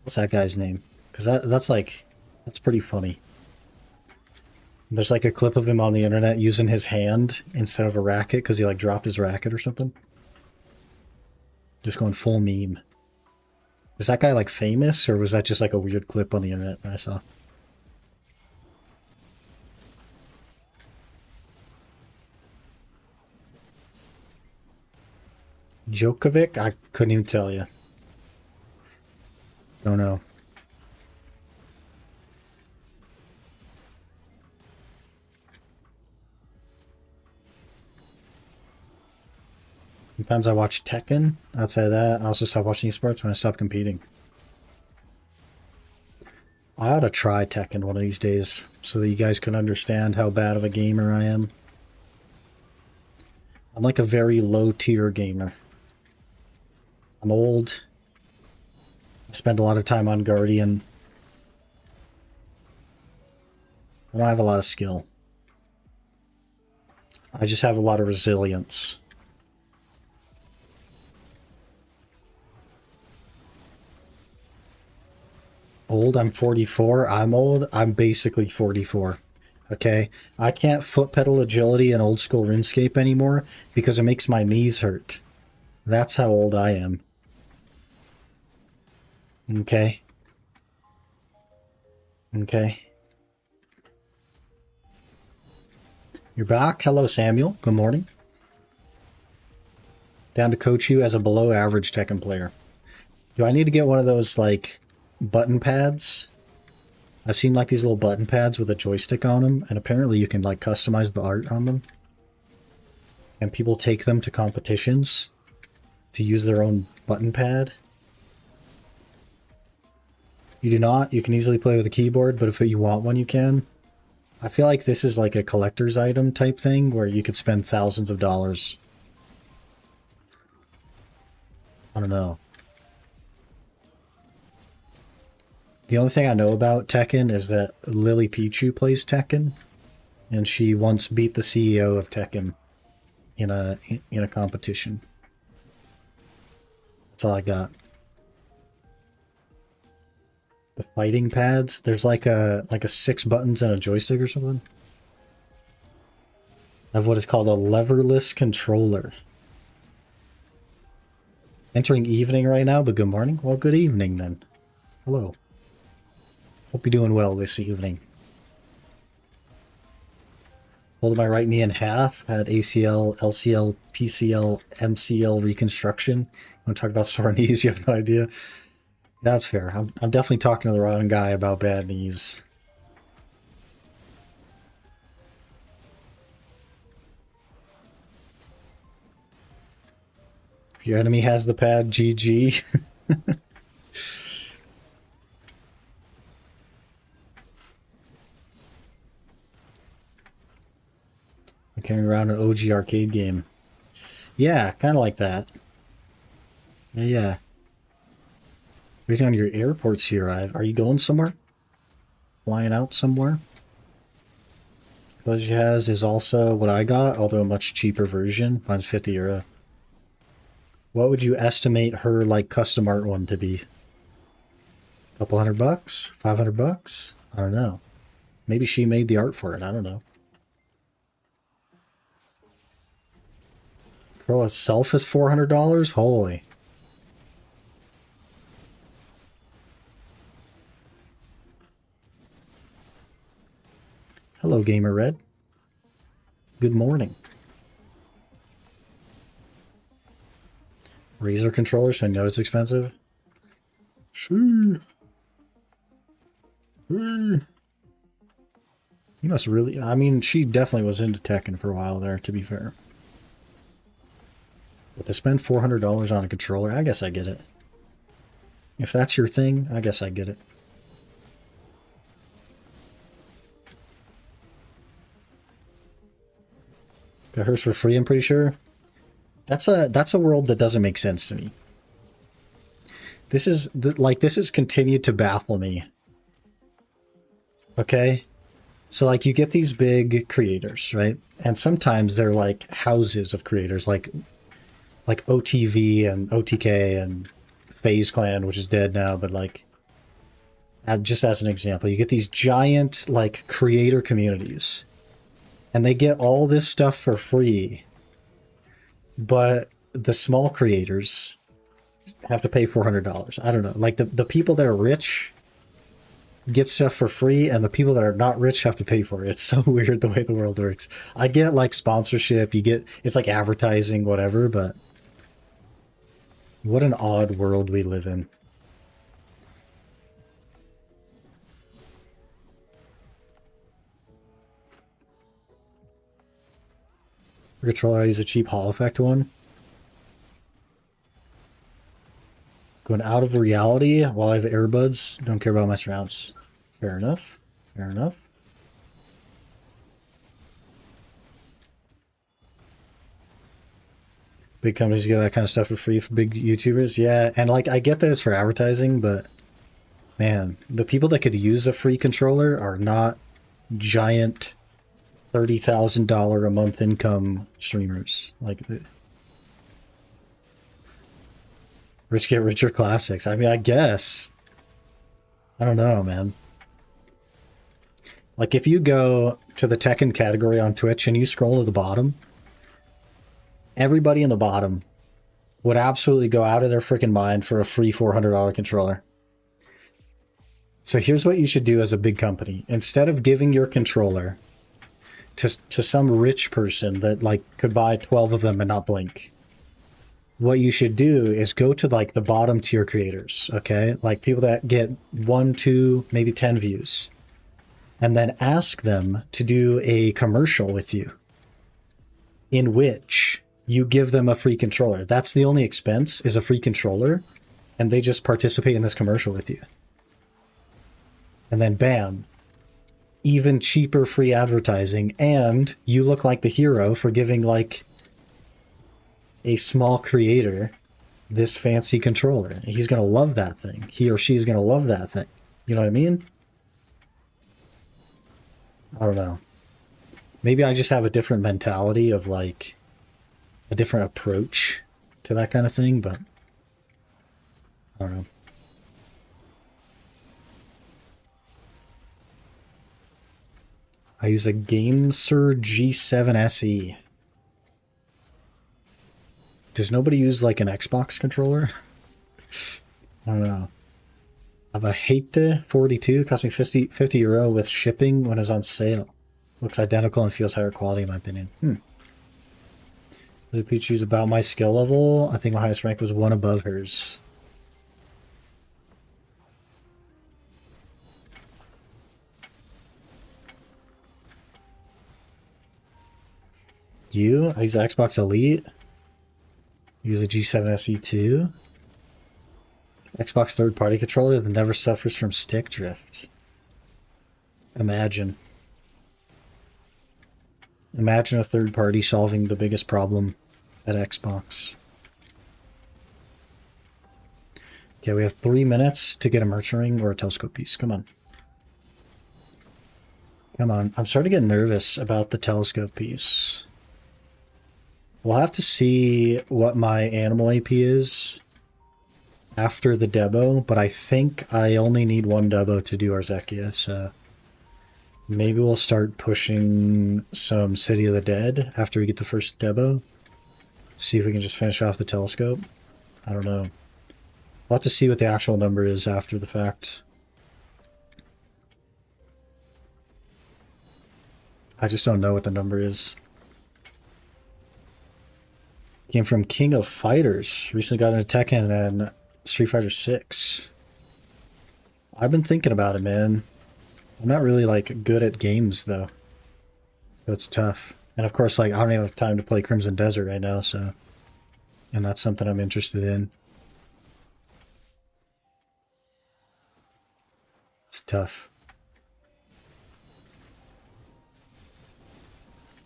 What's that guy's name? Because that's pretty funny. There's like a clip of him on the internet using his hand instead of a racket because he like dropped his racket or something. Just going full meme. Is that guy like famous, or was that just like a weird clip on the internet that I saw? Djokovic? I couldn't even tell you. Don't know. Sometimes I watch Tekken. Outside of that, I also stop watching esports when I stop competing. I ought to try Tekken one of these days so that you guys can understand how bad of a gamer I am. I'm like a very low tier gamer. I'm old. I spend a lot of time on Guardian. I don't have a lot of skill. I just have a lot of resilience. Old, I'm 44. I'm old, I'm basically 44. Okay? I can't foot pedal agility in old school RuneScape anymore because it makes my knees hurt. That's how old I am. Okay? Okay. You're back? Hello, Samuel. Good morning. Down to coach you as a below average Tekken player. Do I need to get one of those, like, button pads? I've seen, like, these little button pads with a joystick on them, and apparently you can, like, customize the art on them. And people take them to competitions to use their own button pad. You do not. You can easily play with a keyboard, but if you want one, you can. I feel like this is like a collector's item type thing where you could spend thousands of dollars. I don't know. The only thing I know about Tekken is that Lily Pichu plays Tekken, and she once beat the CEO of Tekken in a competition. That's all I got. The fighting pads, there's like a 6 buttons and a joystick or something. I have what is called a leverless controller. Entering evening right now, but good morning. Well, good evening then. Hello. Hope you're doing well this evening. Folded my right knee in half, had ACL, LCL, PCL, MCL reconstruction. You want to talk about sore knees? You have no idea. That's fair. I'm definitely talking to the wrong guy about bad knees. If your enemy has the pad, GG. I'm carrying around an OG arcade game. Yeah, kind of like that. Yeah. Waiting on your airports to arrive. Are you going somewhere? Flying out somewhere? What she has is also what I got, although a much cheaper version. Mine's 50 euro. What would you estimate her, like, custom art one to be? A couple $100? 500 bucks? I don't know. Maybe she made the art for it. I don't know. Girl itself is $400? Holy. Hello, Gamer Red. Good morning. Razer controller, so I know it's expensive. Sure. You must really... I mean, she definitely was into Tekken for a while there, to be fair. But to spend $400 on a controller, I guess I get it. If that's your thing, I guess I get it. Got hers for free, I'm pretty sure. That's a world that doesn't make sense to me. This is this has continued to baffle me. Okay? So like you get these big creators, right? And sometimes they're like houses of creators, like OTV and OTK and FaZe Clan, which is dead now, but like just as an example, you get these giant like creator communities. And they get all this stuff for free. But the small creators have to pay $400. I don't know. Like the people that are rich get stuff for free, and the people that are not rich have to pay for it. It's so weird the way the world works. I get like sponsorship, you get it's like advertising, whatever, but what an odd world we live in. For controller, I use a cheap Hall Effect one. Going out of reality while I have earbuds. Don't care about my surrounds. Fair enough. Fair enough. Big companies get that kind of stuff for free for big YouTubers. Yeah, and like I get that it's for advertising, but man, the people that could use a free controller are not giant $30,000 a month income streamers. Like rich get richer classics. I mean, I guess. I don't know, man. Like if you go to the Tekken category on Twitch and you scroll to the bottom, everybody in the bottom would absolutely go out of their freaking mind for a free $400 controller. So here's what you should do as a big company. Instead of giving your controller to some rich person that like could buy 12 of them and not blink, what you should do is go to like the bottom tier creators, okay? Like people that get 1, 2, maybe 10 views. And then ask them to do a commercial with you in which you give them a free controller. That's the only expense, is a free controller, and they just participate in this commercial with you. And then bam, even cheaper free advertising, and you look like the hero for giving like a small creator this fancy controller. He's gonna love that thing. He or she's gonna love that thing. You know what I mean? I don't know. Maybe I just have a different mentality of like a different approach to that kind of thing, but I don't know. I use a GameSir G7 SE. Does nobody use like an Xbox controller? I don't know. I have a Hate 42, cost me 50 euro with shipping when it was on sale. Looks identical and feels higher quality in my opinion. The Pichu's about my skill level. I think my highest rank was 1 above hers. You? I use Xbox Elite. Use a G7 SE2. Xbox third-party controller that never suffers from stick drift. Imagine. Imagine a third party solving the biggest problem at Xbox. Okay, we have 3 minutes to get a merch ring or a telescope piece. Come on. Come on. I'm starting to get nervous about the telescope piece. We'll have to see what my animal AP is after the Debo, but I think I only need 1 Debo to do our Zekia, so maybe we'll start pushing some City of the Dead after we get the first Debo. See if we can just finish off the telescope. I don't know. We'll have to see what the actual number is after the fact. I just don't know what the number is. Came from King of Fighters. Recently got into Tekken and Street Fighter 6. I've been thinking about it, man. I'm not really like good at games though, so it's tough. And of course, like I don't even have time to play Crimson Desert right now, so, and that's something I'm interested in. It's tough.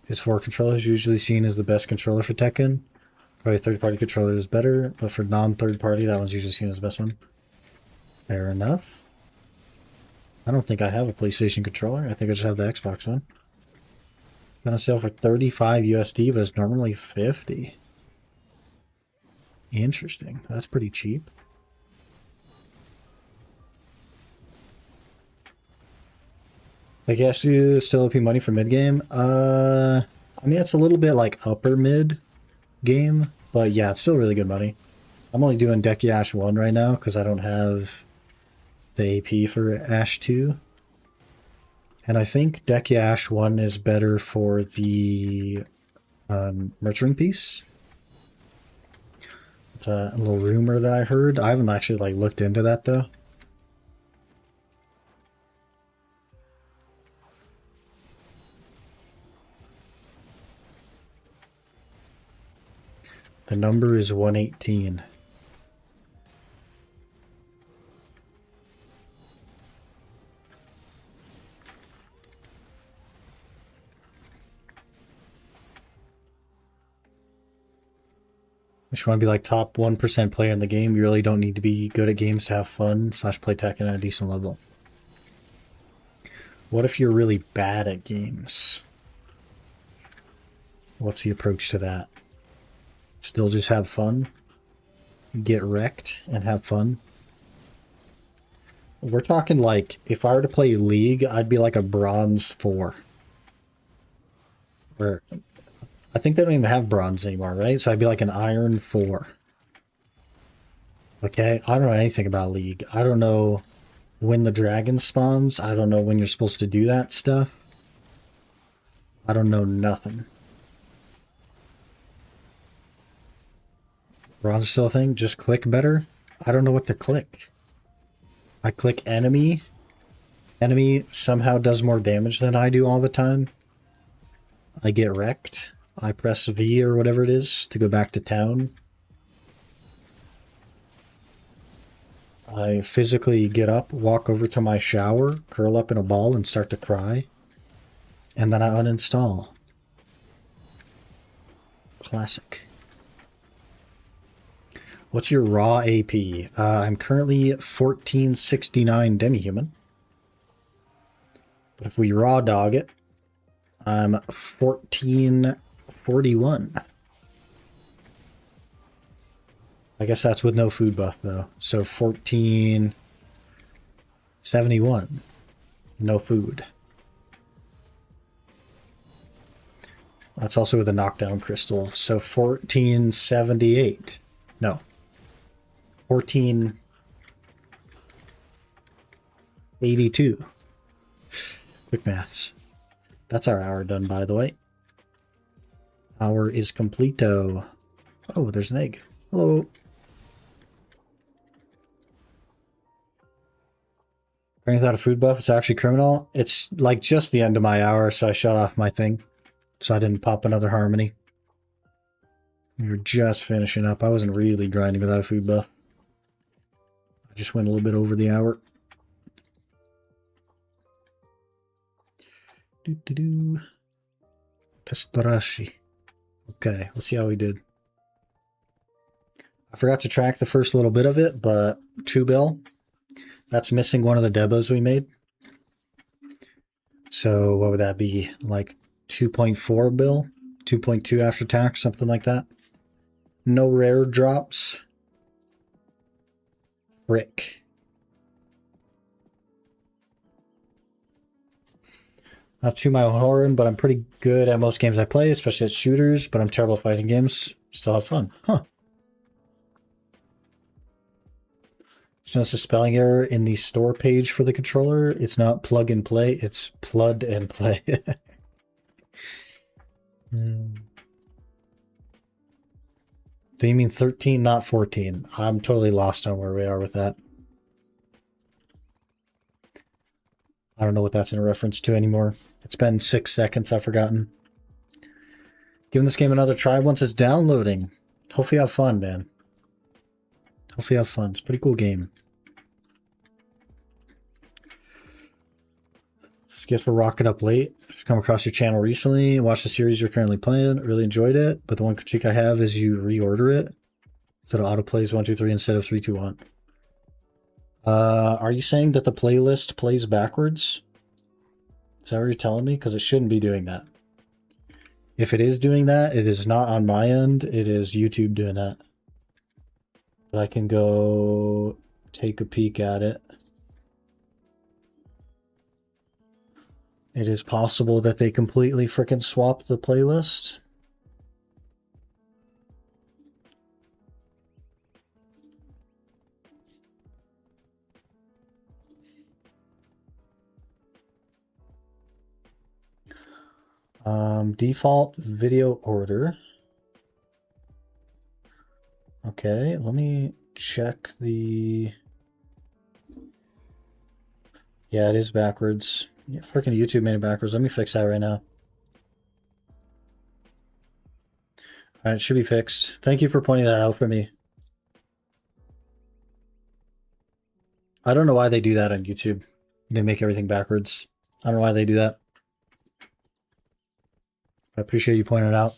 His 4 controller is usually seen as the best controller for Tekken. Probably third-party controller is better, but for non-third-party, that one's usually seen as the best one. Fair enough. I don't think I have a PlayStation controller. I think I just have the Xbox one. Gonna sell for 35 USD, but it's normally 50. Interesting. That's pretty cheap. Like, yes, do you still OP money for mid-game? I mean, it's a little bit like upper mid game, but yeah, it's still really good money. I'm only doing Decky Ash 1 right now because I don't have the AP for Ash 2. And I think Decky Ash 1 is better for the nurturing piece. It's a little rumor that I heard. I haven't actually like looked into that though. The number is 118. If you want to be like top 1% player in the game, you really don't need to be good at games to have fun / play Tekken at a decent level. What if you're really bad at games? What's the approach to that? Still just have fun? Get wrecked and have fun? We're talking like, if I were to play League, I'd be like a bronze 4. Or, I think they don't even have bronze anymore, right? So I'd be like an iron 4. Okay, I don't know anything about League. I don't know when the dragon spawns. I don't know when you're supposed to do that stuff. I don't know nothing. Bronze is still a thing? Just click better? I don't know what to click. I click enemy. Enemy somehow does more damage than I do all the time. I get wrecked. I press V or whatever it is to go back to town. I physically get up, walk over to my shower, curl up in a ball and start to cry. And then I uninstall. Classic. What's your raw AP? I'm currently 1469 demi-human. But if we raw dog it, I'm 1441. I guess that's with no food buff though. So 1471. No food. That's also with a knockdown crystal. So 1478. No. 1482. Quick maths. That's our hour done, by the way. Hour is completo. Oh, there's an egg. Hello. Going without a food buff is actually criminal. It's like just the end of my hour, so I shut off my thing. So I didn't pop another harmony. We were just finishing up. I wasn't really grinding without a food buff. I just went a little bit over the hour. Doo-doo-doo. Testorashi. Okay, let's see how we did. I forgot to track the first little bit of it, but 2 bill. That's missing one of the Debos we made. So what would that be? Like 2.4 bill? 2.2 after tax, something like that. No rare drops. Frick. Not too my own horn, but I'm pretty good at most games I play, especially at shooters, but I'm terrible at fighting games. Still have fun. Huh. So it's a spelling error in the store page for the controller. It's not plug and play, it's plud and play. Do you mean 13, not 14? I'm totally lost on where we are with that. I don't know what that's in reference to anymore. It's been 6 seconds, I've forgotten. Giving this game another try once it's downloading. Hopefully you have fun, man. Hopefully you have fun. It's a pretty cool game. Skip for rocking up late. Just come across your channel recently. Watched the series you're currently playing. Really enjoyed it. But the one critique I have is you reorder it. Instead of autoplays 1, 2, 3 instead of 3, 2, 1. Are you saying that the playlist plays backwards? Is that what you're telling me? Because it shouldn't be doing that. If it is doing that, it is not on my end. It is YouTube doing that. But I can go take a peek at it. It is possible that they completely frickin' swapped the playlist. Default video order. Okay, let me check the... Yeah, it is backwards. Yeah, freaking YouTube made it backwards. Let me fix that right now. Alright, it should be fixed. Thank you for pointing that out for me. I don't know why they do that on YouTube. They make everything backwards. I don't know why they do that. I appreciate you pointing it out.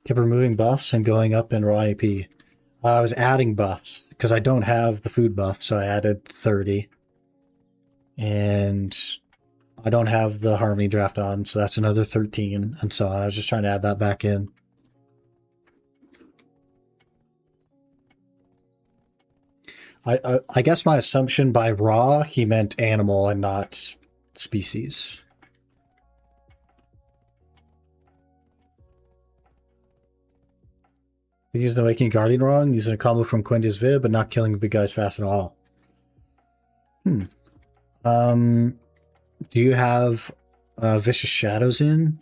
Kept removing buffs and going up in raw AP. I was adding buffs because I don't have the food buff, so I added 30. And I don't have the Harmony draft on, so that's another 13 and so on. I was just trying to add that back in. I guess my assumption by raw, he meant animal and not species. Using the Awakening Guardian wrong, using a combo from Quendia's Vid, but not killing the big guys fast at all. Do you have Vicious Shadows in?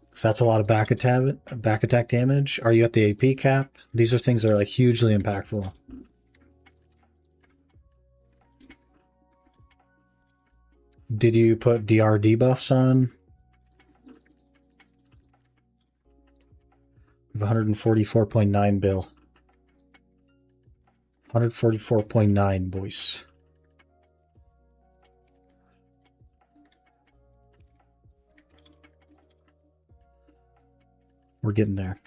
Because that's a lot of back attack damage. Are you at the AP cap? These are things that are like hugely impactful. Did you put DR debuffs on? 144.9 bill. 144.9, boys. We're getting there.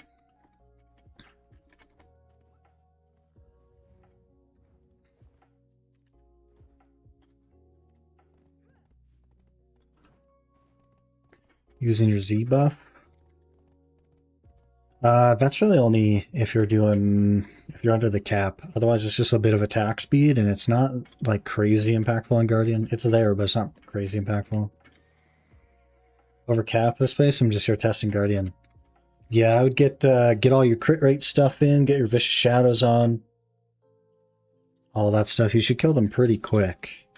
Using your Z buff. That's really only if you're under the cap. Otherwise, it's just a bit of attack speed, and it's not like crazy impactful on Guardian. It's there, but it's not crazy impactful. Over cap this space, I'm just here testing Guardian. Yeah, I would get all your crit rate stuff in, get your Vicious Shadows on. All that stuff. You should kill them pretty quick.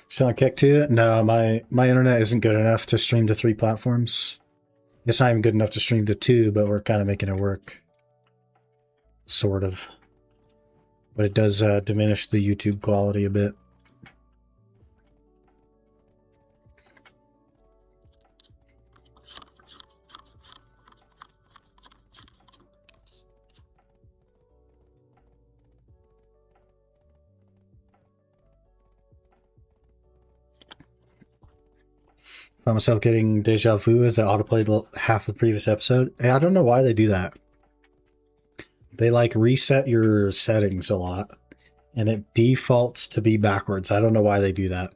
Sound kick to it? No, my internet isn't good enough to stream to 3 platforms. It's not even good enough to stream to 2, but we're kind of making it work. Sort of. But it does diminish the YouTube quality a bit. Found myself getting deja vu as I autoplayed half the previous episode. I don't know why they do that. They like reset your settings a lot, and it defaults to be backwards. I don't know why they do that.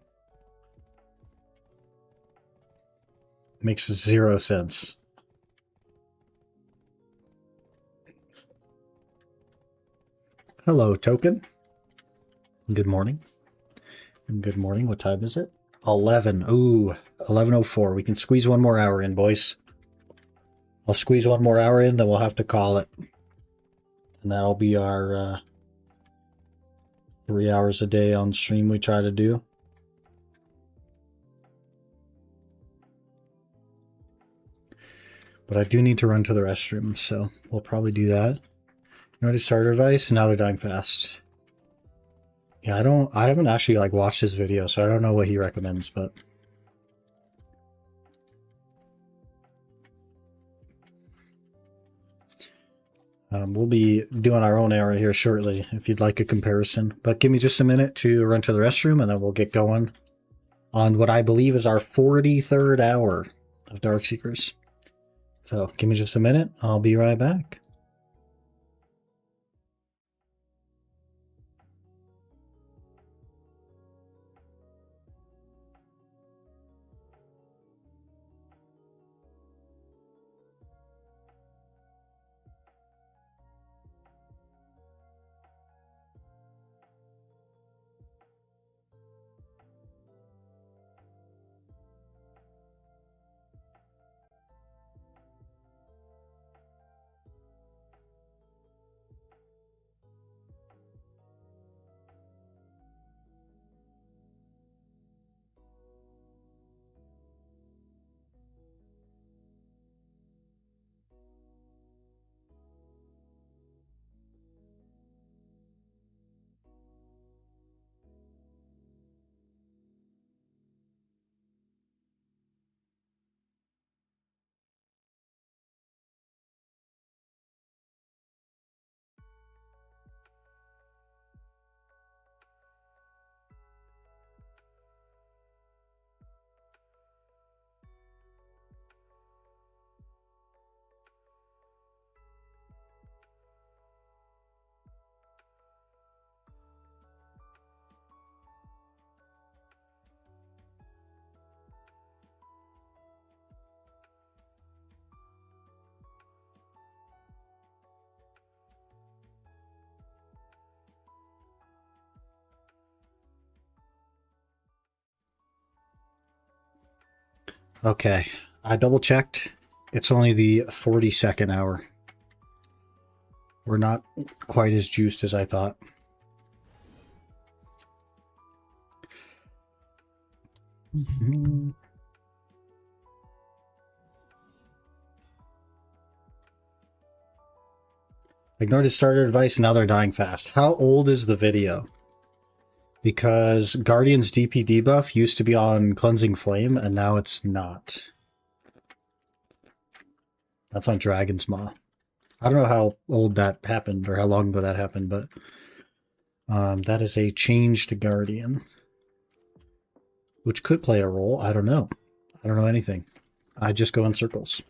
Makes 0 sense. Hello, Token. Good morning. Good morning. What time is it? 11. Ooh, 11:04. We can squeeze 1 more hour in, boys. I'll squeeze 1 more hour in, then we'll have to call it. And that'll be our 3 hours a day on stream we try to do. But I do need to run to the restroom, so we'll probably do that. You already started advice, and now they're dying fast. Yeah, I haven't actually like watched his video, so I don't know what he recommends, but we'll be doing our own hour here shortly if you'd like a comparison. But give me just a minute to run to the restroom, and then we'll get going on what I believe is our 43rd hour of Darkseekers. So give me just a minute. I'll be right back. Okay, I double checked. It's only the 42nd hour. We're not quite as juiced as I thought. Ignored his starter advice, now they're dying fast. How old is the video? Because Guardian's DP debuff used to be on Cleansing Flame, and now it's not. That's on Dragon's Maw. I don't know how old that happened, or how long ago that happened, but that is a change to Guardian. Which could play a role, I don't know. I don't know anything. I just go in circles.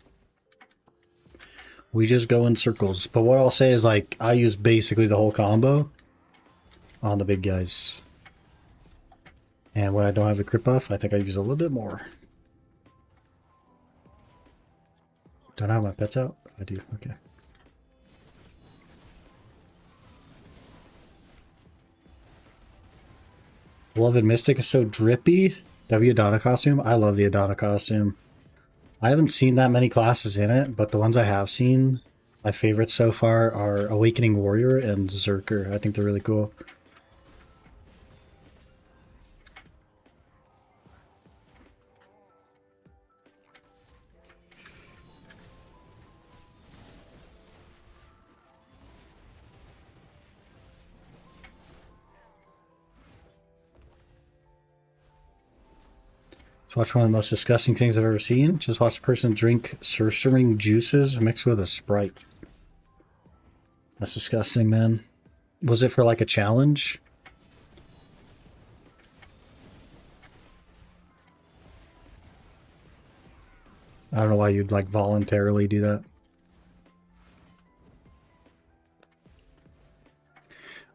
We just go in circles. But what I'll say is, like, I use basically the whole combo on the big guys. And when I don't have a crit buff, I think I use a little bit more. Don't I have my pets out? I do, okay. Beloved Mystic is so drippy. W Adana costume? I love the Adana costume. I haven't seen that many classes in it, but the ones I have seen, my favorites so far are Awakening Warrior and Zerker. I think they're really cool. Just watch one of the most disgusting things I've ever seen. Just watch a person drink sorcering juices mixed with a Sprite. That's disgusting, man. Was it for like a challenge? I don't know why you'd like voluntarily do that.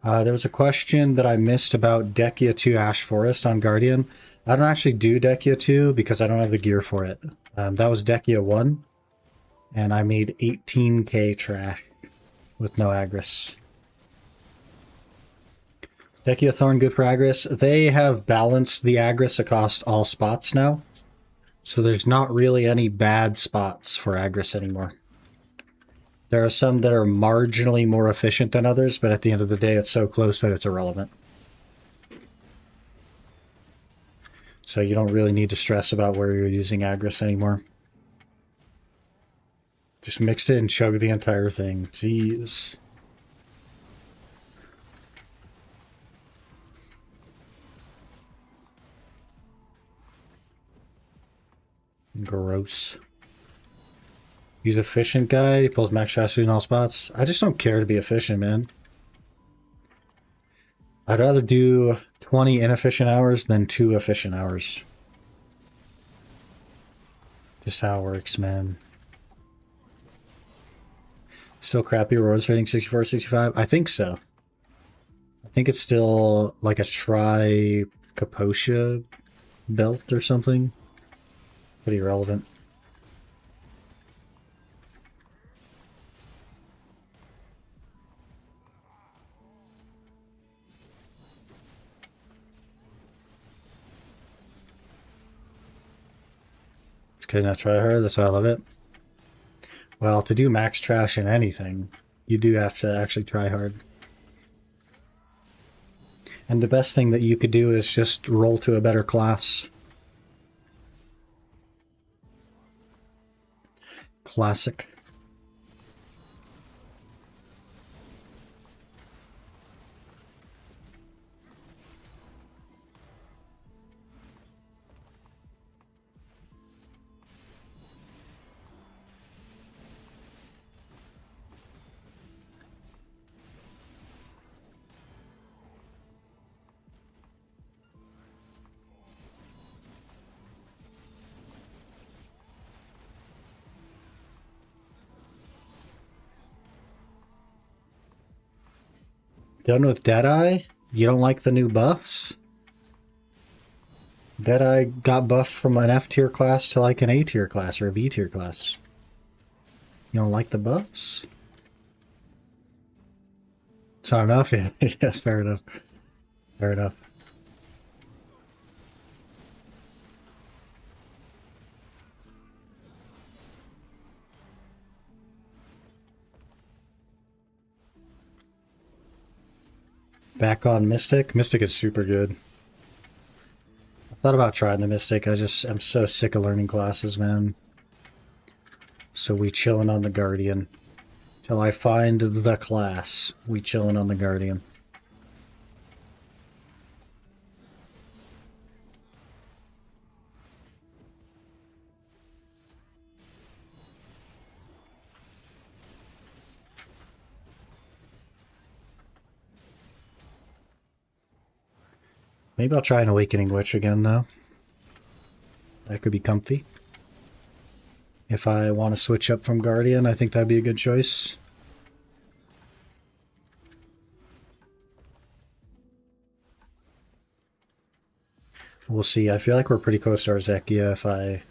There was a question that I missed about Dekia 2 Ash Forest on Guardian. I don't actually do Dekia 2 because I don't have the gear for it. That was Dekia 1, and I made 18k trash with no Agris. Dekia Thorn good for Agris. They have balanced the Agris across all spots now, so there's not really any bad spots for Agris anymore. There are some that are marginally more efficient than others, but at the end of the day, it's so close that it's irrelevant. So you don't really need to stress about where you're using Agris anymore. Just mix it and chug the entire thing. Jeez. Gross. Use efficient guy, he pulls max fast food in all spots. I just don't care to be efficient, man. I'd rather do 20 inefficient hours than 2 efficient hours. Just how it works, man. Still crappy rewards rating 64, 65? I think so. I think it's still like a tri-Kaposha belt or something. Pretty irrelevant. Because I try hard, that's why I love it. Well, to do max trash in anything, you do have to actually try hard. And the best thing that you could do is just roll to a better class. Classic. Done with Deadeye? You don't like the new buffs? Deadeye got buffed from an F tier class to like an A tier class or a B tier class. You don't like the buffs? It's not enough? Yeah, yeah, fair enough. Fair enough. Back on Mystic. Mystic is super good. I thought about trying the Mystic. I'm so sick of learning classes, man. So we chilling on the Guardian. Till I find the class, we chilling on the Guardian. Maybe I'll try an Awakening Witch again, though. That could be comfy. If I want to switch up from Guardian, I think that'd be a good choice. We'll see. I feel like we're pretty close to our Zekia if I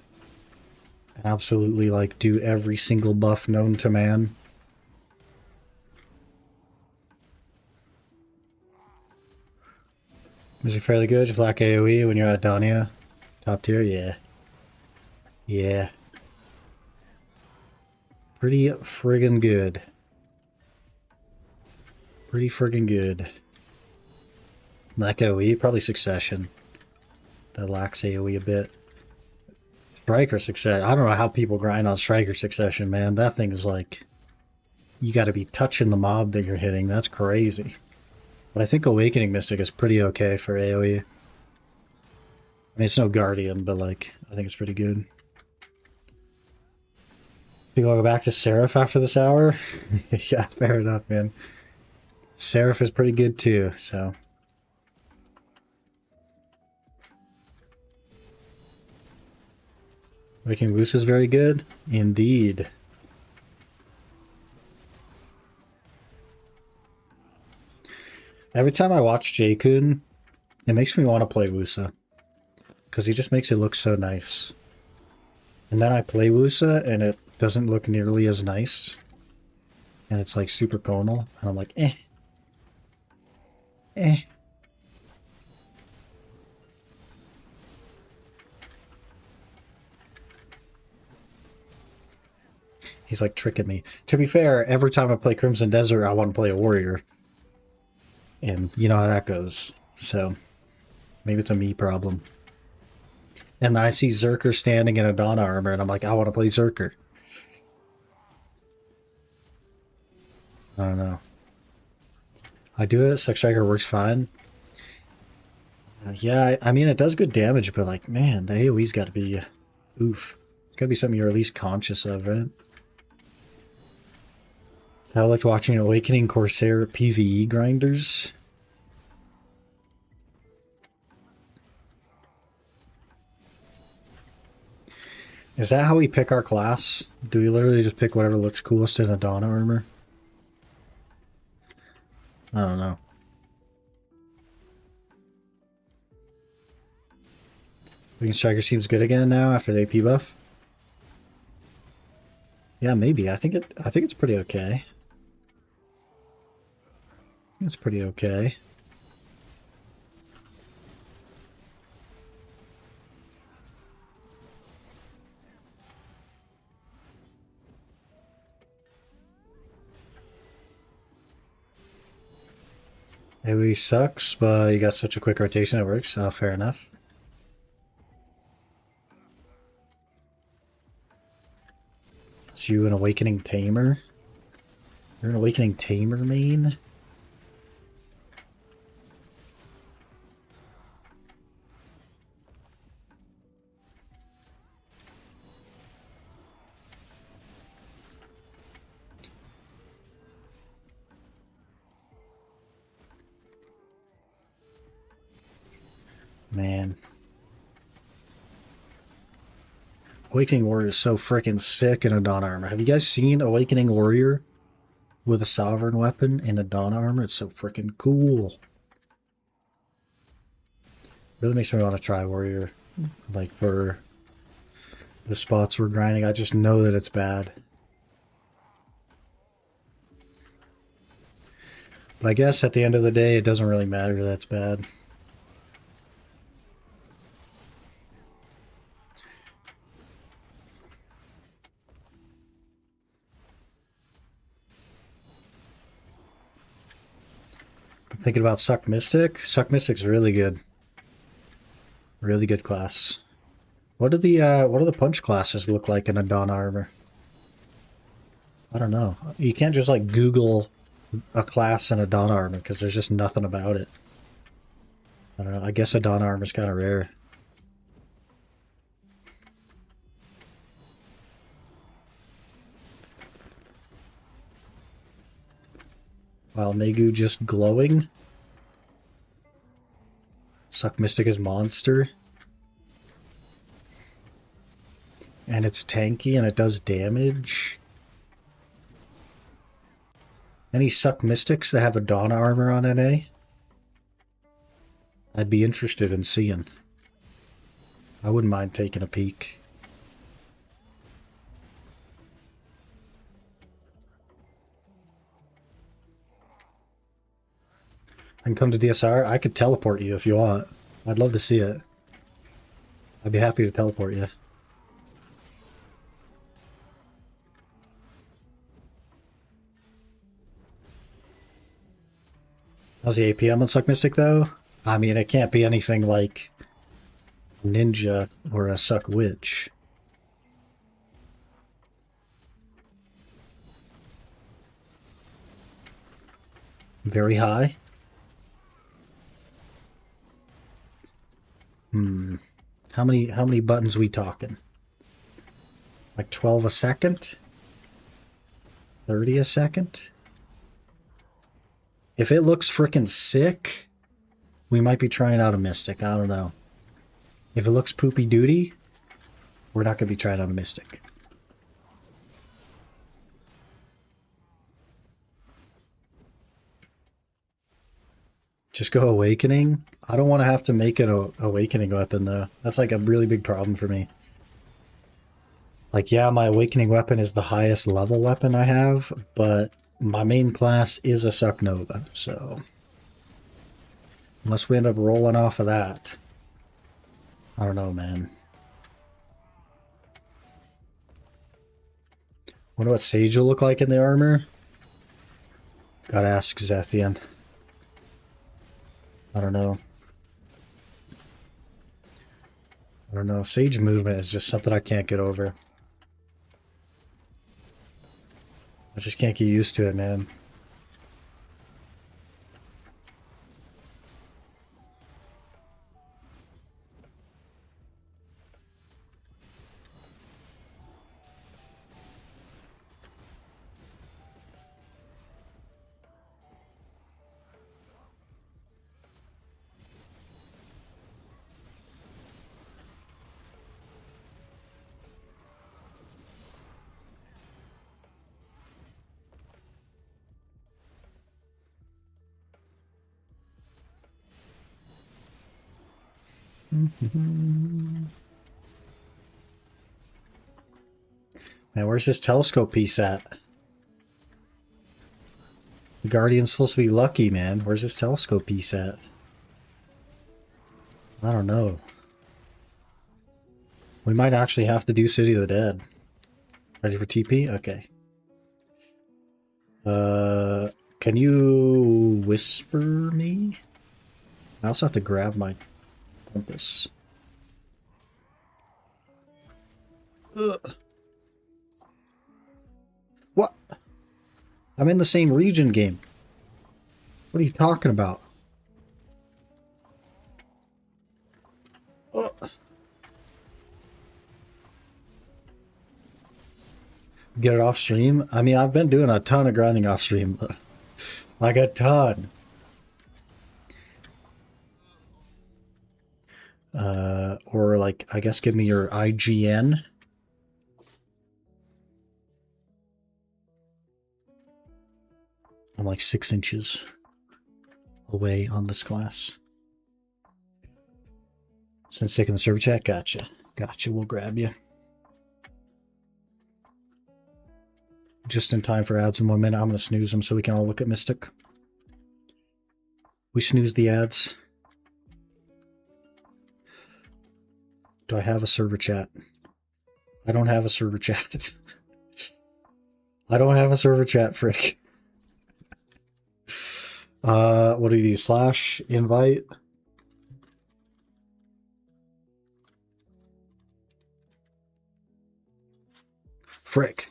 absolutely, like, do every single buff known to man. Is it fairly good? Just like AoE when you're at Dania? Top tier? Yeah. Yeah. Pretty friggin' good. Pretty friggin' good. Like AoE? Probably Succession. That lacks AoE a bit. Striker Succession. I don't know how people grind on Striker Succession, man. That thing is like... You gotta be touching the mob that you're hitting. That's crazy. But I think Awakening Mystic is pretty okay for AoE. I mean, it's no Guardian, but, like, I think it's pretty good. You want to go back to Seraph after this hour? Yeah, fair enough, man. Seraph is pretty good, too, so... Awakening Boost is very good? Indeed. Every time I watch J-Kun, it makes me want to play Wusa. Because he just makes it look so nice. And then I play Wusa, and it doesn't look nearly as nice. And it's like super conal, and I'm like, eh. Eh. He's like tricking me. To be fair, every time I play Crimson Desert, I want to play a warrior. And you know how that goes. So, maybe it's a me problem. And then I see Zerker standing in a Donna armor, and I'm like, I want to play Zerker. I don't know. I do it, Sex Striker works fine. Yeah, I mean, it does good damage, but like, man, the AoE's got to be... Oof. It's got to be something you're at least conscious of, right? I liked watching Awakening Corsair PvE grinders. Is that how we pick our class? Do we literally just pick whatever looks coolest in a Donna armor? I don't know. Awakening Striker seems good again now after the AP buff. Yeah, maybe. I think it's pretty okay. It's pretty okay. Maybe sucks, but you got such a quick rotation it works. Oh, fair enough. It's you an Awakening Tamer? You're an Awakening Tamer main? Man. Awakening Warrior is so freaking sick in a Dawn armor. Have you guys seen Awakening Warrior with a Sovereign weapon in a Dawn armor? It's so freaking cool. Really makes me want to try Warrior. Like, for the spots we're grinding, I just know that it's bad. But I guess at the end of the day, it doesn't really matter that it's bad. Thinking about Suck Mystic? Suck Mystic's really good. Really good class. What do the punch classes look like in a Dawn Armor? I don't know. You can't just like Google a class in a Dawn Armor because there's just nothing about it. I don't know. I guess a Dawn Armor is kind of rare. Wow, Negu just glowing. Suck Mystic is monster. And it's tanky and it does damage. Any Suck Mystics that have a Dawn Armor on NA? I'd be interested in seeing. I wouldn't mind taking a peek. I can come to DSR. I could teleport you if you want. I'd love to see it. I'd be happy to teleport you. How's the APM on Suck Mystic though? I mean, it can't be anything like Ninja or a Suck Witch. Very high. How many buttons we talking? Like 12 a second? 30 a second? If it looks frickin' sick, we might be trying out a Mystic. I don't know. If it looks poopy duty, we're not gonna be trying out a Mystic. Just go Awakening? I don't want to have to make it an Awakening weapon, though. That's like a really big problem for me. Like, yeah, my Awakening weapon is the highest level weapon I have, but my main class is a Suck Nova, so... Unless we end up rolling off of that. I don't know, man. Wonder what Sage will look like in the armor? Gotta ask Zethian. I don't know. I don't know. Sage movement is just something I can't get over. I just can't get used to it, man. Man, where's this telescope piece at? The Guardian's supposed to be lucky, man. Where's this telescope piece at? I don't know. We might actually have to do City of the Dead. Ready for TP? Okay. Can you whisper me? I also have to grab my compass. Ugh. What? I'm in the same region game. What are you talking about? Ugh. Get it off stream? I mean, I've been doing a ton of grinding off stream. Like a ton. Or like, I guess give me your IGN. I'm like 6 inches away on this class. Since taking the server chat, gotcha. Gotcha, we'll grab you. Just in time for ads in 1 minute. I'm going to snooze them so we can all look at Mystic. We snooze the ads. Do I have a server chat? I don't have a server chat. I don't have a server chat, frick. What do you do? Slash invite? Frick.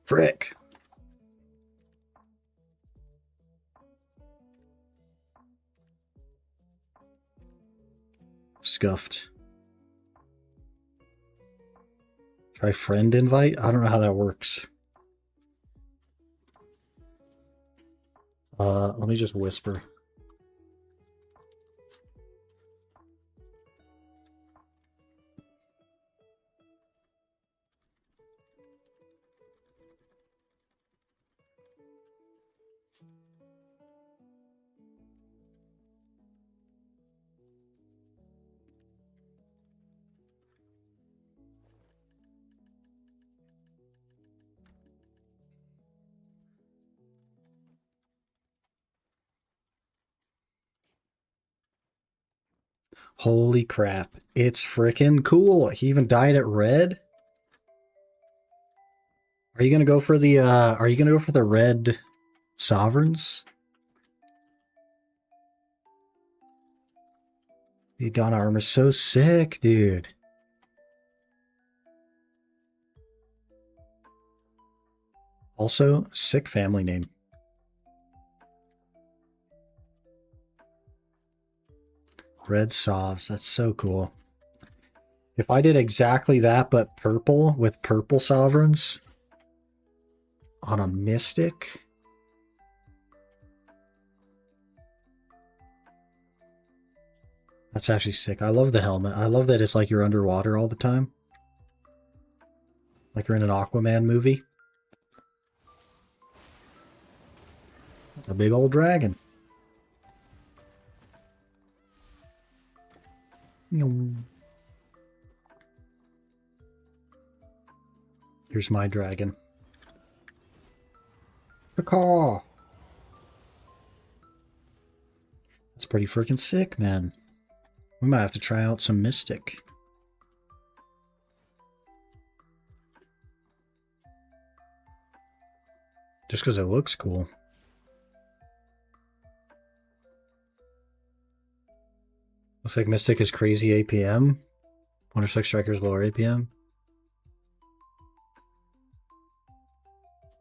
Frick. Scuffed. Try friend invite? I don't know how that works. Let me just whisper. Holy crap. It's freaking cool. He even dyed it red. Are you gonna go for the red sovereigns? The Donna armor's so sick, dude. Also, sick family name. Red Sovs, that's so cool. If I did exactly that, but purple with purple sovereigns on a mystic. That's actually sick. I love the helmet. I love that it's like you're underwater all the time. Like you're in an Aquaman movie. That's a big old dragon. Here's my dragon. Caw. That's pretty freaking sick, man. We might have to try out some Mystic. Just because it looks cool. Looks like Mystic is crazy APM. Wonder Strike Striker's lower APM.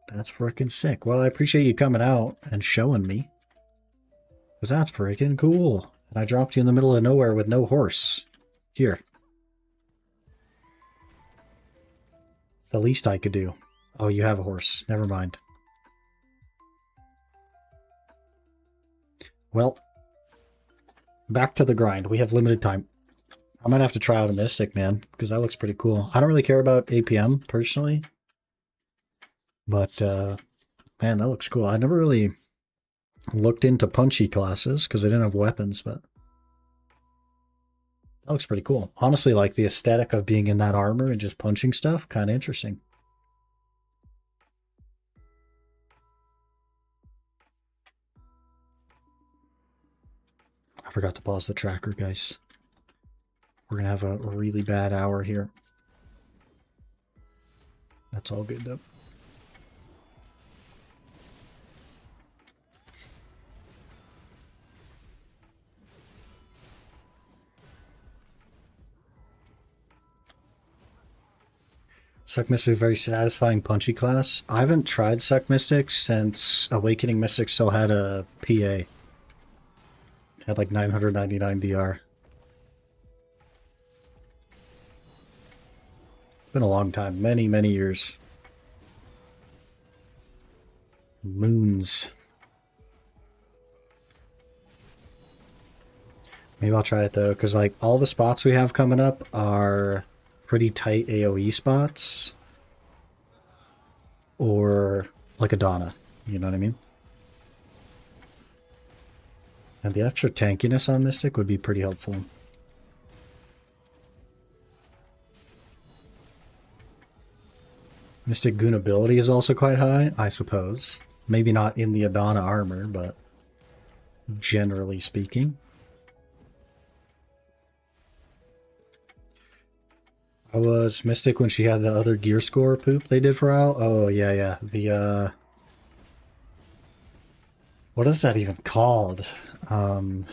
That's freaking sick. Well, I appreciate you coming out and showing me. Because that's freaking cool. And I dropped you in the middle of nowhere with no horse. Here. It's the least I could do. Oh, you have a horse. Never mind. Well, back to the grind. We have limited time. I might have to try out a Mystic, man, because that looks pretty cool. I don't really care about APM, personally. But, man, that looks cool. I never really looked into punchy classes, because I didn't have weapons, but that looks pretty cool. Honestly, like, the aesthetic of being in that armor and just punching stuff, kind of interesting. I forgot to pause the tracker, guys. We're going to have a really bad hour here. That's all good, though. Suck Mystic is a very satisfying punchy class. I haven't tried Suck Mystic since Awakening Mystic still had a PA. Had like 999 DR. It's been a long time. Many, many years. Moons. Maybe I'll try it though, because like all the spots we have coming up are pretty tight AoE spots. Or like a Donna. You know what I mean? And the extra tankiness on Mystic would be pretty helpful. Mystic Goonability is also quite high, I suppose. Maybe not in the Adana armor, but generally speaking. I was Mystic when she had the other gear score poop they did for Al. Oh, yeah, yeah. The, what is that even called? Um,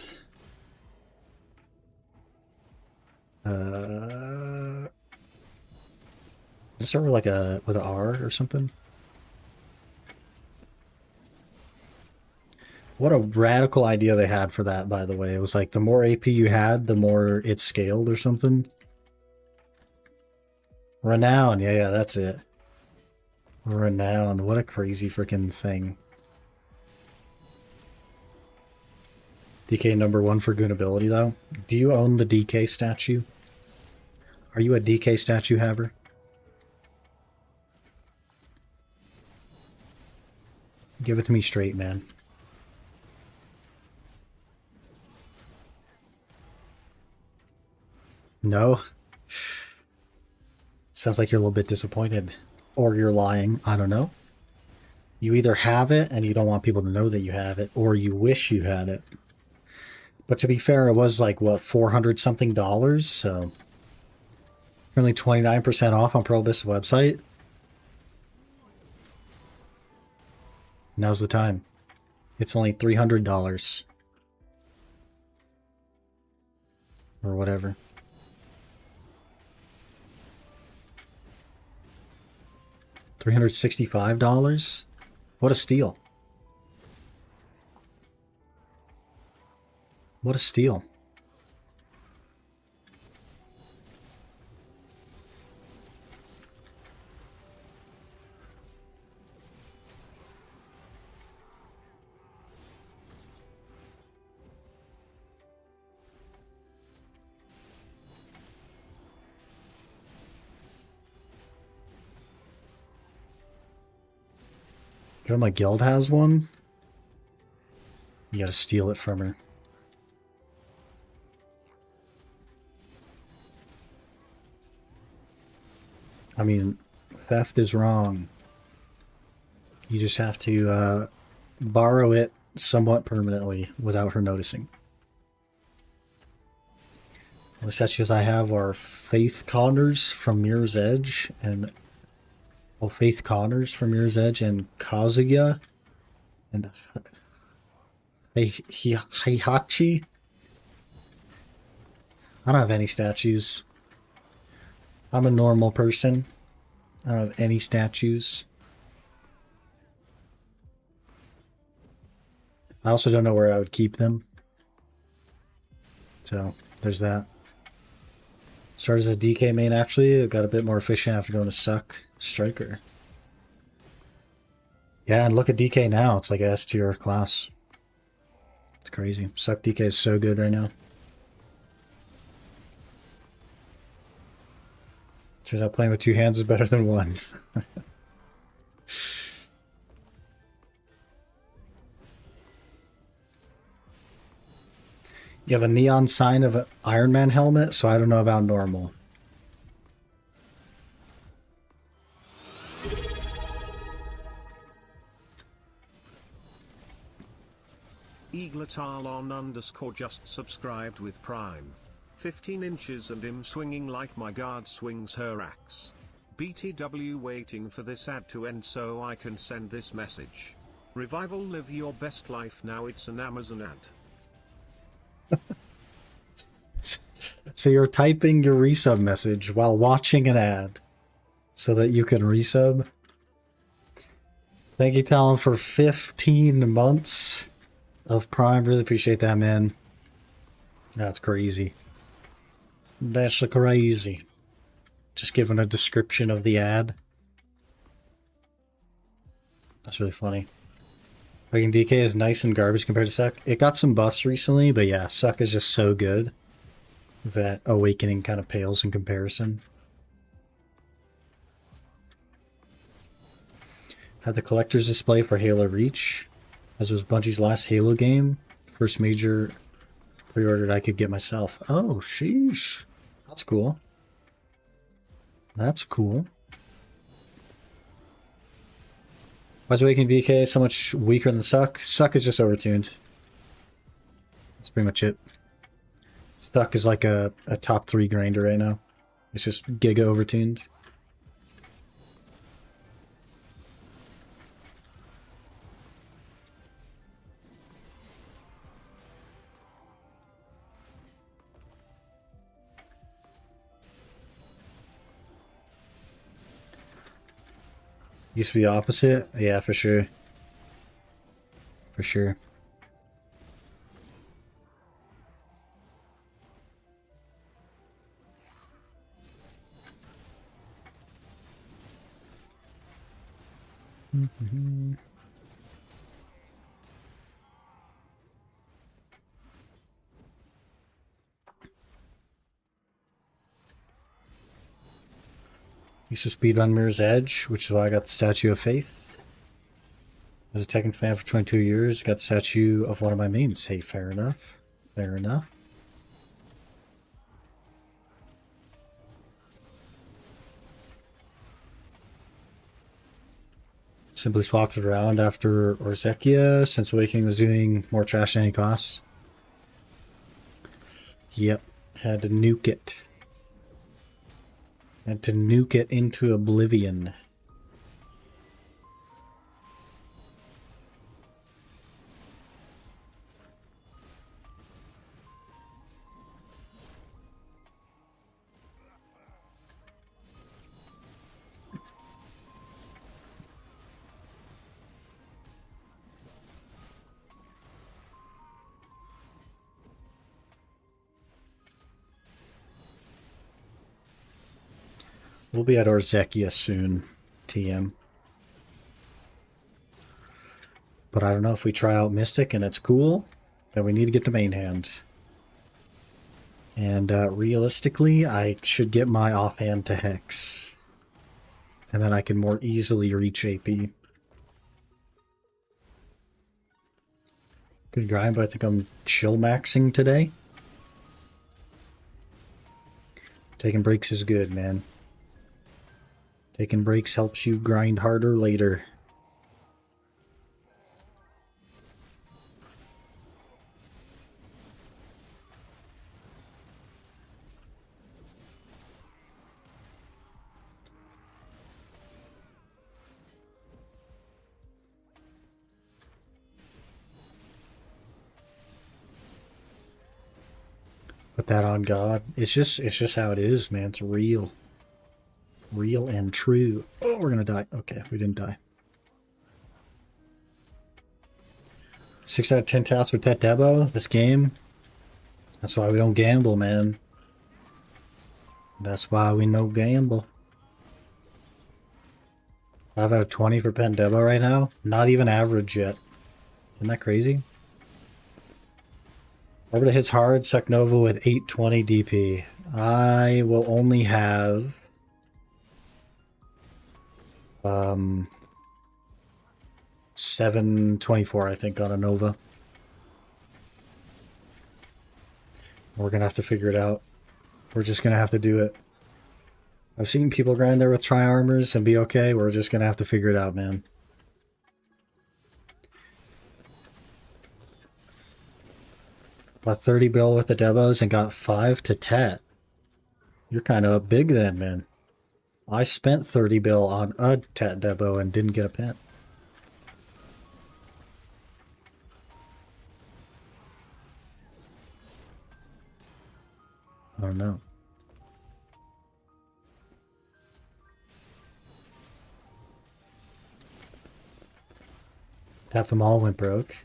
does it start with like with an R or something? What a radical idea they had for that, by the way. It was like the more AP you had, the more it scaled or something. Renown, yeah, yeah, that's it. Renown, what a crazy freaking thing. DK #1 for goon ability, though. Do you own the DK statue? Are you a DK statue haver? Give it to me straight, man. No? Sounds like you're a little bit disappointed. Or you're lying. I don't know. You either have it and you don't want people to know that you have it, or you wish you had it. But to be fair, it was like, what, 400 something dollars? So currently 29% off on Prohibus website. Now's the time. It's only $300. Or whatever. $365? What a steal. What a steal. Girl, my guild has one. You gotta steal it from her. I mean, theft is wrong. You just have to borrow it somewhat permanently without her noticing. The statues I have are Faith Connors from Mirror's Edge and Faith Connors from Mirror's Edge and Kazuya and Heihachi. I don't have any statues. I'm a normal person. I don't have any statues. I also don't know where I would keep them. So, there's that. Started as a DK main, actually. I got a bit more efficient after going to Suck Striker. Yeah, and look at DK now. It's like a S tier class. It's crazy. Suck DK is so good right now. Turns out playing with two hands is better than one. You have a neon sign of an Iron Man helmet, so I don't know about normal. Eagletalon_ just subscribed with Prime. 15 inches and him swinging like my guard swings her axe. BTW waiting for this ad to end so I can send this message. Revival, live your best life now, it's an Amazon ad. So you're typing your resub message while watching an ad so that you can resub? Thank you, Talon, for 15 months of Prime. Really appreciate that, man. That's crazy. That's crazy. Just giving a description of the ad. That's really funny. Breaking DK is nice and garbage compared to Suck. It got some buffs recently, but yeah, Suck is just so good that Awakening kind of pales in comparison. Had the collector's display for Halo Reach, as was Bungie's last Halo game. First major pre-ordered I could get myself. Oh, sheesh. That's cool. That's cool. Why is Awakening DK so much weaker than Suck? Suck is just overtuned. That's pretty much it. Suck is like a top 3 grinder right now. It's just giga overtuned. Used to be opposite? Yeah, for sure. For sure. Mm-hmm. Used to speedrun Mirror's Edge, which is why I got the Statue of Faith. As a Tekken fan for 22 years, got the statue of one of my mains. Hey, fair enough. Fair enough. Simply swapped it around after Orzekia, since Awakening was doing more trash than any costs. Yep, had to nuke it. Had to nuke it into oblivion. We'll be at Orzekia soon, TM. But I don't know if we try out Mystic and it's cool, then we need to get the main hand. And realistically, I should get my offhand to Hex. And then I can more easily reach AP. Good grind, but I think I'm chill maxing today. Taking breaks is good, man. Taking breaks helps you grind harder later. Put that on God. It's just how it is, man. It's real. Real and true. Oh, we're gonna die. Okay, we didn't die. 6 out of 10 taps with that Debo this game. That's why we don't gamble, man. That's why we no gamble. 5 out of 20 for Pen Debo right now. Not even average yet. Isn't that crazy? Orbita hits hard. Suck Nova with 820 DP. I will only have 724, I think, on a Nova. We're gonna have to figure it out. We're just gonna have to do it. I've seen people grind there with tri-armors and be okay. We're just gonna have to figure it out, man. Bought 30 bill with the Debos and got 5 to Tet. You're kind of big then, man. I spent 30 bill on a Tet Debo and didn't get a pin. I don't know. Tap them all, went broke.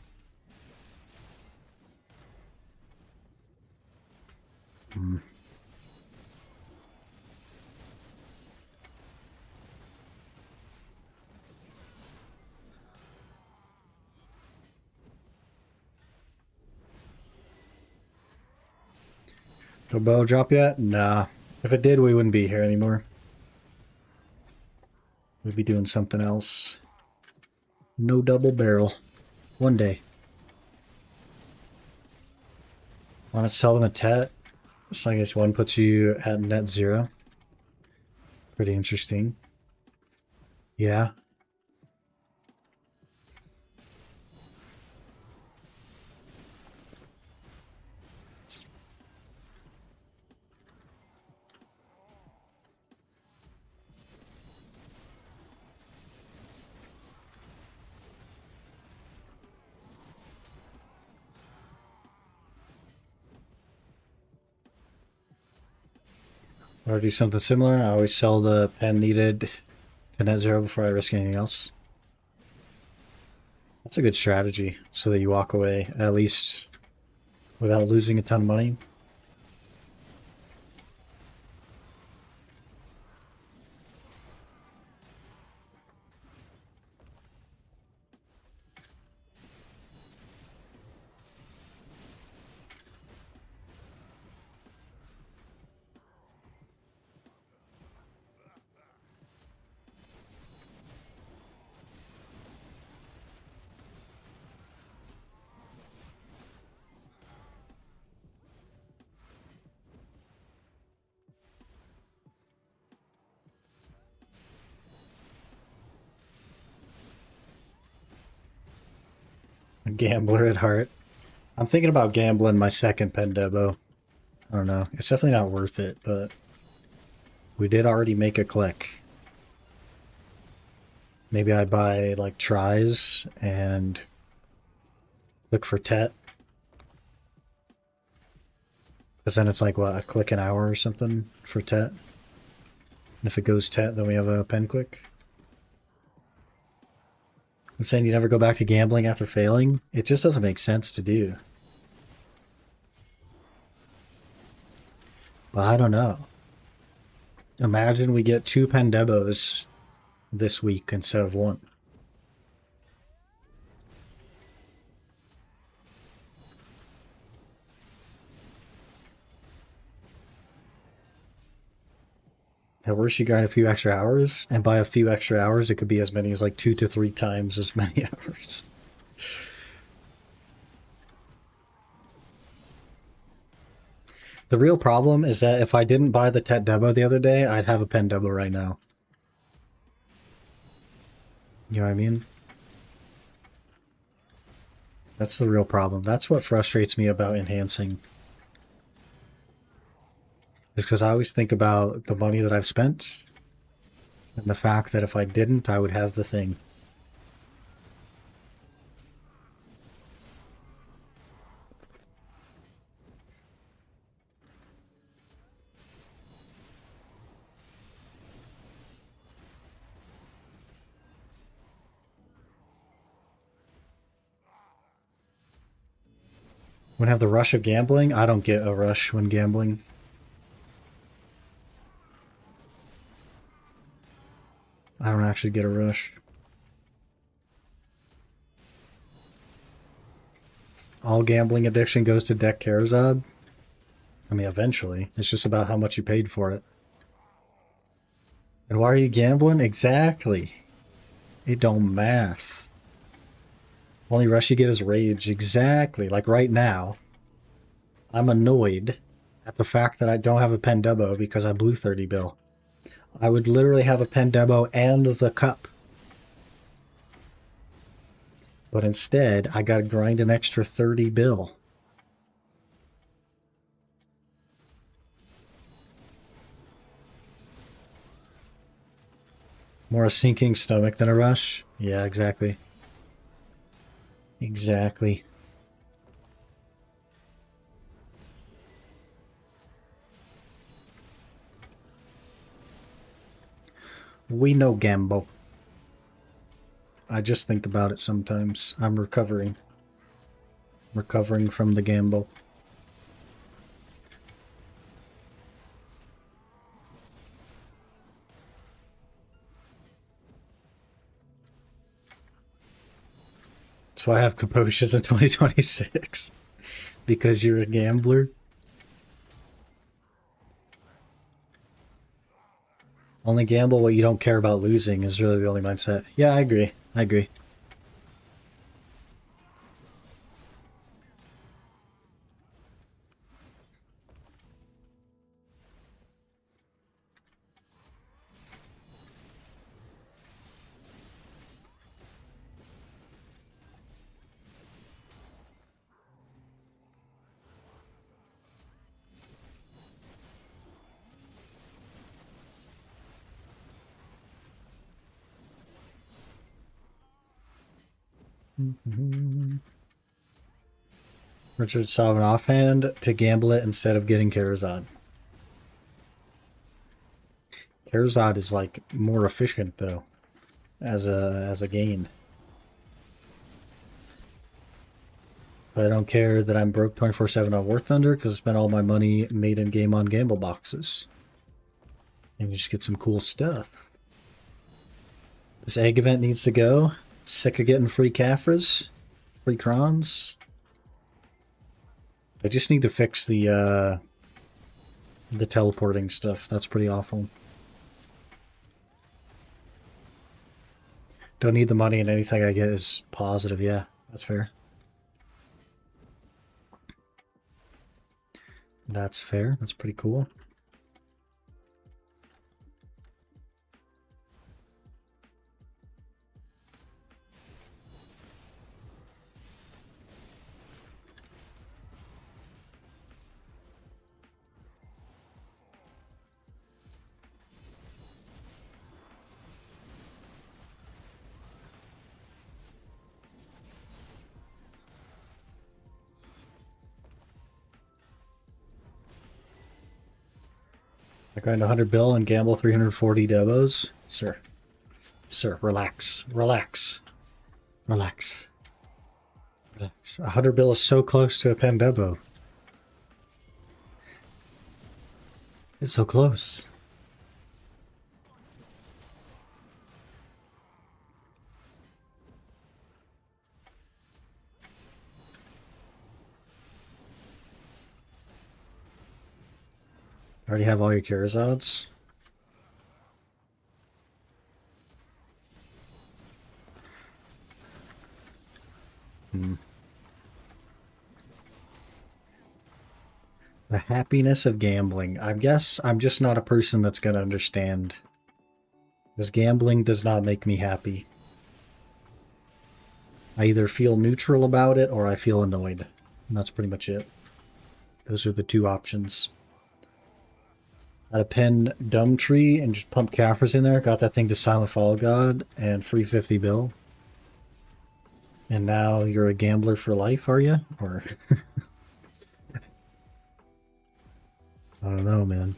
No bow drop yet? Nah. If it did, we wouldn't be here anymore. We'd be doing something else. No double barrel. One day. Want to sell them a Tet? So I guess one puts you at net 0. Pretty interesting. Yeah. Or do something similar. I always sell the pen needed to net zero before I risk anything else. That's a good strategy, so that you walk away at least without losing a ton of money. A gambler at heart. I'm thinking about gambling my second pen Debo. I don't know. It's definitely not worth it, but we did already make a click. Maybe I buy like tries and look for Tet. Because then it's like, what, a click an hour or something for Tet? And if it goes Tet, then we have a pen click. I'm saying you never go back to gambling after failing? It just doesn't make sense to do. But I don't know. Imagine we get 2 pen Debos this week instead of 1. At worst, you got a few extra hours, and by a few extra hours, it could be as many as like 2 to 3 times as many hours. The real problem is that if I didn't buy the Tet Debo the other day, I'd have a pen Debo right now. You know what I mean? That's the real problem. That's what frustrates me about enhancing. Is because I always think about the money that I've spent and the fact that if I didn't, I would have the thing. When I have the rush of gambling, I don't get a rush when gambling. I don't actually get a rush. All gambling addiction goes to deck Karazad. I mean, eventually. It's just about how much you paid for it. And why are you gambling? Exactly. It don't math. Only rush you get is rage. Exactly. Like right now, I'm annoyed at the fact that I don't have a pen Debo because I blew 30 bill. I would literally have a pen Debo and the cup. But instead, I gotta grind an extra 30 bill. More a sinking stomach than a rush? Yeah, exactly. Exactly. We know gamble. I just think about it sometimes. I'm recovering. Recovering from the gamble. That's why I have Capotius in 2026. Because you're a gambler. Only gamble what you don't care about losing is really the only mindset. Yeah, I agree. I agree. Richard saw an offhand to gamble it instead of getting Karazhan. Karazad is like more efficient though, as a gain. But I don't care that I'm broke 24/7 on War Thunder because I spent all my money made in game on gamble boxes. And you just get some cool stuff. This egg event needs to go. Sick of getting free Caphras, free Crons. I just need to fix the teleporting stuff. That's pretty awful. Don't need the money, and anything I get is positive. Yeah, that's fair. That's fair. That's pretty cool. I grind 100 bill and gamble 340 Debos. Sir. Sir, relax. Relax. Relax. Relax. 100 bill is so close to a pen Debo. It's so close. Already have all your Karazads. The happiness of gambling. I guess I'm just not a person that's going to understand. Because gambling does not make me happy. I either feel neutral about it or I feel annoyed. And that's pretty much it. Those are the two options. Had a pen Dumb Tree and just pump Caphras in there. Got that thing to Silent Fall God and free 50 bill. And now you're a gambler for life, are you? Or I don't know, man.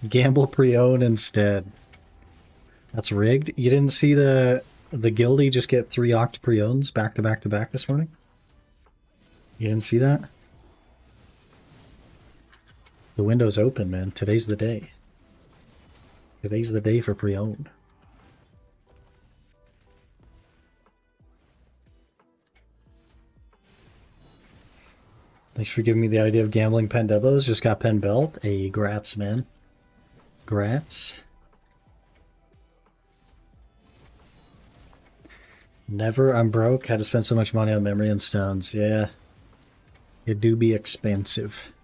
Gamble pre-own instead. That's rigged. You didn't see the guildie just get 3 Oct pre-owns back to back to back this morning? You didn't see that? The window's open, man. Today's the day. Today's the day for pre-own. Thanks for giving me the idea of gambling pen Debos. Just got pen belt. Hey, grats, man. Grats. Never. I'm broke. Had to spend so much money on memory and stones. Yeah. It do be expensive.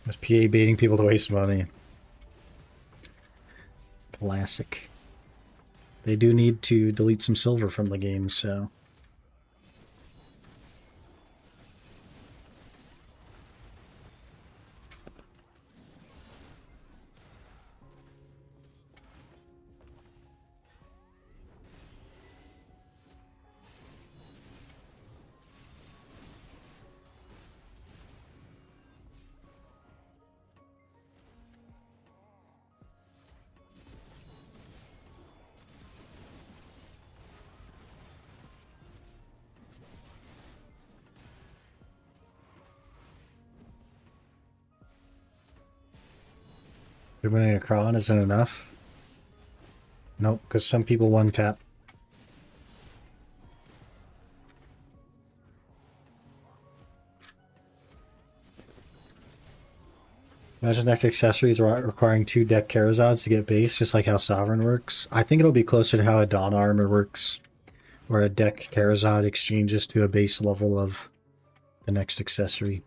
It's PA baiting people to waste money. Classic. They do need to delete some silver from the game, so... Winning a Kron isn't enough. Nope, because some people one tap. Imagine deck accessories requiring 2 deck Karazads to get base, just like how Sovereign works. I think it'll be closer to how a Dawn Armor works, where a deck Karazad exchanges to a base level of the next accessory.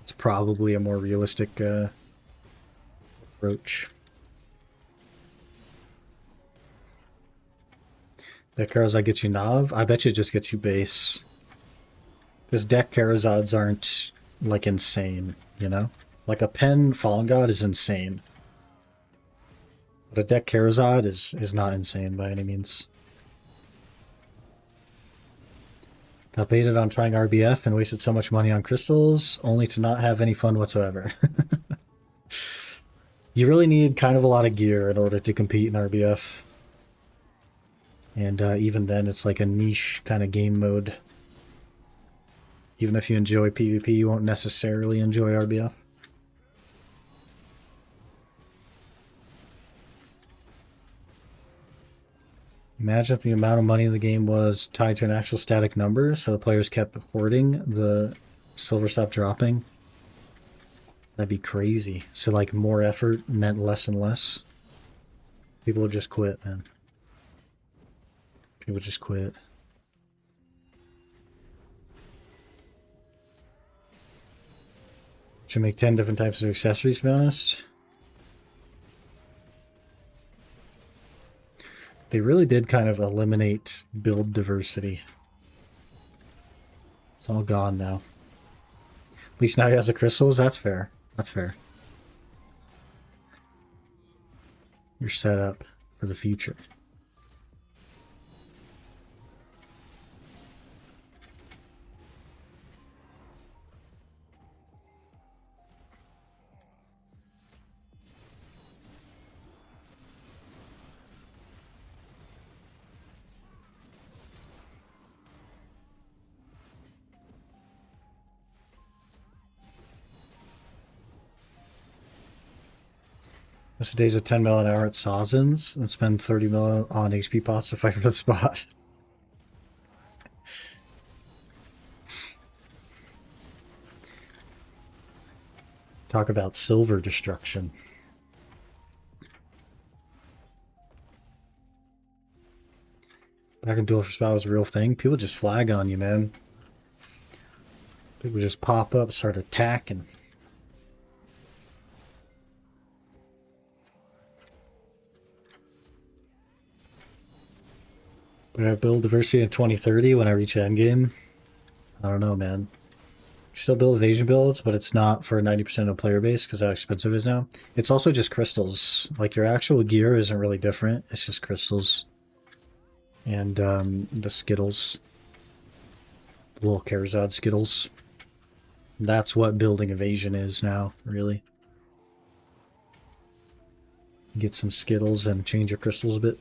It's probably a more realistic approach. Deck Karazad gets you Nav? I bet you it just gets you base. Because deck Karazads aren't, like, insane, you know? Like, a pen Fallen God is insane. But a deck Karazad is not insane by any means. Got baited on trying RBF and wasted so much money on crystals, only to not have any fun whatsoever. You really need kind of a lot of gear in order to compete in RBF. And even then, it's like a niche kind of game mode. Even if you enjoy PvP, you won't necessarily enjoy RBF. Imagine if the amount of money in the game was tied to an actual static number, so the players kept hoarding, the silver stopped dropping. That'd be crazy. So like more effort meant less and less. People would just quit, man. People would just quit. Should make 10 different types of accessories, to be honest. They really did kind of eliminate build diversity. It's all gone now. At least now he has the crystals. That's fair. That's fair. You're set up for the future. Most days with 10 mil an hour at Sawzins and spend 30 mil on HP pots to fight for the spot. Talk about silver destruction. Back in Duel for Spot was a real thing. People just flag on you, man. People just pop up, start attacking. But I build diversity in 2030 when I reach endgame. I don't know, man. You still build evasion builds, but it's not for 90% of the player base because how expensive it is now. It's also just crystals. Like your actual gear isn't really different. It's just crystals. And the Skittles. The little Charizard Skittles. That's what building evasion is now, really. Get some Skittles and change your crystals a bit.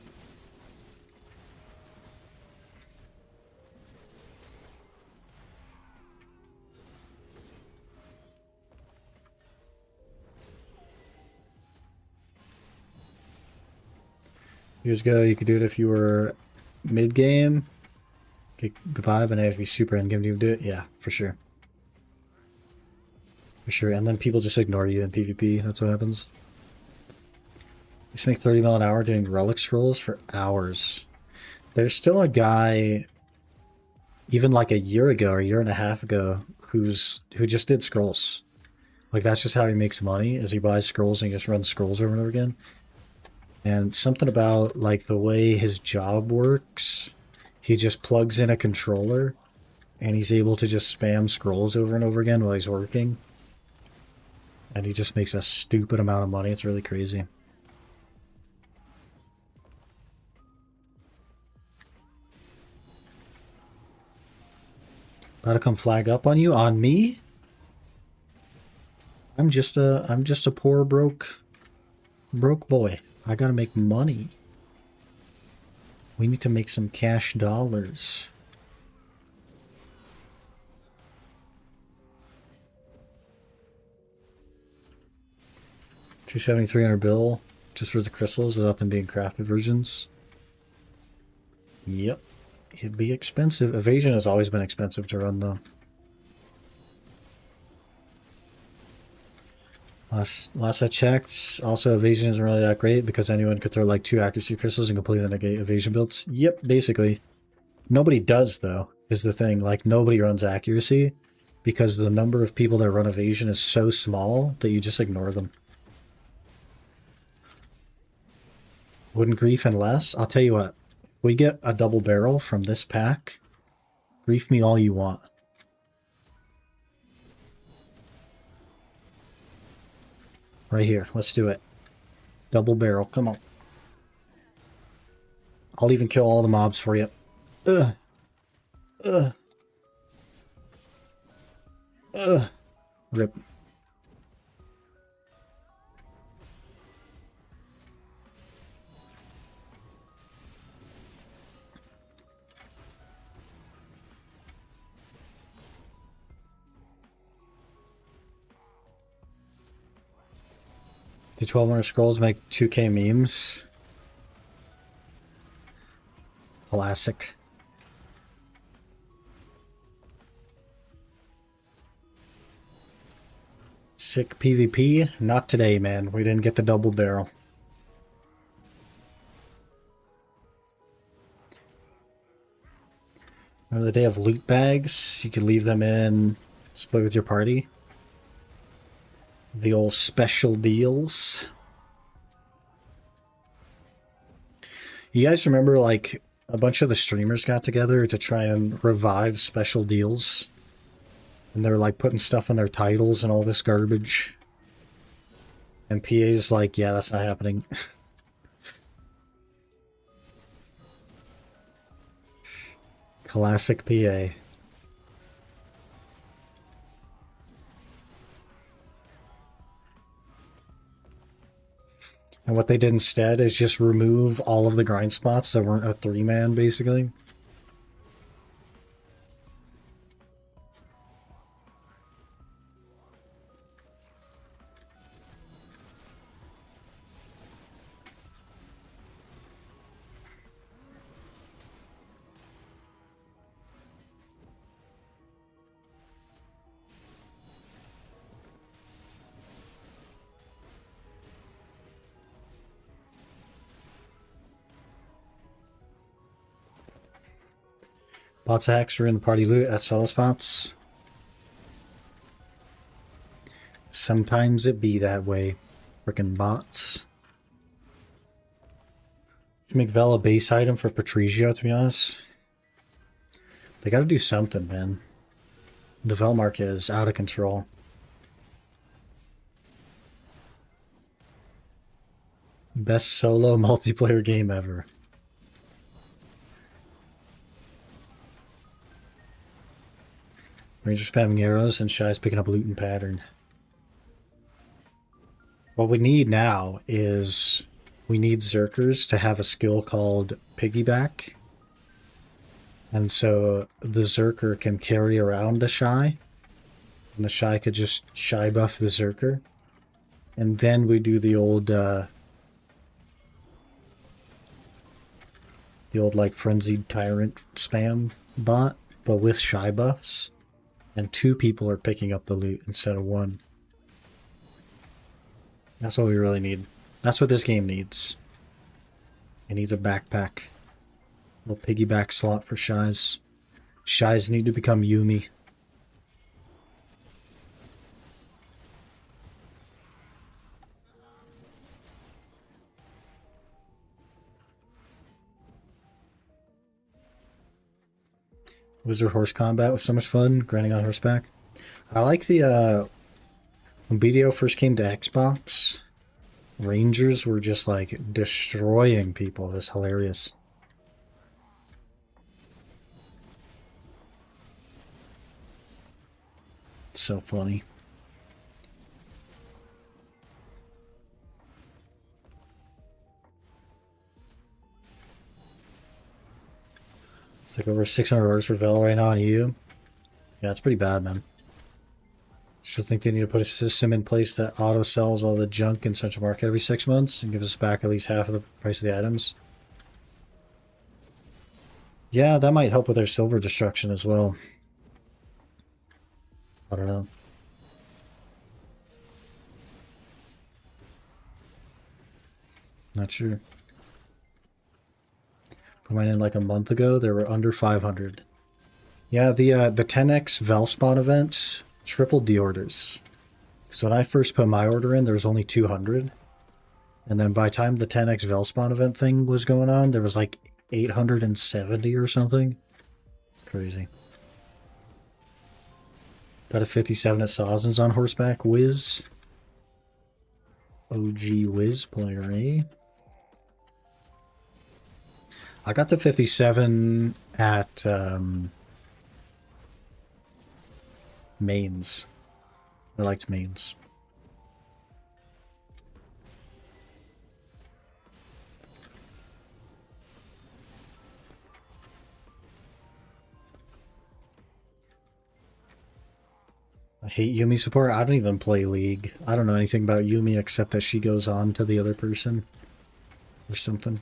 Years ago, you could do it if you were mid-game. Okay, goodbye, but now you have to be super endgame to do it. Yeah, for sure. For sure, and then people just ignore you in PvP. That's what happens. You just make 30 mil an hour doing relic scrolls for hours. There's still a guy, even like a year ago or a year and a half ago, who just did scrolls. Like that's just how he makes money, is he buys scrolls and he just runs scrolls over and over again. And something about like the way his job works, he just plugs in a controller and he's able to just spam scrolls over and over again while he's working. And he just makes a stupid amount of money. It's really crazy. About to come flag up on you? On me? I'm just a poor broke boy. I gotta make money. We need to make some cash dollars. $270, $300 bill just for the crystals without them being crafted versions. Yep. It'd be expensive. Evasion has always been expensive to run though. Last I checked, also evasion isn't really that great because anyone could throw like 2 accuracy crystals and completely negate evasion builds. Yep, basically. Nobody does though, is the thing. Like nobody runs accuracy because the number of people that run evasion is so small that you just ignore them. Wouldn't grief and less? I'll tell you what, we get a double barrel from this pack. Grief me all you want. Right here. Let's do it. Double barrel. Come on. I'll even kill all the mobs for you. Ugh. Ugh. Rip. The 1200 scrolls make 2K memes. Classic. Sick PvP? Not today, man. We didn't get the double barrel. Remember the day of loot bags? You could leave them in, split with your party. The old special deals. You guys remember, like, a bunch of the streamers got together to try and revive special deals? And they're, like, putting stuff in their titles and all this garbage. And PA's like, yeah, that's not happening. Classic PA. And what they did instead is just remove all of the grind spots that weren't a 3-man, basically. Bots hacks are in the party loot at solo spots. Sometimes it be that way. Frickin' bots. Let's make Vel a base item for Patricio, to be honest. They gotta do something, man. The Vel market is out of control. Best solo multiplayer game ever. Ranger spamming arrows and Shy's picking up loot and pattern. What we need now is we need Zerkers to have a skill called Piggyback. And so the Zerker can carry around a Shy. And the Shy could just Shy buff the Zerker. And then we do the old like Frenzied Tyrant spam bot, but with Shy buffs. And 2 people are picking up the loot instead of 1. That's what we really need. That's what this game needs. It needs a backpack. A little piggyback slot for Shies. Shies need to become Yumi. Wizard horse combat was so much fun, grinding on horseback. I like the, when BDO first came to Xbox, Rangers were just like destroying people. It was hilarious. It's so funny. It's like over 600 orders for Vel right now on EU. Yeah, it's pretty bad, man. Still think they need to put a system in place that auto sells all the junk in Central Market every 6 months and gives us back at least half of the price of the items. Yeah, that might help with their silver destruction as well. I don't know. Not sure. Put mine in like a month ago. They were under 500. Yeah, the 10x Velspot event tripled the orders. So when I first put my order in, there was only 200. And then by the time the 10x Velspot event thing was going on, there was like 870 or something. Crazy. Got a 57 at Sawson's on horseback. Wiz. OG Wiz player A. I got the 57 at Mains. I liked mains. I hate Yumi support. I don't even play League. I don't know anything about Yumi except that she goes on to the other person or something.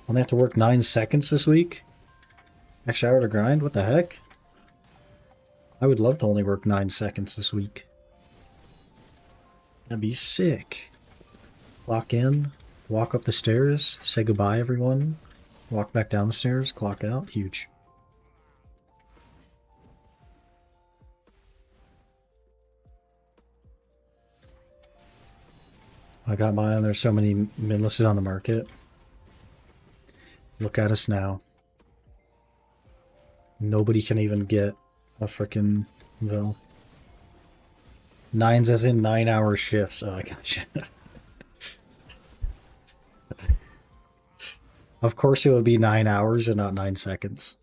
Only have to work 9 seconds this week? Extra hour to grind? What the heck? I would love to only work 9 seconds this week. That'd be sick. Clock in, walk up the stairs, say goodbye everyone, walk back down the stairs, clock out. Huge. I got mine. There's so many midlisted on the market. Look at us now. Nobody can even get a frickin' Vel. 9s as in 9-hour shifts. Oh, I gotcha. Of course it would be 9 hours and not 9 seconds.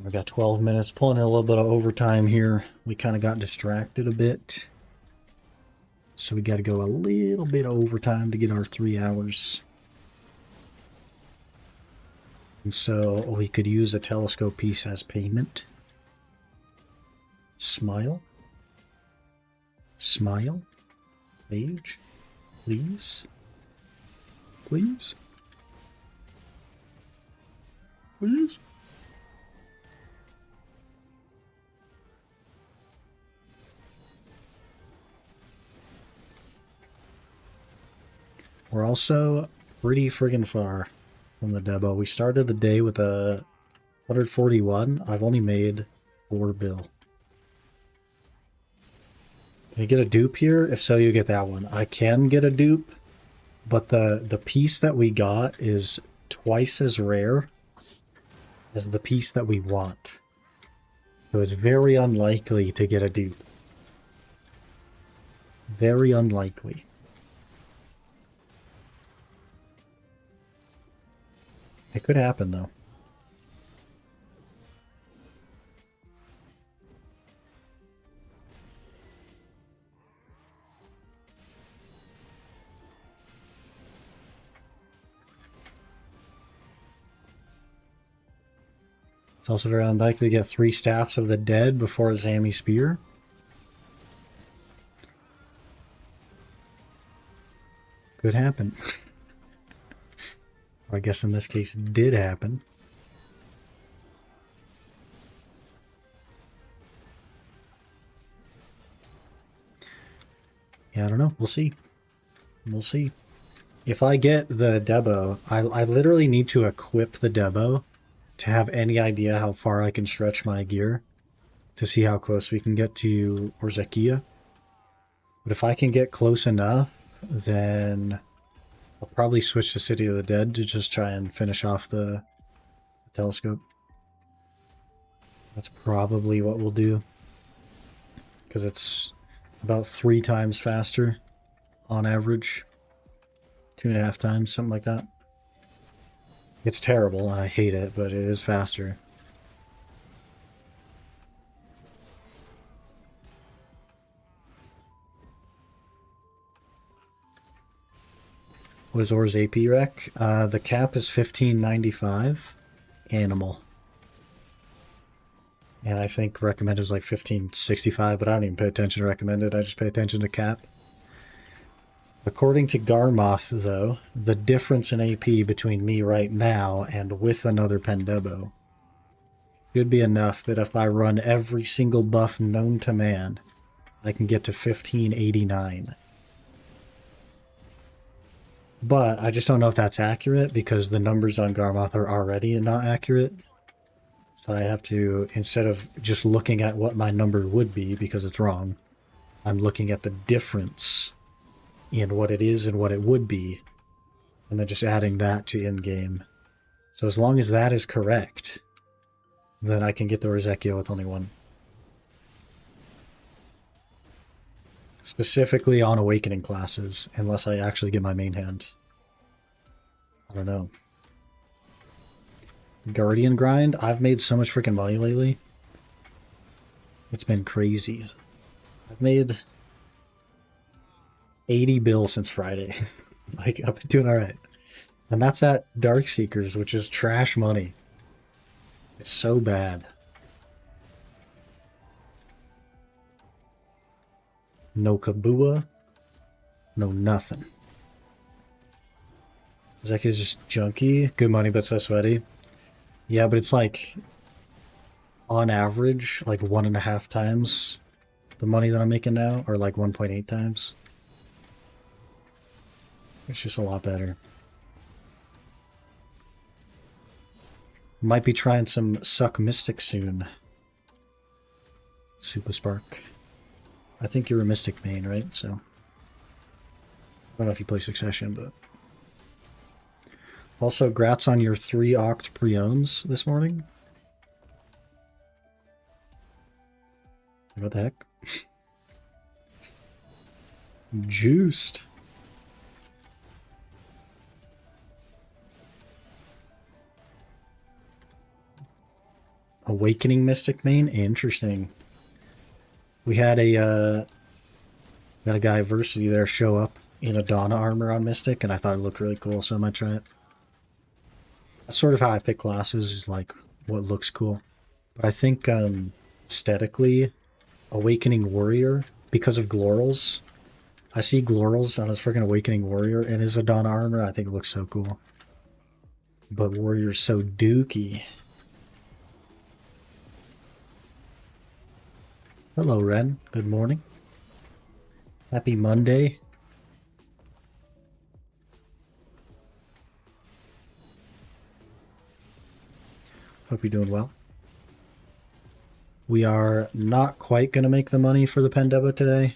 We got 12 minutes, pulling in a little bit of overtime here. We kind of got distracted a bit. So we got to go a little bit of overtime to get our 3 hours. And so we could use a telescope piece as payment. Smile. Smile. Page. Please. Please. Please. We're also pretty friggin' far from the Debo. We started the day with a 141. I've only made 4 bill. Can you get a dupe here? If so, you get that one. I can get a dupe, but the piece that we got is twice as rare as the piece that we want. So it's very unlikely to get a dupe. Very unlikely. It could happen, though. It's also very unlikely to get 3 staffs of the dead before a Zami Spear. Could happen. Or I guess in this case, did happen. Yeah, I don't know. We'll see. We'll see. If I get the Debo, I literally need to equip the Debo to have any idea how far I can stretch my gear to see how close we can get to Orzekia. But if I can get close enough, then I'll probably switch to City of the Dead to just try and finish off the telescope. That's probably what we'll do. Because it's about 3 times faster on average. 2.5 times, something like that. It's terrible and I hate it, but it is faster. What is Or's AP rec? The cap is 1595 animal. And I think recommended is like 1565, but I don't even pay attention to recommended. I just pay attention to cap. According to Garmoth, though, the difference in AP between me right now and with another Pendebo Should be enough that if I run every single buff known to man, I can get to 1589. But I just don't know if that's accurate because the numbers on Garmoth are already not accurate. So I have to, instead of just looking at what my number would be because it's wrong, I'm looking at the difference in what it is and what it would be, and then just adding that to in-game. So as long as that is correct, then I can get the Rozekio with only one. Specifically on Awakening classes, unless I actually get my main hand. I don't know. Guardian grind? I've made so much freaking money lately. It's been crazy. I've made 80 bill since Friday. Like, I've been doing alright. And that's at Darkseekers, which is trash money. It's so bad. No Kabua. No nothing. Zeki's just junky. Good money, but so sweaty. Yeah, but it's like, on average, like 1.5 times the money that I'm making now, or like 1.8 times. It's just a lot better. Might be trying some Suck Mystic soon. Super Spark. I think you're a Mystic main, right? So, I don't know if you play Succession, but... Also, grats on your 3 Oct Preons this morning. What the heck? Juiced. Awakening Mystic main? Interesting. We had a guy Versity there show up in a Donna armor on Mystic, and I thought it looked really cool, so I might try it. That's sort of how I pick classes, is like what looks cool. But I think aesthetically, Awakening Warrior, because of Glorals, I see Glorals on his freaking Awakening Warrior and his Adana armor, I think it looks so cool. But Warrior's so dookie. Hello, Ren. Good morning. Happy Monday. Hope you're doing well. We are not quite going to make the money for the Pendebo today.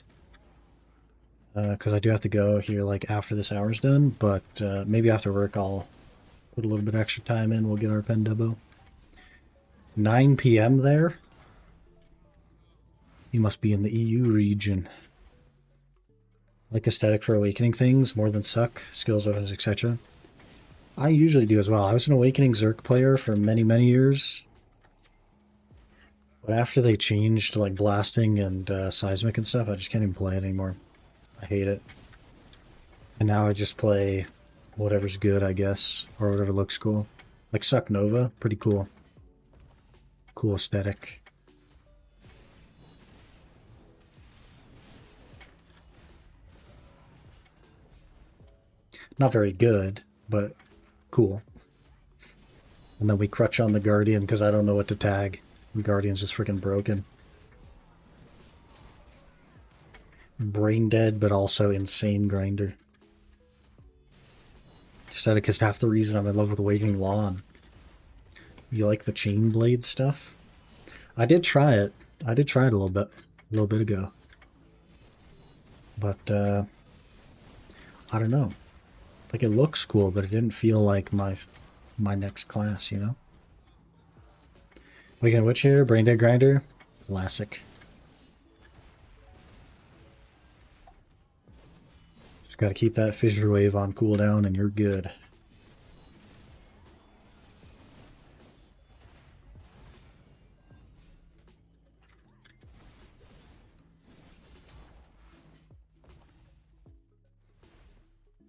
Because I do have to go here like after this hour's done. But maybe after work I'll put a little bit extra time in. We'll get our Pendebo. 9 p.m. there. You must be in the EU region. Like aesthetic for Awakening things more than Suck, skills, weapons, etc. I usually do as well. I was an Awakening Zerk player for many, many years. But after they changed to like blasting and seismic and stuff, I just can't even play it anymore. I hate it. And now I just play whatever's good, I guess, or whatever looks cool. Like Suck Nova, pretty cool. Cool aesthetic. Not very good, but cool. And then we crutch on the Guardian because I don't know what to tag. The Guardian's just freaking broken. Brain dead, but also insane grinder. Aesthetic is half the reason I'm in love with Awakening Lawn. You like the chain blade stuff? I did try it. I did try it a little bit ago. But I don't know. Like it looks cool, but it didn't feel like my next class, you know? Weekend Witch here, Brain Dead Grinder, classic. Just gotta keep that Fissure Wave on cooldown and you're good.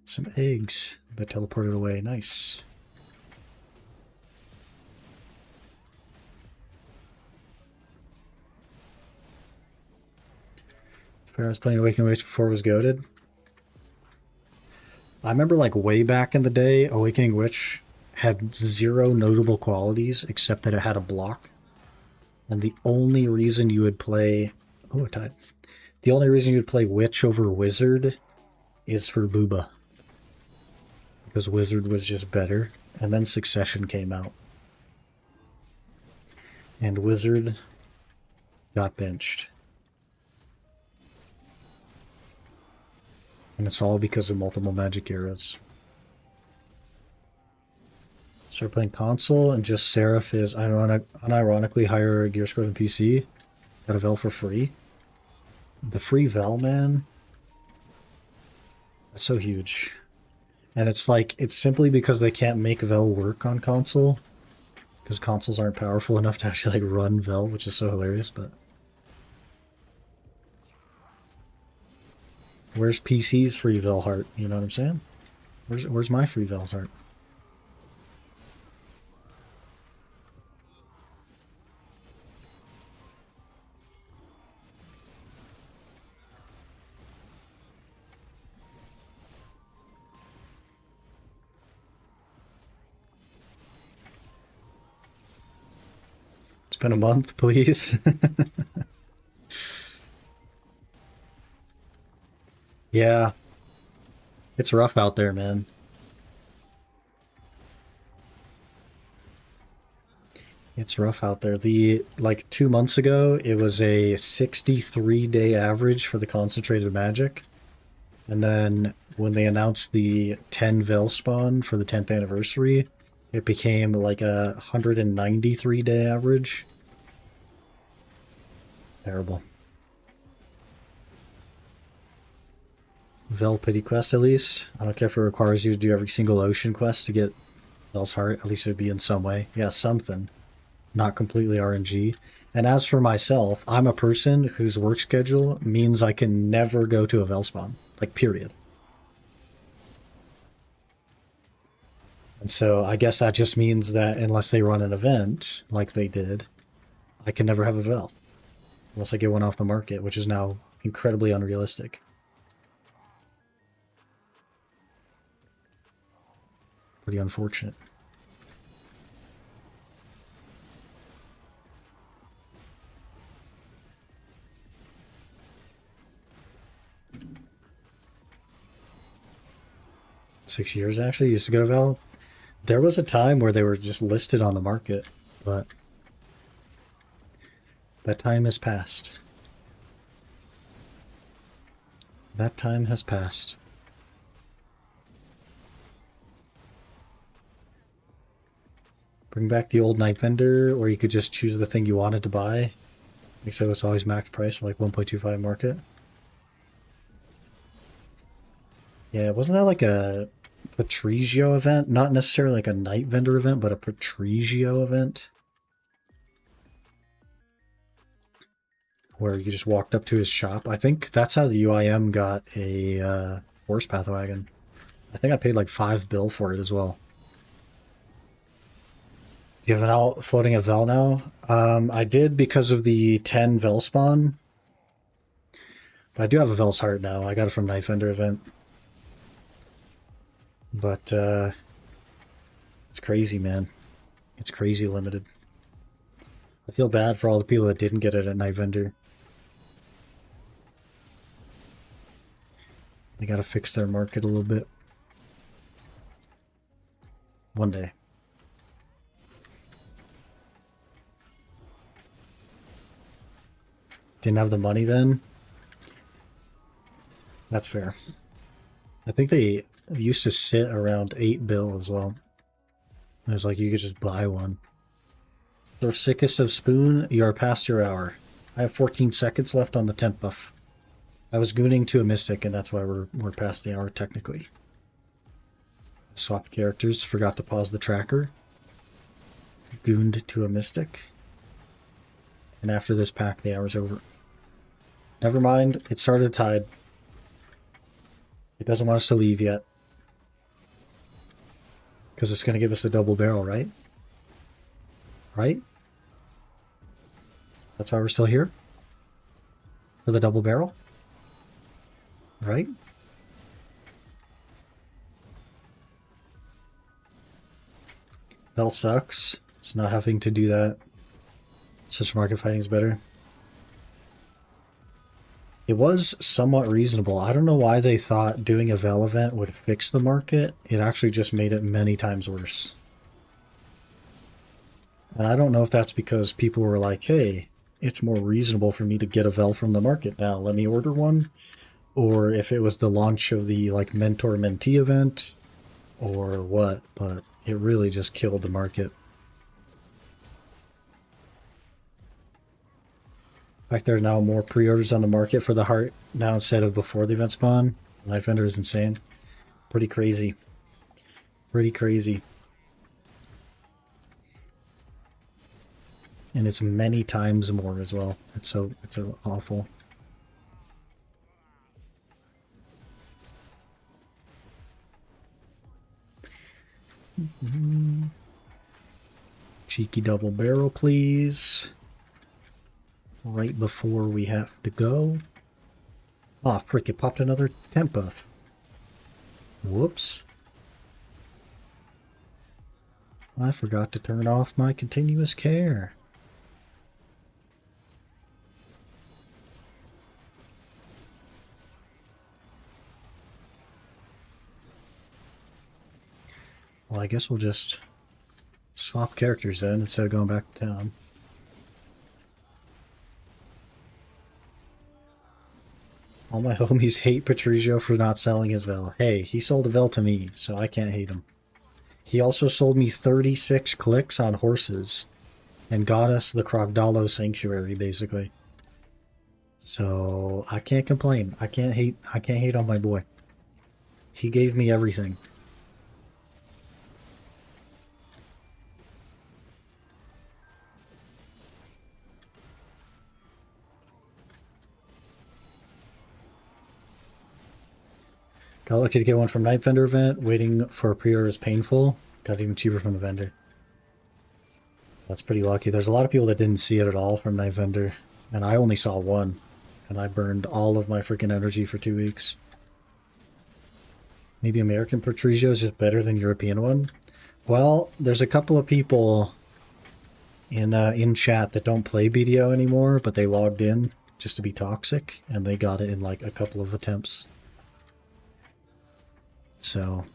Some eggs that teleported away, nice. I was playing Awakening Witch before it was goated. I remember like way back in the day, Awakening Witch had 0 notable qualities except that it had a block. And the only reason you would play... Oh, it died. The only reason you would play Witch over Wizard is for Booba. Because Wizard was just better. And then Succession came out. And Wizard got benched. And it's all because of multiple Magic eras. Start playing console, and just Seraph is unironically higher gear score than PC. Got a Vel for free. The free Vel, man. That's so huge. And it's like, it's simply because they can't make Vel work on console. Because consoles aren't powerful enough to actually like run Vel, which is so hilarious, but... Where's PC's free Vel heart? You know what I'm saying? Where's my free Vel's heart? It's been a month, please. Yeah. It's rough out there, man. It's rough out there. Like 2 months ago, it was a 63-day average for the concentrated magic. And then when they announced the 10 Vel spawn for the 10th anniversary, it became like a 193-day average. Terrible. Vel pity quest at least. I don't care if it requires you to do every single ocean quest to get Vel's heart. At least it would be in some way. Yeah, something. Not completely RNG. And as for myself, I'm a person whose work schedule means I can never go to a Vel spawn. Like, period. And so I guess that just means that unless they run an event like they did, I can never have a Vel. Unless I get one off the market, which is now incredibly unrealistic. Pretty unfortunate. Six years actually used to go to Vel. There was a time where they were just listed on the market, but that time has passed. That time has passed. Bring back the old night vendor, or you could just choose the thing you wanted to buy. Like, so it's always max price for like 1.25 market. Yeah, wasn't that like a Patrizio event? Not necessarily like a night vendor event, but a Patrizio event. Where you just walked up to his shop. I think that's how the UIM got a Force Path Wagon. I think I paid like $5 for it as well. Do you have an out floating a Vel now? I did because of the 10 Vel spawn. But I do have a Vel's heart now. I got it from Knife Vendor event. But it's crazy, man. It's crazy limited. I feel bad for all the people that didn't get it at Knife Vendor. They gotta fix their market a little bit. One day. Didn't have the money then? That's fair. I think they used to sit around $8 as well. It was like you could just buy one. So sickest of spoon, you are past your hour. I have 14 seconds left on the temp buff. I was gooning to a mystic, and that's why we're past the hour technically. Swapped characters, forgot to pause the tracker. Gooned to a mystic. And after this pack, the hour's over. Never mind, it started a tide. It doesn't want us to leave yet. Because it's going to give us a double barrel, right? Right? That's why we're still here? For the double barrel? Right? Vel sucks. It's not having to do that. Such market fighting is better. It was somewhat reasonable. I don't know why they thought doing a Vel event would fix the market. It actually just made it many times worse. And I don't know if that's because people were like, hey, it's more reasonable for me to get a Vel from the market now. Let me order one. Or if it was the launch of the like mentor-mentee event or what, but it really just killed the market. In fact, there are now more pre-orders on the market for the heart now instead of before the event spawn. Life Vendor is insane. Pretty crazy. Pretty crazy. And it's many times more as well. It's so awful. Cheeky double barrel, please. Right before we have to go. Ah, frick, it popped another temp buff. Whoops. I forgot to turn off my continuous care. Well, I guess we'll just swap characters then instead of going back to town. All my homies hate Patrizio for not selling his Vel. Hey, he sold a Vel to me, so I can't hate him. He also sold me 36 clicks on horses and got us the Crocodalo Sanctuary, basically. So I can't complain. I can't hate on my boy. He gave me everything. Got lucky to get one from Night Vendor event. Waiting for a pre-order is painful. Got it even cheaper from the vendor. That's pretty lucky. There's a lot of people that didn't see it at all from Night Vendor. And I only saw one. And I burned all of my freaking energy for 2 weeks. Maybe American Patrizio is just better than European one? Well, there's a couple of people in chat that don't play BDO anymore, but they logged in just to be toxic. And they got it in like a couple of attempts. So,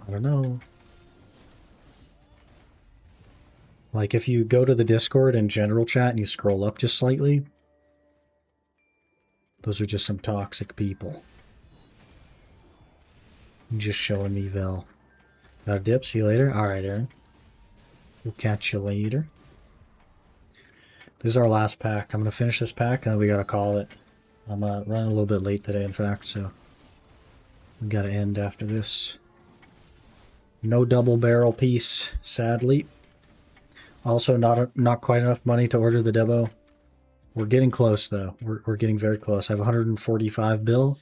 I don't know. Like, if you go to the Discord and general chat and you scroll up just slightly, those are just some toxic people. Just showing me Vel. Got a dip, see you later. Alright, Aaron. We'll catch you later. This is our last pack. I'm going to finish this pack and then we got to call it. I'm running a little bit late today, in fact, so we got to end after this. No double barrel piece, sadly. Also, not quite enough money to order the Debo. We're getting close, though. We're getting very close. I have 145 bill.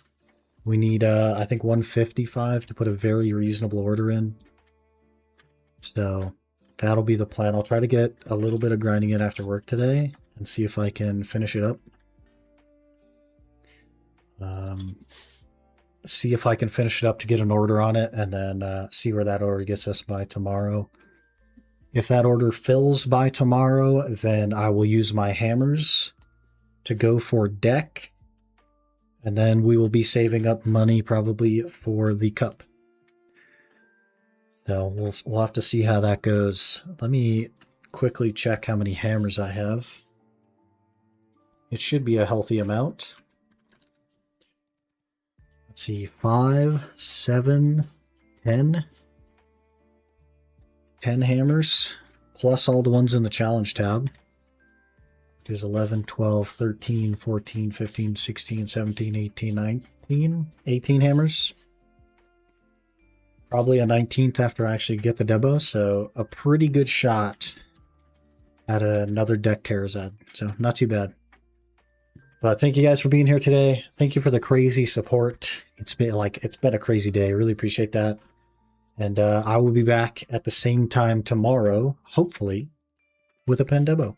We need, I think, 155 to put a very reasonable order in. So that'll be the plan. I'll try to get a little bit of grinding in after work today and see if I can finish it up. See if I can finish it up to get an order on it, and then see where that order gets us by tomorrow. If that order fills by tomorrow, then I will use my hammers to go for deck, and then we will be saving up money probably for the cup. So we'll have to see how that goes. Let me quickly check how many hammers I have. It should be a healthy amount. Let's see, 5, 7, 10. 10 hammers, plus all the ones in the challenge tab. There's 11, 12, 13, 14, 15, 16, 17, 18, 19. 18 hammers. Probably a 19th after I actually get the Debo, so a pretty good shot at another deck Karazad. So not too bad. But thank you guys for being here today. Thank you for the crazy support. It's been a crazy day. I really appreciate that. And I will be back at the same time tomorrow, hopefully, with a pen Debo.